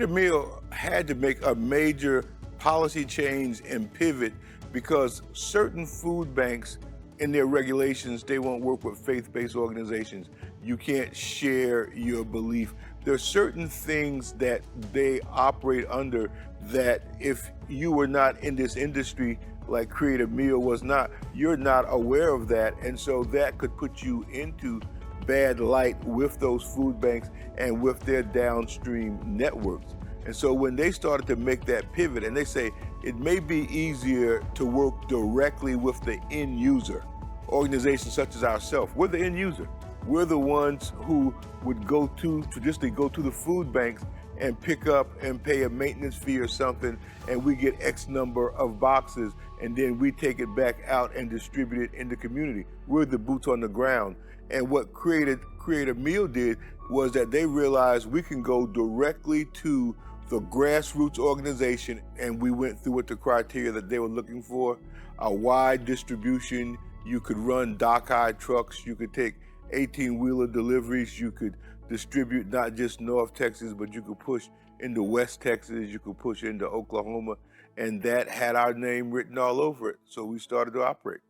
Speaker 15: Cre8ameal had to make a major policy change and pivot because certain food banks, in their regulations, they won't work with faith-based organizations. You can't share your belief. There are certain things that they operate under that if you were not in this industry like Cre8ameal was not, you're not aware of that. And so that could put you into bad light with those food banks and with their downstream networks. And so when they started to make that pivot, and they say it may be easier to work directly with the end user, organizations such as ourselves, we're the end user. We're the ones who would traditionally go to the food banks and pick up and pay a maintenance fee or something, and we get X number of boxes, and then we take it back out and distribute it in the community. We're the boots on the ground. And what Cre8ameal did was that they realized we can go directly to the grassroots organization, and we went through with the criteria that they were looking for: a wide distribution. You could run dock-high trucks. You could take 18-wheeler deliveries. You could distribute not just North Texas, but you could push into West Texas. You could push into Oklahoma. And that had our name written all over it. So we started to operate.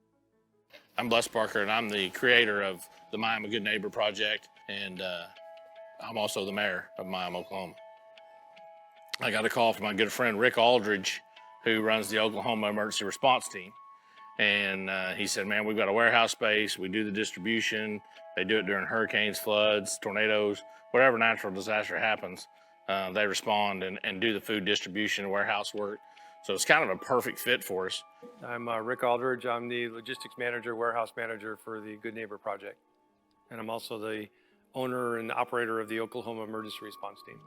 Speaker 17: I'm Les Parker, and I'm the creator of the I'm a Good Neighbor project, and I'm also the mayor of Miami, Oklahoma. I got a call from my good friend Rick Aldridge, who runs the Oklahoma Emergency Response Team. And he said, man, we've got a warehouse space. We do the distribution. They do it during hurricanes, floods, tornadoes, whatever natural disaster happens. They respond and do the food distribution and warehouse work. So it's kind of a perfect fit for us.
Speaker 20: I'm Rick Aldridge. I'm the logistics manager, warehouse manager for the Good Neighbor project. And I'm also the owner and operator of the Oklahoma Emergency Response Team.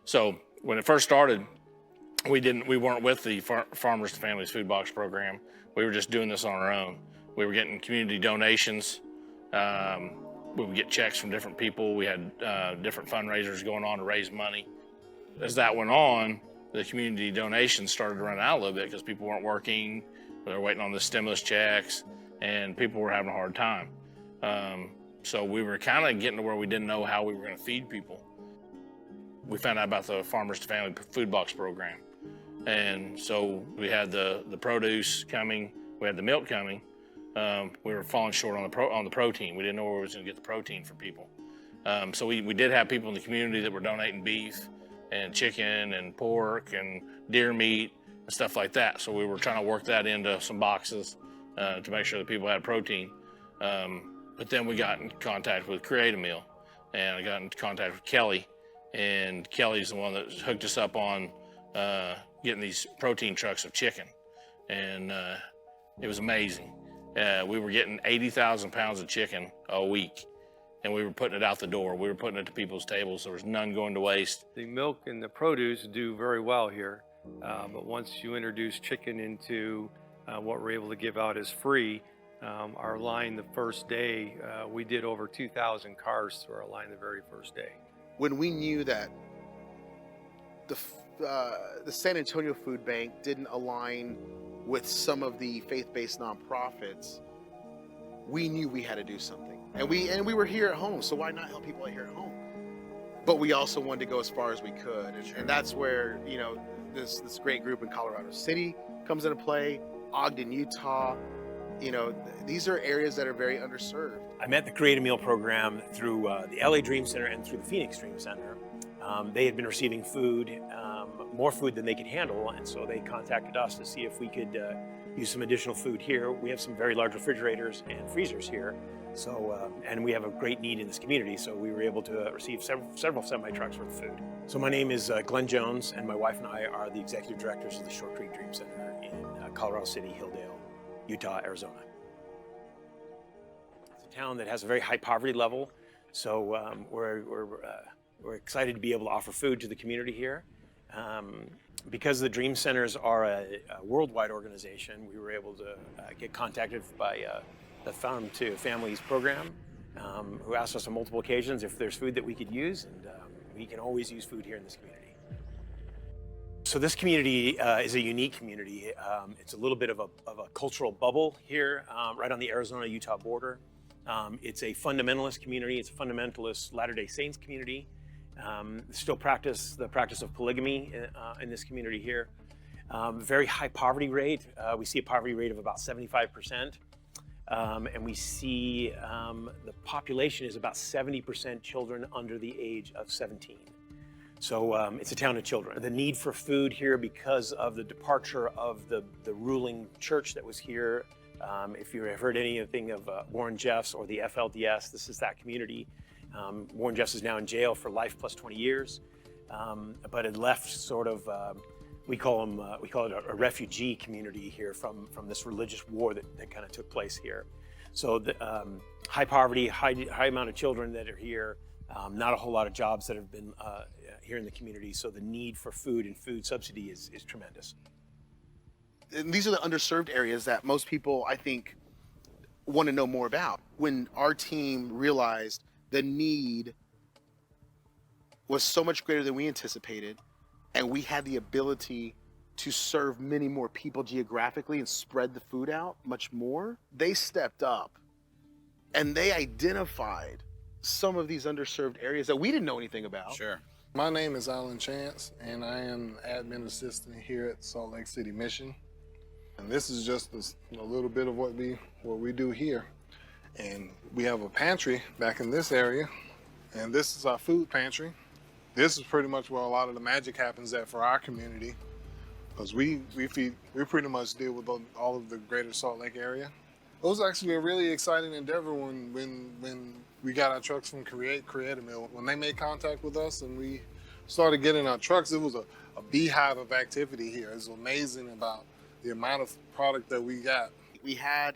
Speaker 17: So when it first started, we weren't with the Farmers to Families Food Box program. We were just doing this on our own. We were getting community donations. We would get checks from different people. We had different fundraisers going on to raise money. As that went on, the community donations started to run out a little bit because people weren't working, they were waiting on the stimulus checks, and people were having a hard time. So we were kind of getting to where we didn't know how we were going to feed people. We found out about the Farmers to Family Food Box program. And so we had the produce coming, we had the milk coming. We were falling short on the protein. We didn't know where we was going to get the protein for people. So we did have people in the community that were donating beef and chicken and pork and deer meat and stuff like that. So we were trying to work that into some boxes to make sure that people had protein. But then we got in contact with Cre8ameal, and I got in contact with Kelly, and Kelly's the one that hooked us up on getting these protein trucks of chicken, and it was amazing. We were getting 80,000 pounds of chicken a week, and we were putting it out the door. We were putting it to people's tables. There was none going to waste.
Speaker 20: The milk and the produce do very well here, but once you introduce chicken into what we're able to give out as free, our line the first day, we did over 2,000 cars through our line the very first day.
Speaker 14: When we knew that the San Antonio Food Bank didn't align with some of the faith-based nonprofits, we knew we had to do something. And we were here at home, so why not help people out here at home? But we also wanted to go as far as we could, and that's where, you know, this great group in Colorado City comes into play, Ogden, Utah. You know, these are areas that are very underserved.
Speaker 9: I met the Cre8ameal program through the LA Dream Center and through the Phoenix Dream Center. They had been receiving food, more food than they could handle, and so they contacted us to see if we could use some additional food here. We have some very large refrigerators and freezers here, so and we have a great need in this community, so we were able to receive several semi-trucks worth of food. So my name is Glenn Jones, and my wife and I are the executive directors of the Short Creek Dream Center in Colorado City, Hilldale, Utah, Arizona. It's a town that has a very high poverty level, so we're excited to be able to offer food to the community here. Because the Dream Centers are a worldwide organization, we were able to get contacted by the Farm to Families program, who asked us on multiple occasions if there's food that we could use, and we can always use food here in this community. So this community is a unique community. It's a little bit of a cultural bubble here, right on the Arizona-Utah border. It's a fundamentalist community. It's a fundamentalist Latter-day Saints community. Still practice the practice of polygamy in this community here. Very high poverty rate. We see a poverty rate of about 75%. And we see the population is about 70% children under the age of 17. So it's a town of children. The need for food here because of the departure of the ruling church that was here. If you have heard anything of Warren Jeffs or the FLDS, this is that community. Warren Jeffs is now in jail for life plus 20 years, but had left sort of, we call it a refugee community here from this religious war that kind of took place here. So the, high poverty, high amount of children that are here, not a whole lot of jobs that have been here in the community. So the need for food and food subsidy is tremendous.
Speaker 14: And these are the underserved areas that most people, I think, want to know more about. When our team realized the need was so much greater than we anticipated, and we had the ability to serve many more people geographically and spread the food out much more, they stepped up and they identified some of these underserved areas that we didn't know anything about.
Speaker 1: Sure.
Speaker 13: My name is Alan Chance, and I am admin assistant here at Salt Lake City Mission. And this is just a little bit of what we do here. And we have a pantry back in this area, and this is our food pantry. This is pretty much where a lot of the magic happens at for our community, because we pretty much deal with all of the greater Salt Lake area. It was actually a really exciting endeavor when we got our trucks from Cre8ameal. When they made contact with us and we started getting our trucks, it was a beehive of activity here. It was amazing about the amount of product that we got.
Speaker 14: We had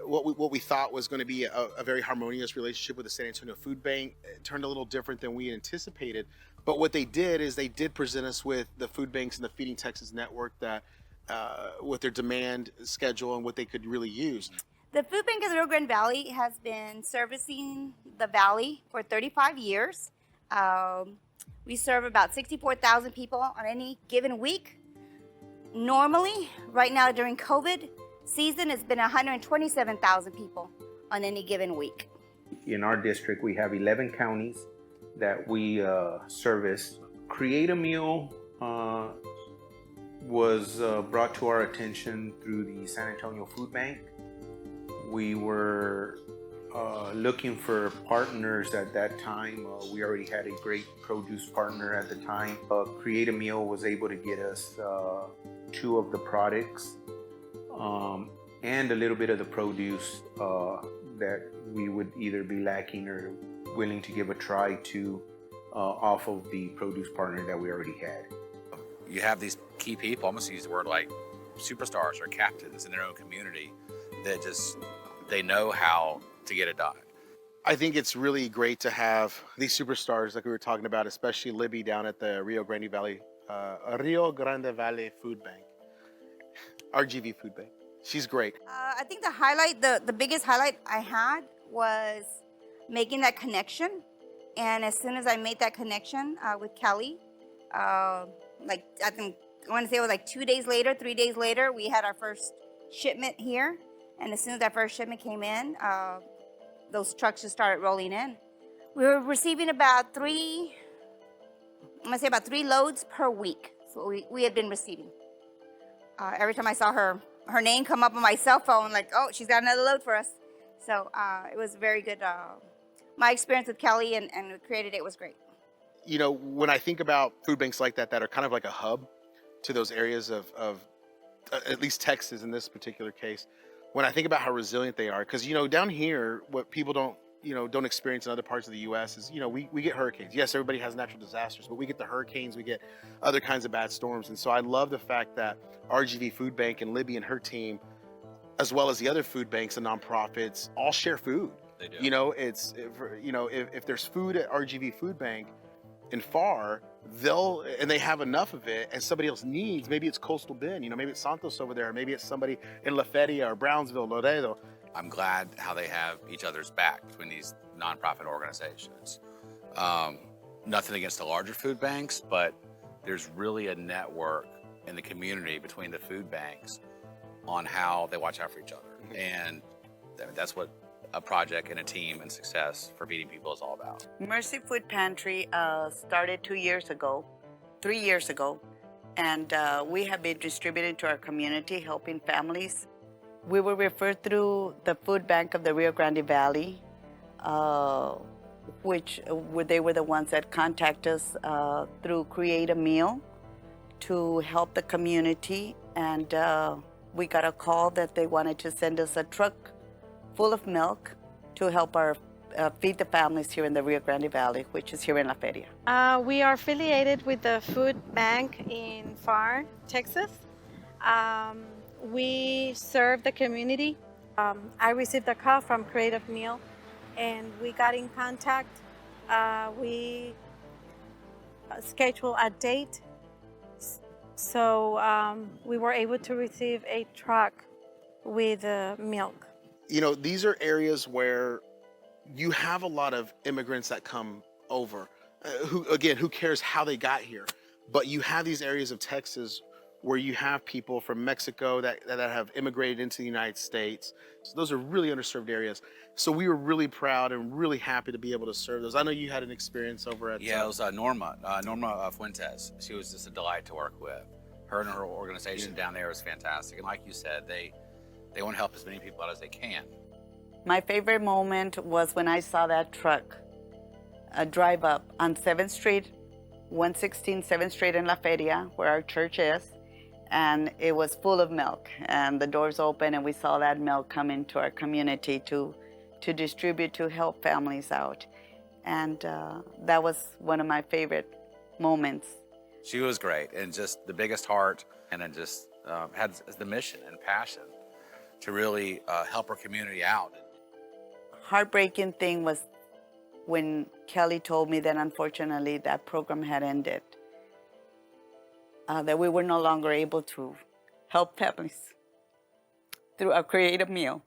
Speaker 14: what we thought was going to be a very harmonious relationship with the San Antonio Food Bank. It turned a little different than we anticipated. But what they did is they did present us with the food banks and the Feeding Texas network that with their demand schedule and what they could really use.
Speaker 18: The food bank of the Rio Grande Valley has been servicing the valley for 35 years. We serve about 64,000 people on any given week. Normally, right now during COVID season, it's been 127,000 people on any given week.
Speaker 3: In our district, we have 11 counties that we service. Cre8ameal was brought to our attention through the San Antonio Food Bank. We were looking for partners at that time. We already had a great produce partner at the time. Cre8ameal was able to get us 2 of the products and a little bit of the produce that we would either be lacking or willing to give a try to off of the produce partner that we already had.
Speaker 1: You have these key people, almost use the word like superstars or captains in their own community that just, they know how to get it done.
Speaker 14: I think it's really great to have these superstars like we were talking about, especially Libby down at the Rio Grande Valley Food Bank, RGV Food Bank. She's great.
Speaker 18: I think the biggest highlight I had was making that connection. And as soon as I made that connection with Kelly, I want to say it was like 2 days later, 3 days later, we had our first shipment here. And as soon as that first shipment came in, those trucks just started rolling in. We were receiving about 3 loads per week. So we had been receiving. Every time I saw her name come up on my cell phone, like, oh, she's got another load for us. So it was very good. My experience with Kelly and Cre8ameal was great.
Speaker 14: You know, when I think about food banks like that are kind of like a hub to those areas of at least Texas in this particular case, when I think about how resilient they are, because, you know, down here, what people don't experience in other parts of the U.S. is, you know, we get hurricanes. Yes, everybody has natural disasters, but we get the hurricanes, we get other kinds of bad storms. And so I love the fact that RGV Food Bank and Libby and her team, as well as the other food banks and nonprofits, all share food.
Speaker 1: They do.
Speaker 14: You know, if there's food at RGV Food Bank in FAR, they have enough of it and somebody else needs, maybe it's Coastal Bend, you know, maybe it's Santos over there, maybe it's somebody in La Feria or Brownsville, Laredo.
Speaker 1: I'm glad how they have each other's back between these nonprofit organizations. Nothing against the larger food banks, but there's really a network in the community between the food banks on how they watch out for each other. And that's what a project and a team and success for feeding people is all about.
Speaker 11: Mercy Food Pantry started 3 years ago, and we have been distributing to our community, helping families. We were referred through the food bank of the Rio Grande Valley, they were the ones that contacted us through Cre8ameal to help the community, and we got a call that they wanted to send us a truck full of milk to help feed the families here in the Rio Grande Valley, which is here in La Feria.
Speaker 4: We are affiliated with the food bank in FAR, Texas. We serve the community. I received a call from Cre8ameal and we got in contact. We scheduled a date. So we were able to receive a truck with milk.
Speaker 14: You know, these are areas where you have a lot of immigrants that come over, who cares how they got here? But you have these areas of Texas where you have people from Mexico that have immigrated into the United States. So those are really underserved areas. So we were really proud and really happy to be able to serve those. I know you had an experience over at...
Speaker 1: Yeah, it was Norma Fuentes. She was just a delight to work with. Her and her organization down there is fantastic. And like you said, they want to help as many people out as they can.
Speaker 11: My favorite moment was when I saw that truck drive up on 7th Street, 116 7th Street in La Feria, where our church is, and it was full of milk. And the doors open and we saw that milk come into our community to distribute, to help families out. And that was one of my favorite moments.
Speaker 1: She was great, and just the biggest heart, and then just had the mission and passion to really help our community out.
Speaker 11: Heartbreaking thing was when Kelly told me that unfortunately that program had ended, that we were no longer able to help families through our Cre8ameal.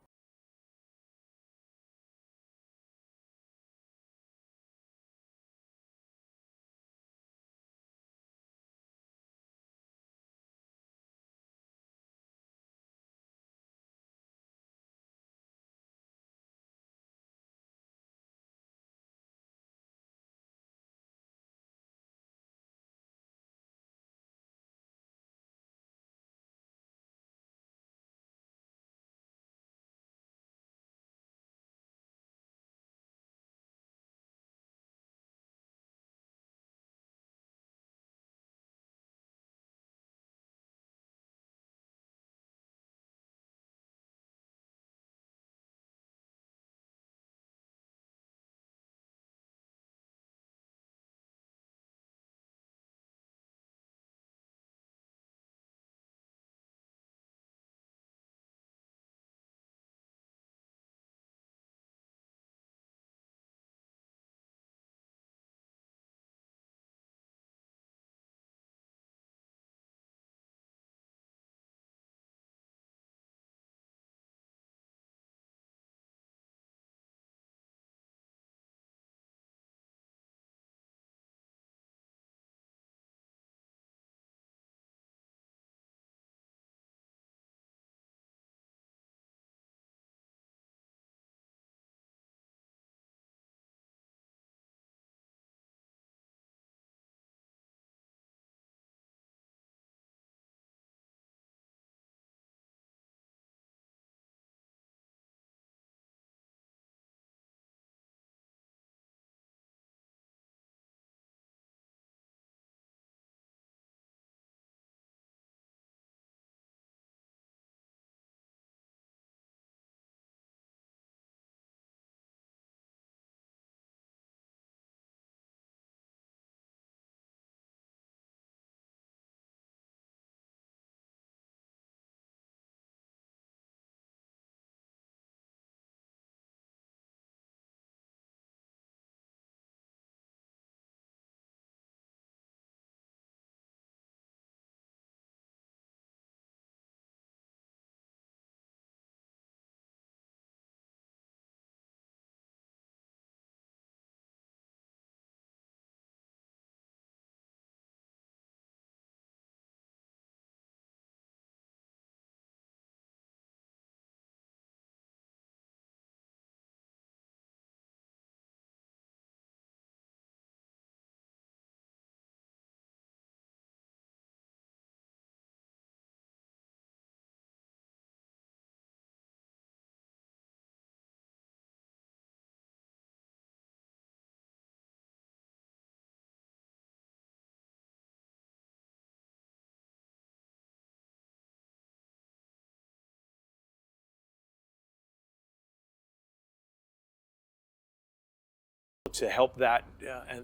Speaker 9: to help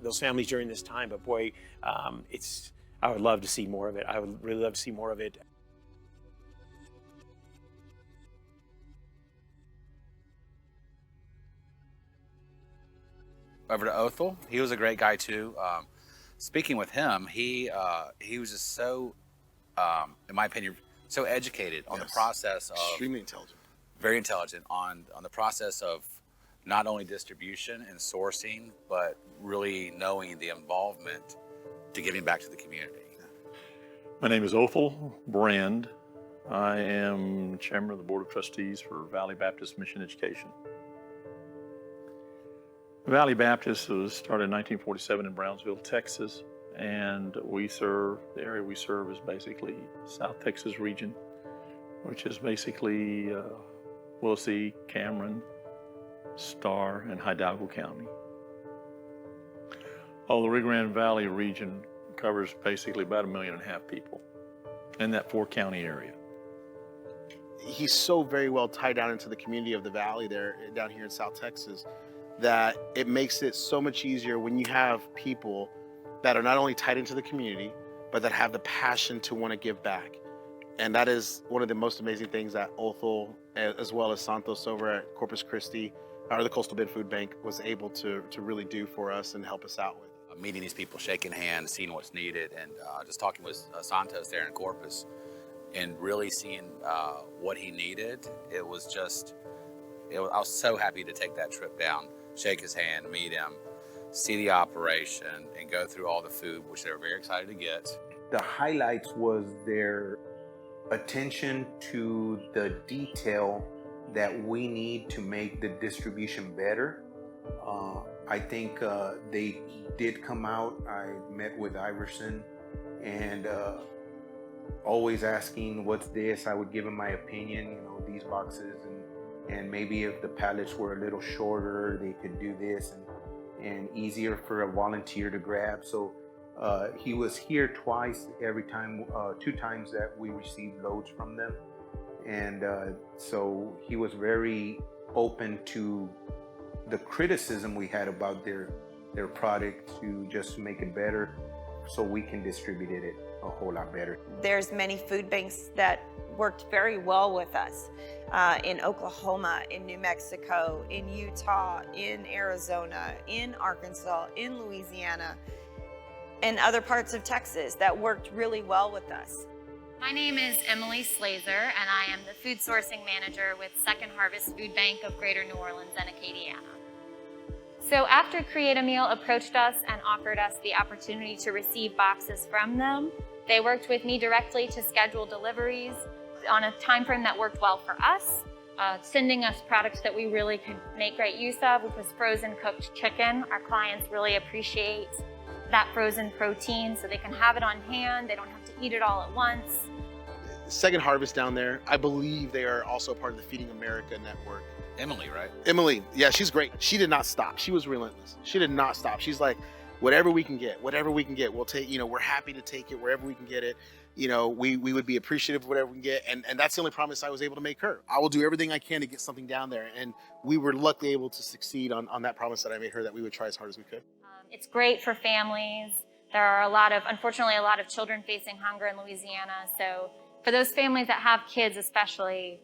Speaker 9: those families during this time. But boy, I would love to see more of it. I would really love to see more of it.
Speaker 1: Over to Othel, he was a great guy too. Speaking with him, he was just so, in my opinion, so educated on the process of
Speaker 14: extremely intelligent,
Speaker 1: very intelligent on the process of not only distribution and sourcing, but really knowing the involvement to giving back to the community.
Speaker 19: My name is Othel Brand. I am chairman of the Board of Trustees for Valley Baptist Mission Education. Valley Baptist was started in 1947 in Brownsville, Texas, and the area we serve is basically South Texas region, which is basically Willisey, Cameron, Starr, and Hidalgo County. The Rio Grande Valley region covers basically about 1.5 million people in that 4-county area.
Speaker 14: He's so very well tied down into the community of the valley there down here in South Texas that it makes it so much easier when you have people that are not only tied into the community, but that have the passion to want to give back. And that is one of the most amazing things that Othel, as well as Santos over at Corpus Christi, or the Coastal Bend Food Bank, was able to really do for us and help us out with.
Speaker 1: Meeting these people, shaking hands, seeing what's needed, and just talking with Santos there in Corpus, and really seeing what he needed. I was so happy to take that trip down, shake his hand, meet him, see the operation, and go through all the food, which they were very excited to get.
Speaker 3: The highlights was their attention to the detail that we need to make the distribution better. I think they did come out. I met with Iverson, and always asking, what's this? I would give him my opinion, these boxes, and maybe if the pallets were a little shorter, they could do this, and easier for a volunteer to grab. So he was here twice, every time, 2 times that we received loads from them. And so he was very open to the criticism we had about their product, to just make it better so we can distribute it a whole lot better.
Speaker 4: There's many food banks that worked very well with us in Oklahoma, in New Mexico, in Utah, in Arizona, in Arkansas, in Louisiana, and other parts of Texas that worked really well with us.
Speaker 21: My name is Emily Slazer, and I am the food sourcing manager with Second Harvest Food Bank of Greater New Orleans and Acadiana. So after Cre8ameal approached us and offered us the opportunity to receive boxes from them, they worked with me directly to schedule deliveries on a time frame that worked well for us, sending us products that we really could make great use of, which was frozen cooked chicken. Our clients really appreciate that frozen protein, so they can have it on hand. They don't have to eat it all at once.
Speaker 14: Second Harvest down there, I believe they are also part of the Feeding America network.
Speaker 1: Emily, right?
Speaker 14: Emily, yeah, she's great. She did not stop. She was relentless. She did not stop. She's like, whatever we can get, we'll take, we're happy to take it wherever we can get it. We would be appreciative of whatever we can get. And that's the only promise I was able to make her. I will do everything I can to get something down there. And we were luckily able to succeed on that promise that I made her, that we would try as hard as we could.
Speaker 21: It's great for families. There are unfortunately, a lot of children facing hunger in Louisiana. So for those families that have kids especially,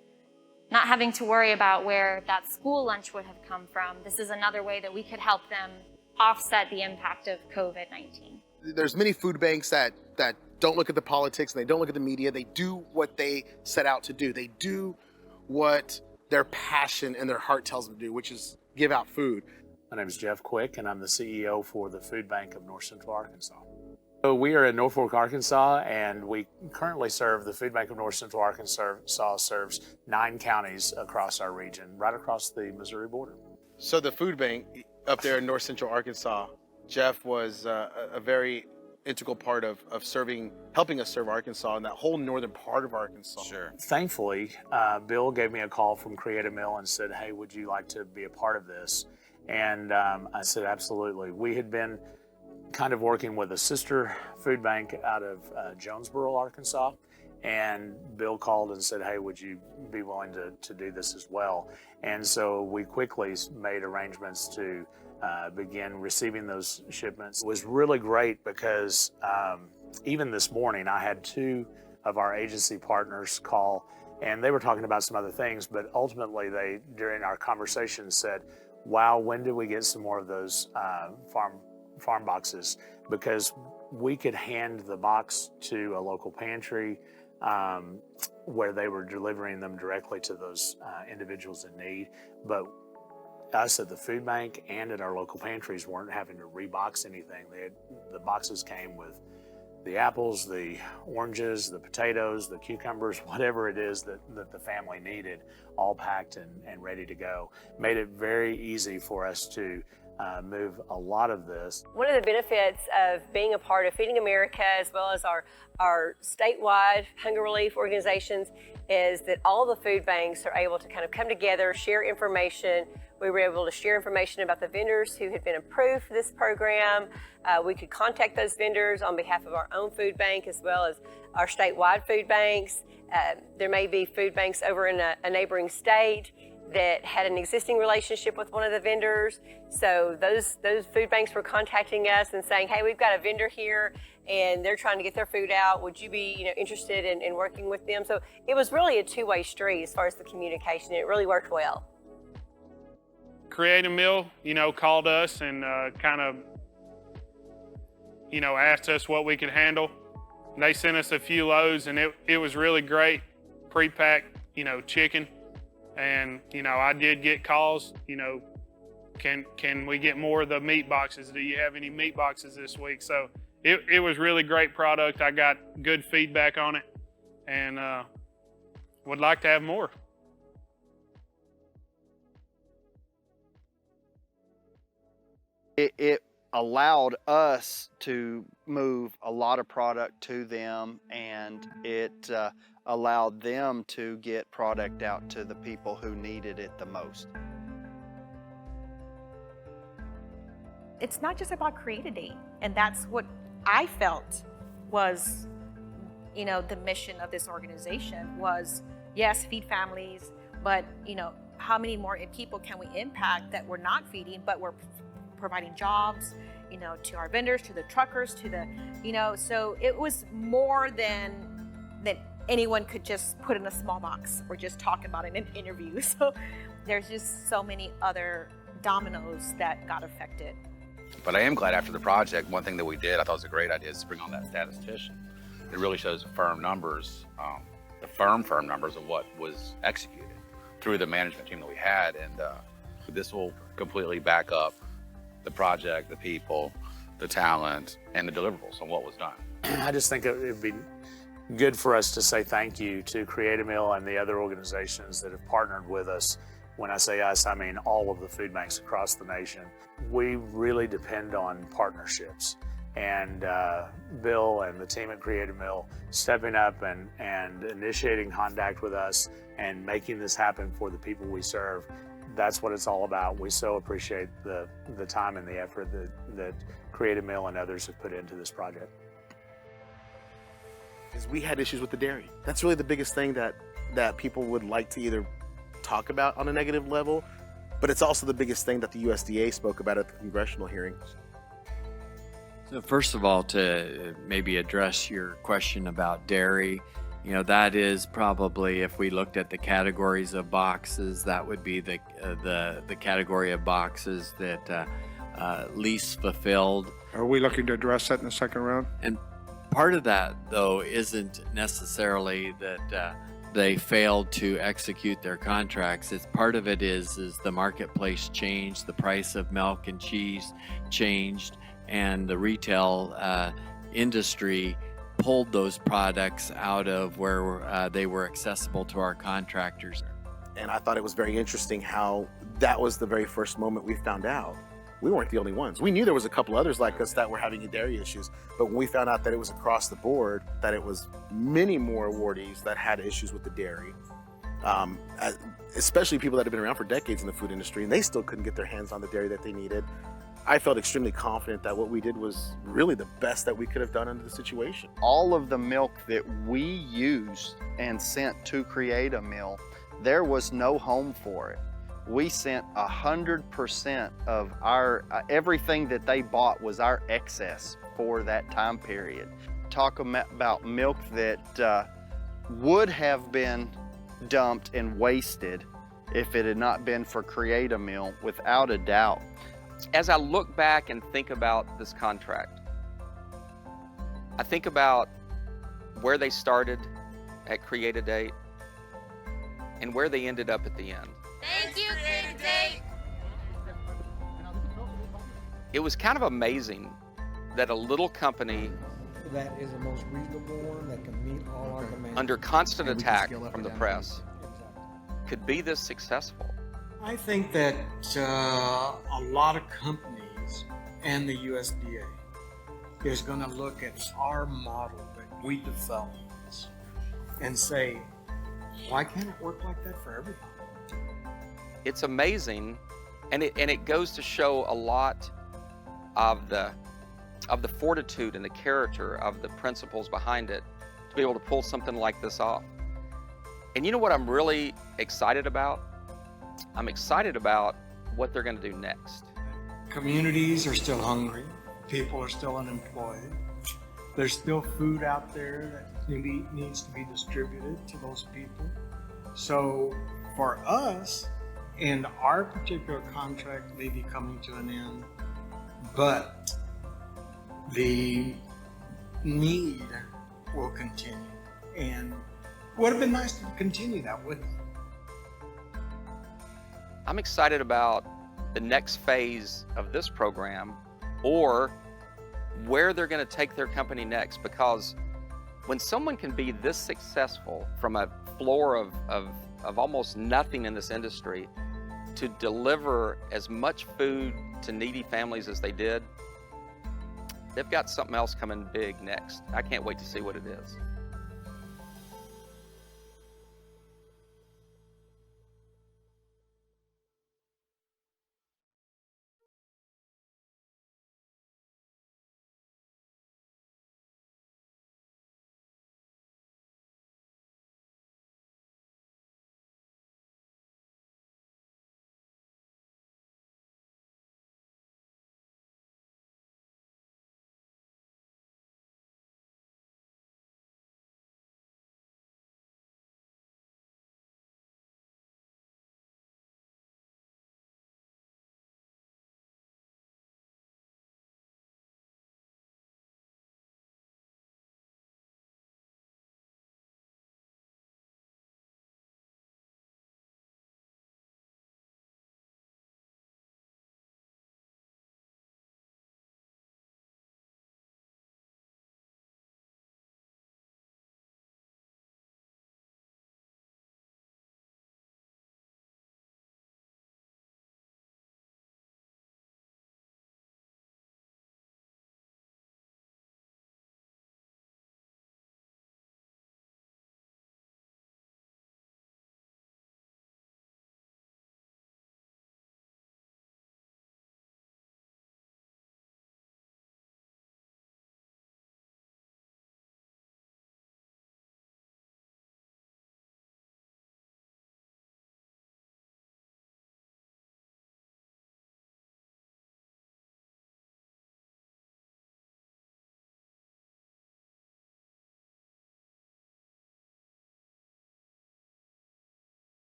Speaker 21: not having to worry about where that school lunch would have come from, this is another way that we could help them offset the impact of COVID-19.
Speaker 14: There's many food banks that don't look at the politics, and they don't look at the media. They do what they set out to do. They do what their passion and their heart tells them to do, which is give out food.
Speaker 22: My name is Jeff Quick, and I'm the CEO for the Food Bank of North Central Arkansas. So we are in Norfolk, Arkansas, and we currently serve the Food Bank of North Central Arkansas serves 9 counties across our region, right across the Missouri border.
Speaker 14: So the food bank up there in North Central Arkansas, Jeff was a very integral part of helping us serve Arkansas and that whole northern part of Arkansas.
Speaker 22: Sure. Thankfully, Bill gave me a call from Cre8ameal and said, hey, would you like to be a part of this? And I said, absolutely. We had been kind of working with a sister food bank out of Jonesboro, Arkansas, And Bill called and said, hey, would you be willing to do this as well? And so we quickly made arrangements to begin receiving those shipments. It was really great because even this morning I had 2 of our agency partners call, and they were talking about some other things, but ultimately they, during our conversation, said, wow, when do we get some more of those farm boxes? Because we could hand the box to a local pantry where they were delivering them directly to those individuals in need. But us at the food bank and at our local pantries weren't having to rebox anything. The boxes came with the apples, the oranges, the potatoes, the cucumbers, whatever it is that the family needed, all packed and ready to go. Made it very easy for us to move a lot of this.
Speaker 2: One of the benefits of being a part of Feeding America, as well as our statewide hunger relief organizations, is that all the food banks are able to kind of come together, share information. We were able to share information about the vendors who had been approved for this program. We could contact those vendors on behalf of our own food bank, as well as our statewide food banks. There may be food banks over in a neighboring state that had an existing relationship with one of the vendors. So those food banks were contacting us and saying, hey, we've got a vendor here and they're trying to get their food out. Would you be interested in working with them? So it was really a two-way street as far as the communication. It really worked well.
Speaker 6: Cre8ameal, called us and kind of, asked us what we could handle. And they sent us a few loads and it was really great, pre-packed, chicken. And, I did get calls, can we get more of the meat boxes? Do you have any meat boxes this week? So it was really great product. I got good feedback on it and would like to have more.
Speaker 7: It allowed us to move a lot of product to them, and it allowed them to get product out to the people who needed it the most.
Speaker 10: It's not just about Cre8aday, and that's what I felt was, the mission of this organization was, yes, feed families, but, how many more people can we impact that we're not feeding, but we're providing jobs, to our vendors, to the truckers, to the, so it was more than anyone could just put in a small box or just talk about it in an interview. So there's just so many other dominoes that got affected.
Speaker 1: But I am glad after the project, one thing that we did, I thought was a great idea, is to bring on that statistician. It really shows firm numbers, the firm numbers of what was executed through the management team that we had. And this will completely back up the project, the people, the talent, and the deliverables on what was done.
Speaker 22: I just think it would be good for us to say thank you to Cre8ameal and the other organizations that have partnered with us. When I say us, I mean all of the food banks across the nation. We really depend on partnerships. And Bill and the team at Cre8ameal stepping up and initiating contact with us and making this happen for the people we serve. That's what it's all about. We so appreciate the time and the effort that Cre8ameal and others have put into this project.
Speaker 23: We had issues with the dairy. That's really the biggest thing that people would like to either talk about on a negative level, but it's also the biggest thing that the USDA spoke about at the congressional hearings.
Speaker 25: So first of all, to maybe address your question about dairy, that is probably, if we looked at the categories of boxes, that would be the category of boxes that least fulfilled.
Speaker 26: Are we looking to address that in the second round?
Speaker 25: And part of that, though, isn't necessarily that they failed to execute their contracts. It's part of it is the marketplace changed, the price of milk and cheese changed, and the retail industry pulled those products out of where they were accessible to our contractors.
Speaker 23: And I thought it was very interesting how that was the very first moment we found out. We weren't the only ones. We knew there was a couple others like us that were having dairy issues, but when we found out that it was across the board, that it was many more awardees that had issues with the dairy, especially people that have been around for decades in the food industry, and they still couldn't get their hands on the dairy that they needed. I felt extremely confident that what we did was really the best that we could have done under the situation.
Speaker 7: All of the milk that we used and sent to Cre8ameal, there was no home for it. We sent 100% of our, everything that they bought was our excess for that time period. Talk about milk that would have been dumped and wasted if it had not been for Cre8ameal, without a doubt.
Speaker 5: As I look back and think about this contract, I think about where they started at Create-A-Date and where they ended up at the end.
Speaker 21: Thank you, Create-A-Date.
Speaker 5: It was kind of amazing that a little company
Speaker 8: that is the most reasonable one that can meet all our demands.
Speaker 5: under constant attack from the press could be this successful.
Speaker 8: I think that a lot of companies and the USDA is going to look at our model that we developed and say, why can't it work like that for everybody?
Speaker 5: It's amazing, and it goes to show a lot of the fortitude and the character of the principles behind it to be able to pull something like this off. And you know what I'm really excited about? I'm excited about what they're going to do next.
Speaker 8: Communities are still hungry. People are still unemployed. There's still food out there that needs to be distributed to those people. So for us, and our particular contract may be coming to an end, but the need will continue. And it would have been nice to continue that with them.
Speaker 5: I'm excited about the next phase of this program, or where they're going to take their company next, because when someone can be this successful from a floor of almost nothing in this industry to deliver as much food to needy families as they did, they've got something else coming big next. I can't wait to see what it is.